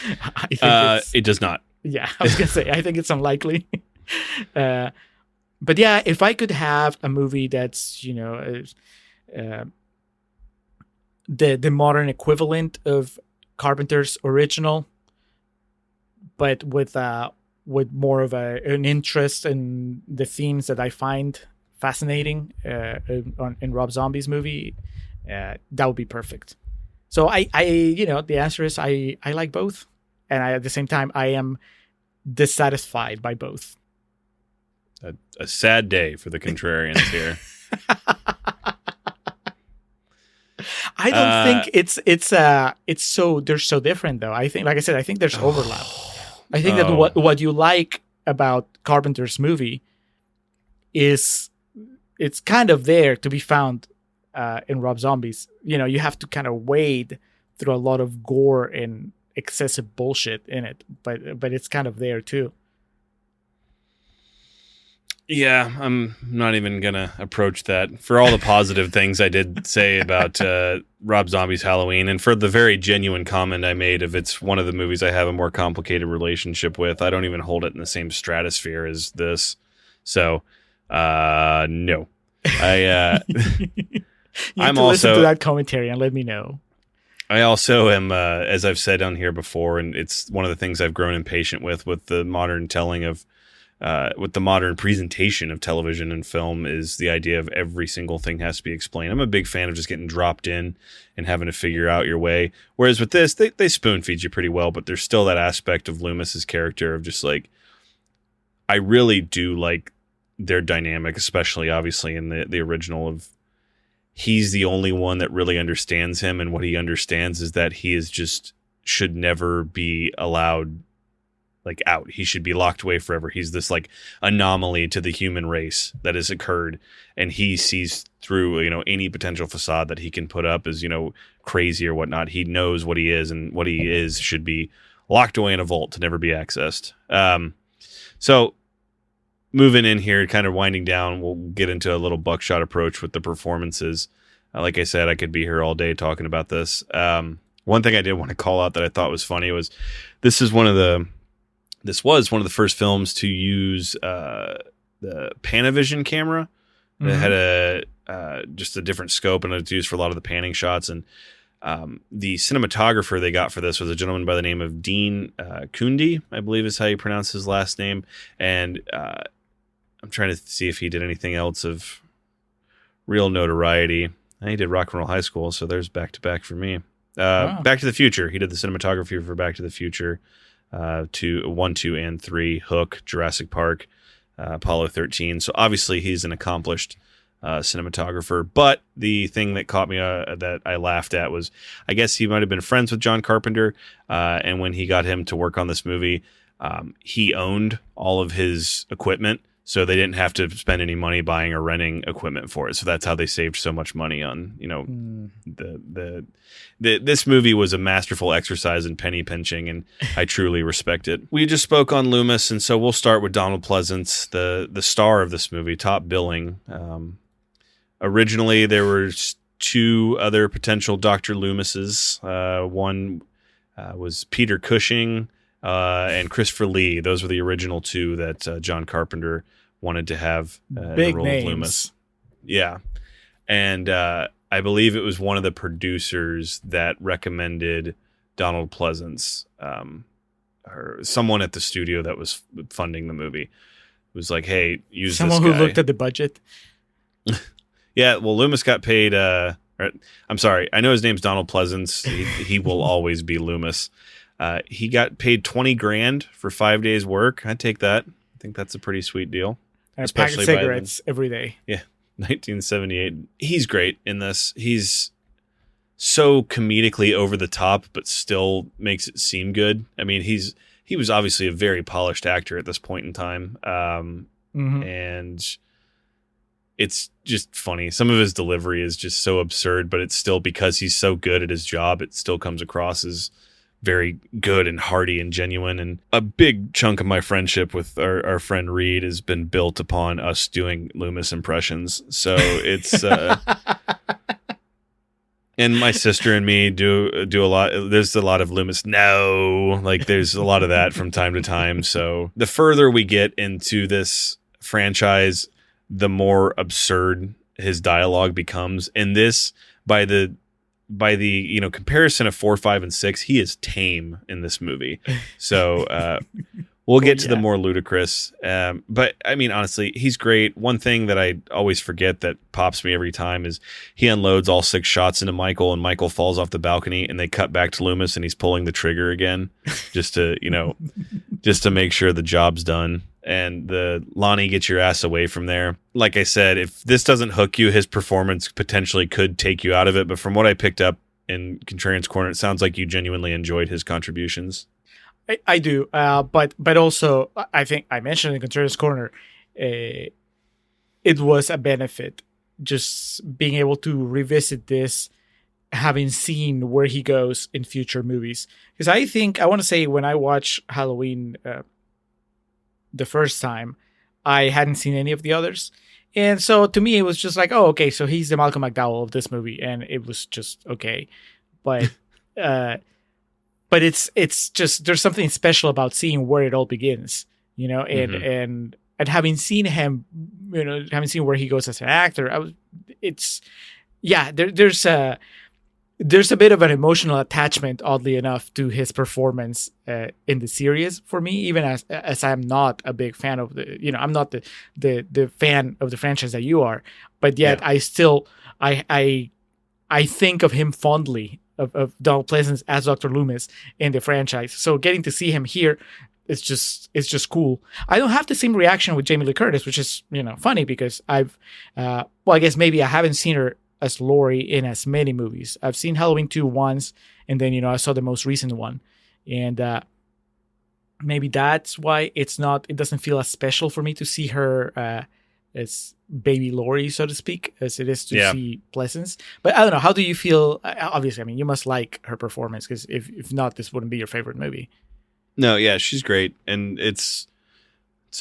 I think it does not. Yeah, I was going to say, I think it's unlikely. But yeah, if I could have a movie that's, the modern equivalent of Carpenter's original, but with more of an interest in the themes that I find fascinating in Rob Zombie's movie, that would be perfect. So I the answer is I like both, and at the same time I am dissatisfied by both. A sad day for the Contrarians here. I don't think it's so they're so different though. I think, like I said, I think there's overlap. I think that what you like about Carpenter's movie is it's kind of there to be found in Rob Zombie's. You have to kind of wade through a lot of gore and excessive bullshit in it, but it's kind of there too. Yeah, I'm not even gonna approach that. For all the positive things I did say about Rob Zombie's Halloween, and for the very genuine comment I made of it's one of the movies I have a more complicated relationship with, I don't even hold it in the same stratosphere as this. So, no. I'm also listen to that commentary and let me know. I also am, as I've said on here before, and it's one of the things I've grown impatient with the modern telling of. With the modern presentation of television and film is the idea of every single thing has to be explained. I'm a big fan of just getting dropped in and having to figure out your way. Whereas with this, they spoon feed you pretty well, but there's still that aspect of Loomis's character of just like, I really do like their dynamic, especially obviously in the original of he's the only one that really understands him. And what he understands is that he is just should never be allowed like out. He should be locked away forever. He's this like anomaly to the human race that has occurred. And he sees through, any potential facade that he can put up as, crazy or whatnot. He knows what he is, and what he is should be locked away in a vault to never be accessed. So moving in here, kind of winding down, we'll get into a little buckshot approach with the performances. Like I said, I could be here all day talking about this. One thing I did want to call out that I thought was funny was this was one of the first films to use the Panavision camera. It had just a different scope, and it's used for a lot of the panning shots. And the cinematographer they got for this was a gentleman by the name of Dean Kundi, I believe is how you pronounce his last name. And I'm trying to see if he did anything else of real notoriety. He did Rock and Roll High School, so there's back to back for me. Wow. Back to the Future. He did the cinematography for Back to the Future. 1, 2, and 3, Hook, Jurassic Park, Apollo 13. So obviously he's an accomplished cinematographer. But the thing that caught me that I laughed at was, I guess he might have been friends with John Carpenter. And when he got him to work on this movie, he owned all of his equipment. So they didn't have to spend any money buying or renting equipment for it. So that's how they saved so much money on, this movie was a masterful exercise in penny pinching, and I truly respect it. We just spoke on Loomis, and so we'll start with Donald Pleasance, the star of this movie, top billing. Originally, there were 2 other potential Dr. Loomises. One was Peter Cushing and Christopher Lee. Those were the original 2 that John Carpenter wanted to have in the role of Loomis. Yeah. And I believe it was one of the producers that recommended Donald Pleasance, or someone at the studio that was funding the movie. It was like, hey, use someone this guy. who looked at the budget. Yeah, well, Loomis got paid. I'm sorry, I know his name's Donald Pleasance. He will always be Loomis. He got paid $20,000 for 5 days work. I'd take that. I think that's a pretty sweet deal. Especially cigarettes every day. Yeah, 1978. He's great in this. He's so comedically over the top, but still makes it seem good. I mean, he was obviously a very polished actor at this point in time, and it's just funny. Some of his delivery is just so absurd, but it's still, because he's so good at his job, it still comes across as very good and hearty and genuine. And a big chunk of my friendship with our friend Reed has been built upon us doing Loomis impressions. So it's and my sister and me do a lot. There's a lot of Loomis. No, like there's a lot of that from time to time. So the further we get into this franchise, the more absurd his dialogue becomes. And this, by the comparison of 4, 5, and 6, he is tame in this movie. So we'll get to the more ludicrous. But I mean, honestly, he's great. One thing that I always forget that pops me every time is he unloads all 6 shots into Michael, and Michael falls off the balcony, and they cut back to Loomis, and he's pulling the trigger again just to make sure the job's done. And the Lonnie, get your ass away from there. Like I said, if this doesn't hook you, his performance potentially could take you out of it. But from what I picked up in Contrarians Corner, it sounds like you genuinely enjoyed his contributions. I do, but also I think I mentioned in Contrarians Corner, it was a benefit just being able to revisit this, having seen where he goes in future movies. Because I want to say when I watched Halloween the first time, I hadn't seen any of the others. And so to me, it was just like, oh, okay, so he's the Malcolm McDowell of this movie. And it was just okay. But it's just, there's something special about seeing where it all begins, and having seen him, having seen where he goes as an actor, there's a bit of an emotional attachment, oddly enough, to his performance in the series for me, even as I'm not a big fan of I'm not the fan of the franchise that you are, but yet I still, I think of him fondly of Donald Pleasance as Dr. Loomis in the franchise. So getting to see him here, it's just cool. I don't have the same reaction with Jamie Lee Curtis, which is funny because I guess maybe I haven't seen her as Laurie in as many movies. I've seen Halloween 2 once, and then I saw the most recent one, and maybe that's why it doesn't feel as special for me to see her as baby Laurie, so to speak, as it is to see Pleasance. But I don't know. How do you feel? Obviously, I mean, you must like her performance, because if not, this wouldn't be your favorite movie. No, yeah, she's great, and it's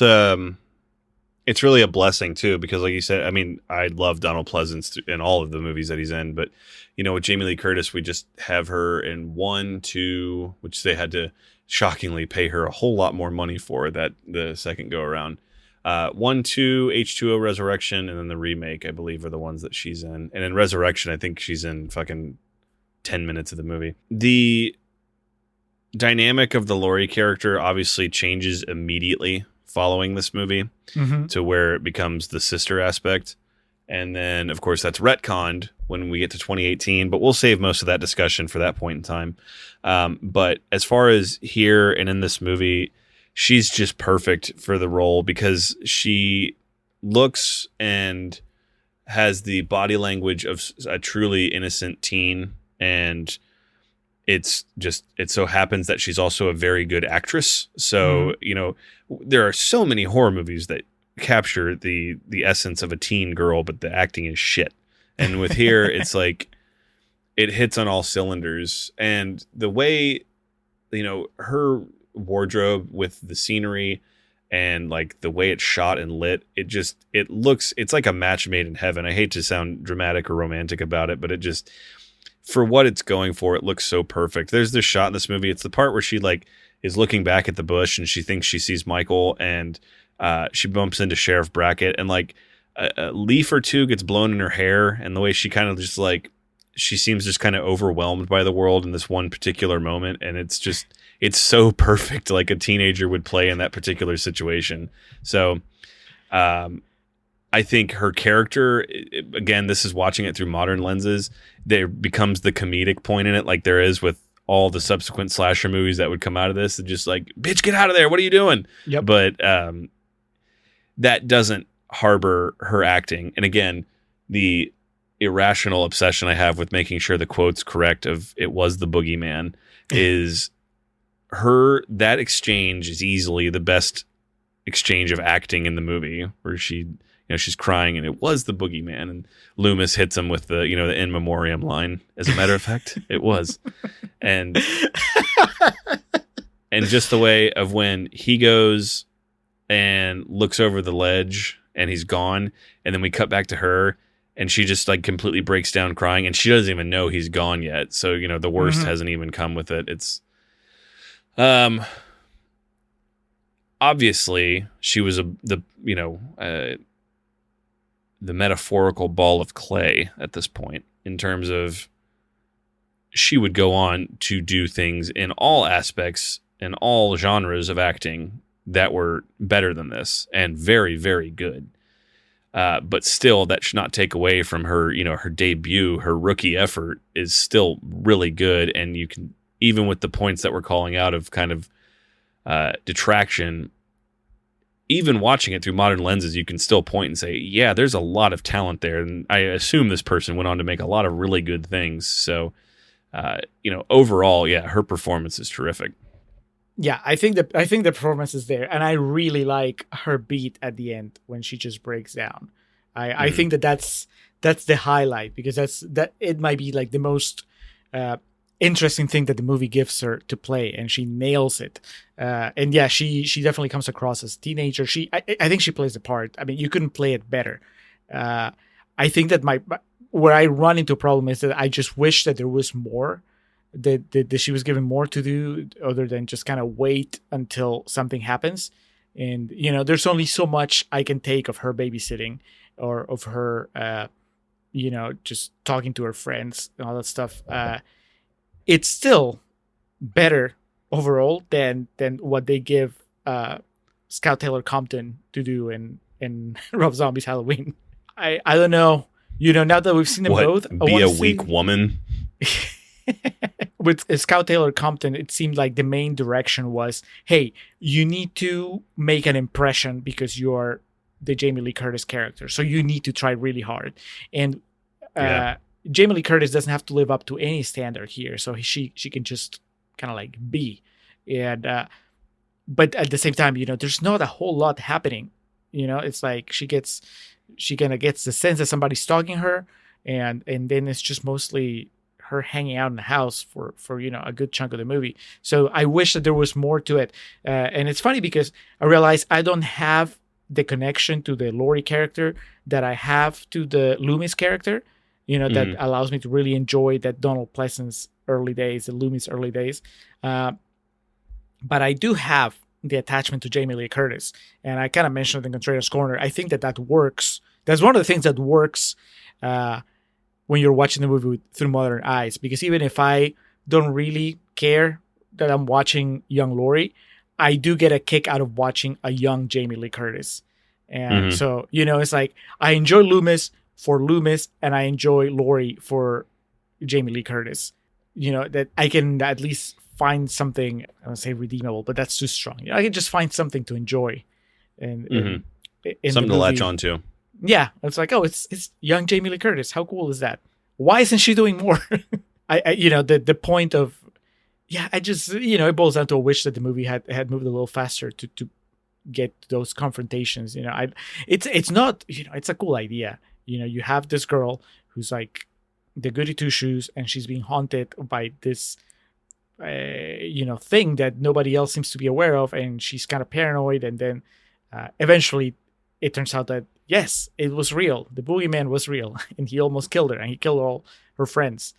really a blessing too, because like you said, I mean, I love Donald Pleasance in all of the movies that he's in, but with Jamie Lee Curtis, we just have her in 1, 2, which they had to shockingly pay her a whole lot more money for that the second go around. 1, 2, H2O Resurrection, and then the remake, I believe, are the ones that she's in. And in Resurrection, I think she's in fucking 10 minutes of the movie. The dynamic of the Laurie character obviously changes immediately following this movie to where it becomes the sister aspect. And then, of course, that's retconned when we get to 2018, but we'll save most of that discussion for that point in time. But as far as here and in this movie, she's just perfect for the role because she looks and has the body language of a truly innocent teen. And it so happens that she's also a very good actress. So, there are so many horror movies that capture the essence of a teen girl, but the acting is shit. And with here, it's like it hits on all cylinders. And the way, her wardrobe with the scenery and like the way it's shot and lit, it's like a match made in heaven. I hate to sound dramatic or romantic about it, but it just, for what it's going for, it looks so perfect. There's this shot in this movie. It's the part where she like is looking back at the bush and she thinks she sees Michael, and she bumps into Sheriff Brackett, and like a leaf or two gets blown in her hair, and the way she kind of just like, she seems just kind of overwhelmed by the world in this one particular moment. And it's so perfect, like a teenager would play in that particular situation. So I think her character, again, this is watching it through modern lenses, there becomes the comedic point in it, like there is with all the subsequent slasher movies that would come out of this. And just like, bitch, get out of there. What are you doing? Yep. But that doesn't harbor her acting. And again, the irrational obsession I have with making sure the quote's correct of "it was the boogeyman" is that exchange is easily the best exchange of acting in the movie, where she, she's crying and "it was the boogeyman," and Loomis hits him with the, the in memoriam line. As a matter of fact, it was. And just the way of when he goes and looks over the ledge and he's gone, and then we cut back to her and she just like completely breaks down crying, and she doesn't even know he's gone yet. So, the worst hasn't even come with it. It's, obviously she was the metaphorical ball of clay at this point, in terms of she would go on to do things in all aspects and all genres of acting that were better than this and very, very good. But still, that should not take away from her, her debut. Her rookie effort is still really good. And you can, even with the points that we're calling out of kind of detraction, even watching it through modern lenses, you can still point and say, yeah, there's a lot of talent there. And I assume this person went on to make a lot of really good things. So, overall, yeah, her performance is terrific. Yeah, I think the performance is there, and I really like her beat at the end when she just breaks down. I think that's the highlight, because it might be like the most interesting thing that the movie gives her to play, and she nails it. And yeah, she definitely comes across as a teenager. I think she plays the part. I mean, you couldn't play it better. I think that where I run into a problem is that I just wish that there was more. That she was given more to do other than just kind of wait until something happens. And, there's only so much I can take of her babysitting, or of her, just talking to her friends and all that stuff. It's still better overall than what they give Scout Taylor Compton to do in Rob Zombie's Halloween. I don't know. Now that we've seen them both, be a weak woman. with Scout Taylor Compton, it seemed like the main direction was, hey, you need to make an impression because you're the Jamie Lee Curtis character. So you need to try really hard. And Jamie Lee Curtis doesn't have to live up to any standard here. So she can just kind of like be. And but at the same time, there's not a whole lot happening. It's like she kind of gets the sense that somebody's stalking her. And then it's just mostly her hanging out in the house for a good chunk of the movie. So I wish that there was more to it. And it's funny because I realize I don't have the connection to the Laurie character that I have to the Loomis character, that allows me to really enjoy that Donald Pleasance early days, the Loomis early days. But I do have the attachment to Jamie Lee Curtis. And I kind of mentioned it in Contrarians Corner. I think that works. That's one of the things that works when you're watching the movie through modern eyes, because even if I don't really care that I'm watching young Laurie, I do get a kick out of watching a young Jamie Lee Curtis. And so, it's like I enjoy Loomis for Loomis and I enjoy Laurie for Jamie Lee Curtis. That I can at least find something, I don't say redeemable, but that's too strong. I can just find something to enjoy and something to latch on to. Yeah, it's like, it's young Jamie Lee Curtis. How cool is that? Why isn't she doing more? The point of, I just, it boils down to a wish that the movie had moved a little faster to get those confrontations. It's not, it's a cool idea. You have this girl who's like the goody two shoes, and she's being haunted by this, thing that nobody else seems to be aware of, and she's kind of paranoid, and then eventually it turns out that yes, it was real. The boogeyman was real, and he almost killed her, and he killed all her friends.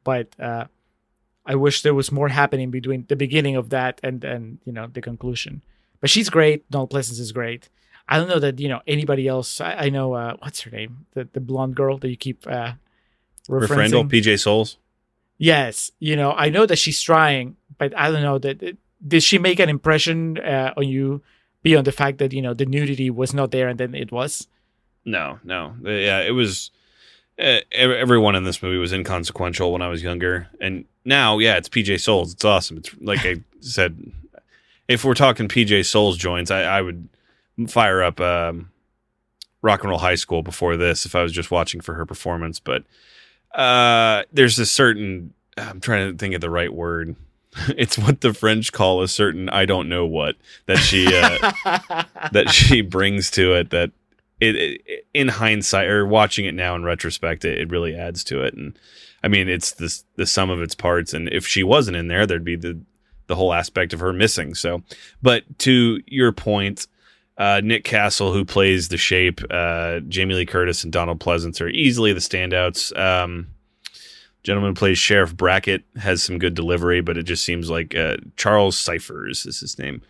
But I wish there was more happening between the beginning of that and the conclusion. But she's great. Donald Pleasance is great. I don't know that anybody else. I know what's her name, the blonde girl that you keep referencing. Referendal, PJ Souls. Yes, I know that she's trying, but I don't know that did she make an impression on you beyond the fact that the nudity was not there and then it was. No. Yeah, it was. Everyone in this movie was inconsequential when I was younger, and now, it's PJ Souls. It's awesome. It's like I said, if we're talking PJ Souls joints, I would fire up Rock and Roll High School before this if I was just watching for her performance. But there's a certain, I'm trying to think of the right word. It's what the French call a certain I don't know what that she brings to it, that it in hindsight or watching it now in retrospect, it really adds to it. And I mean, it's the sum of its parts. And if she wasn't in there, there'd be the whole aspect of her missing. So, but to your point, Nick Castle, who plays the Shape, Jamie Lee Curtis and Donald Pleasance are easily the standouts. Gentleman plays Sheriff Brackett, has some good delivery, but it just seems like Charles Cyphers is his name.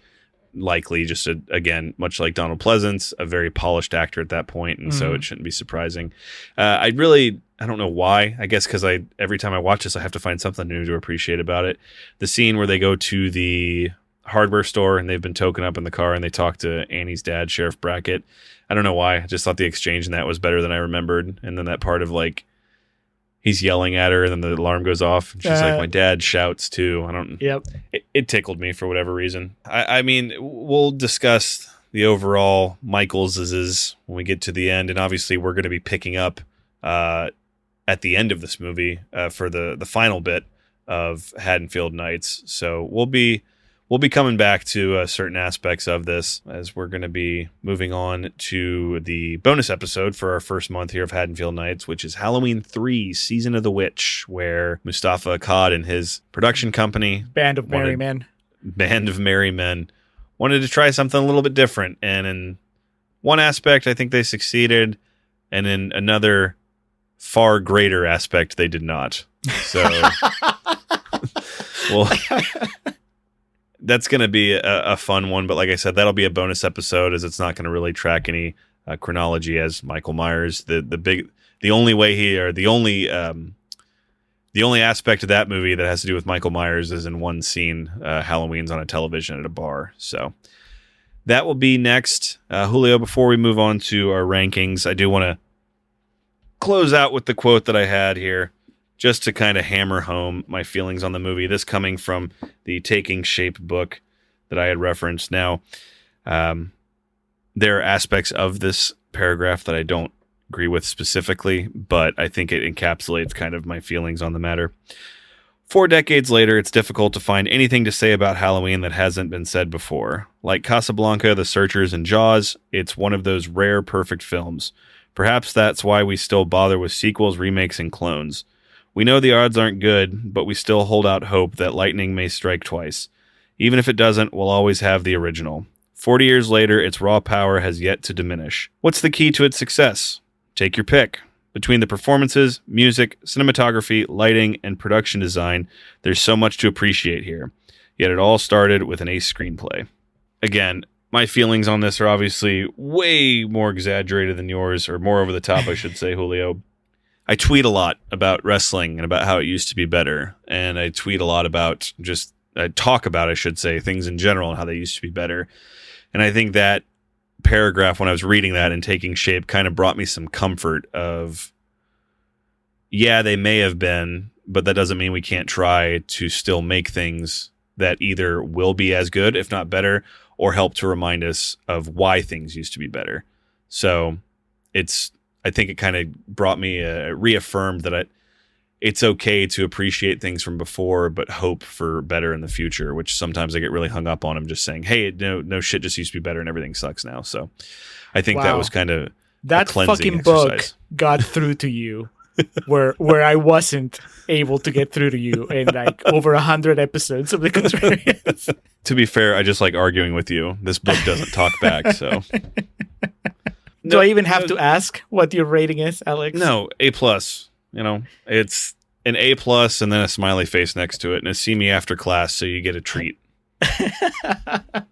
Likely just, again, much like Donald Pleasance, a very polished actor at that point, and so it shouldn't be surprising. I don't know why. I guess because every time I watch this, I have to find something new to appreciate about it. The scene where they go to the hardware store and they've been token up in the car and they talk to Annie's dad, Sheriff Brackett. I don't know why. I just thought the exchange in that was better than I remembered. And then that part of like, he's yelling at her and then the alarm goes off and she's like, my dad shouts too. It tickled me for whatever reason. I mean, we'll discuss the overall Michaels's when we get to the end. And obviously we're going to be picking up at the end of this movie for the final bit of Haddonfield Nights. So we'll be coming back to certain aspects of this as we're going to be moving on to the bonus episode for our first month here of Haddonfield Nights, which is Halloween 3, Season of the Witch, where Mustafa Akkad and his production company, Band of Merry Men, wanted to try something a little bit different. And in one aspect, I think they succeeded. And in another far greater aspect, they did not. So, well... That's going to be a fun one, but like I said, that'll be a bonus episode as it's not going to really track any chronology as Michael Myers. The only aspect of that movie that has to do with Michael Myers is in one scene, Halloween's on a television at a bar. So that will be next. Julio, before we move on to our rankings, I do want to close out with the quote that I had here, just to kind of hammer home my feelings on the movie, this coming from the Taking Shape book that I had referenced. Now, there are aspects of this paragraph that I don't agree with specifically, but I think it encapsulates kind of my feelings on the matter. 4 decades later, it's difficult to find anything to say about Halloween that hasn't been said before. Like Casablanca, The Searchers, and Jaws, it's one of those rare perfect films. Perhaps that's why we still bother with sequels, remakes, and clones. We know the odds aren't good, but we still hold out hope that lightning may strike twice. Even if it doesn't, we'll always have the original. 40 years later, its raw power has yet to diminish. What's the key to its success? Take your pick. Between the performances, music, cinematography, lighting, and production design, there's so much to appreciate here. Yet it all started with an ace screenplay. Again, my feelings on this are obviously way more exaggerated than yours, or more over the top, I should say, Julio. I tweet a lot about wrestling and about how it used to be better. And I tweet a lot about I talk about, I should say, things in general and how they used to be better. And I think that paragraph, when I was reading that and Taking Shape, kind of brought me some comfort of, yeah, they may have been, but that doesn't mean we can't try to still make things that either will be as good, if not better, or help to remind us of why things used to be better. So I think it kind of brought me, reaffirmed that it's okay to appreciate things from before, but hope for better in the future, which sometimes I get really hung up on. I'm just saying, hey, no shit just used to be better and everything sucks now. So I think that was kind of that a cleansing fucking exercise. book got through to you where I wasn't able to get through to you in like over 100 episodes of the Contrarians. To be fair, I just like arguing with you. This book doesn't talk back, so. Do I even have to ask what your rating is, Alex? No, A+. You know, it's an A+ and then a smiley face next to it, and a see me after class, so you get a treat. I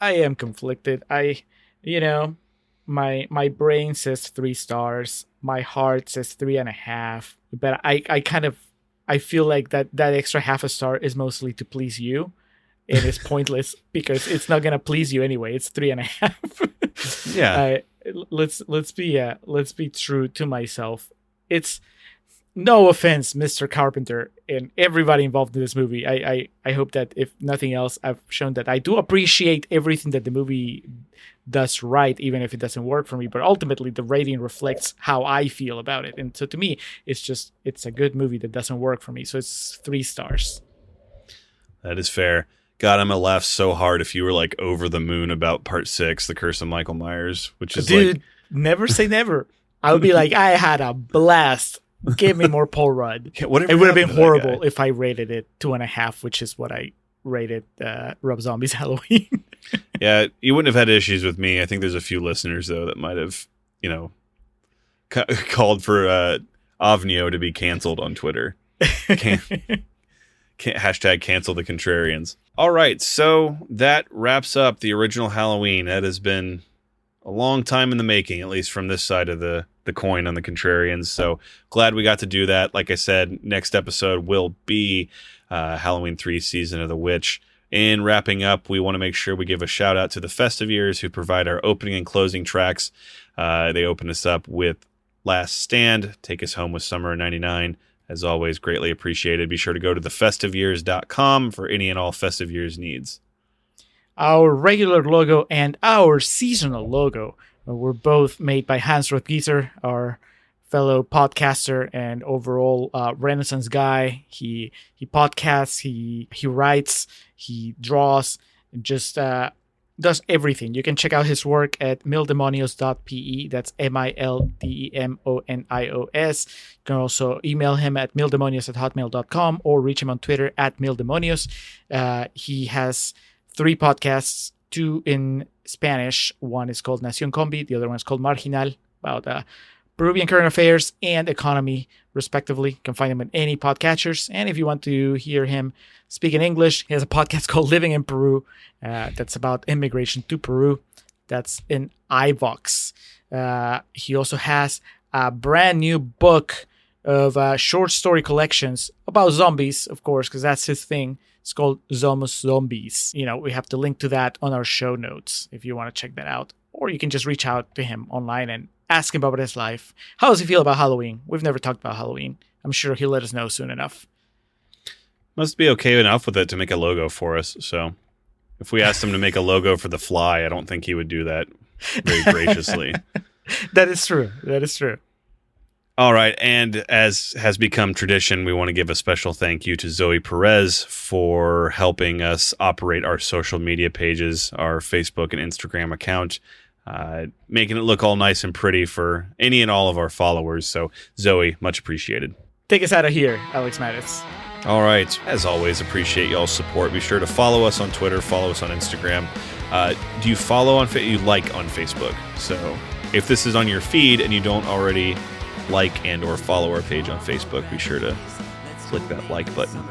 am conflicted. My brain says 3 stars. My heart says 3.5. But I feel like that extra half a star is mostly to please you, and it's pointless because it's not gonna please you anyway. It's 3.5. Yeah. Let's be true to myself. It's no offense, Mr. Carpenter, and everybody involved in this movie. I hope that if nothing else, I've shown that I do appreciate everything that the movie does right, even if it doesn't work for me. But ultimately, the rating reflects how I feel about it. And so to me, it's a good movie that doesn't work for me. So it's 3 stars. That is fair. God, I'm gonna laugh so hard if you were like over the moon about part 6, The Curse of Michael Myers, which is Dude, like, never say never. I would be like, I had a blast. Give me more Paul Rudd. Yeah, It would have been horrible if I rated it 2.5, which is what I rated Rob Zombie's Halloween. Yeah, you wouldn't have had issues with me. I think there's a few listeners though that might have, called for Avnio to be canceled on Twitter. Hashtag cancel the Contrarians. All right, so that wraps up the original Halloween. That has been a long time in the making, at least from this side of the coin on the Contrarians. So glad we got to do that. Like I said, next episode will be Halloween 3 Season of the Witch. In wrapping up, we want to make sure we give a shout out to the Festive Years who provide our opening and closing tracks. They open us up with Last Stand, Take Us Home with Summer of 99. As always, greatly appreciated. Be sure to go to thefestiveyears.com for any and all Festive Years needs. Our regular logo and our seasonal logo were both made by Hans Rothgieser, our fellow podcaster and overall Renaissance guy. He podcasts, he writes, he draws, and just does everything. You can check out his work at mildemonios.pe. That's MILDEMONIOS. You can also email him at mildemonios@hotmail.com or reach him on Twitter at mildemonios. He has 3 podcasts, 2 in Spanish. One is called Nación Combi. The other one is called Marginal, about Peruvian current affairs and economy, respectively. You can find him in any podcatchers. And if you want to hear him speak in English, he has a podcast called Living in Peru. That's about immigration to Peru. That's in iVox. He also has a brand new book of short story collections about zombies, of course, because that's his thing. It's called Somos Zombies. We have to link to that on our show notes if you want to check that out. Or you can just reach out to him online and ask him about his life. How does he feel about Halloween? We've never talked about Halloween. I'm sure he'll let us know soon enough. Must be okay enough with it to make a logo for us. So if we asked him to make a logo for the fly, I don't think he would do that very graciously. That is true. All right, and as has become tradition, we want to give a special thank you to Zoe Perez for helping us operate our social media pages, our Facebook and Instagram account, making it look all nice and pretty for any and all of our followers. So, Zoe, much appreciated. Take us out of here, Alex Mattis. All right, as always, appreciate y'all's support. Be sure to follow us on Twitter, follow us on Instagram. Do you follow on you like on Facebook? So, if this is on your feed and you don't already like and or follow our page on Facebook, be sure to click that like button.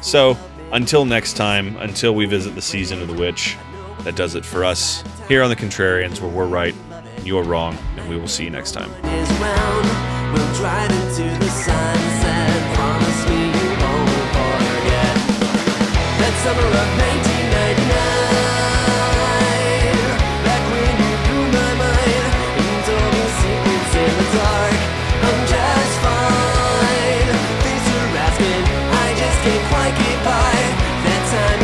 So until next time, until we visit the season of the witch, that does it for us here on the Contrarians, where we're right and you're wrong, and we will see you next time. We'll drive into the sunset. Promise me you won't forget that summer of 1999. Dark, I'm just fine. Things are asking, I just can't quite get by. That time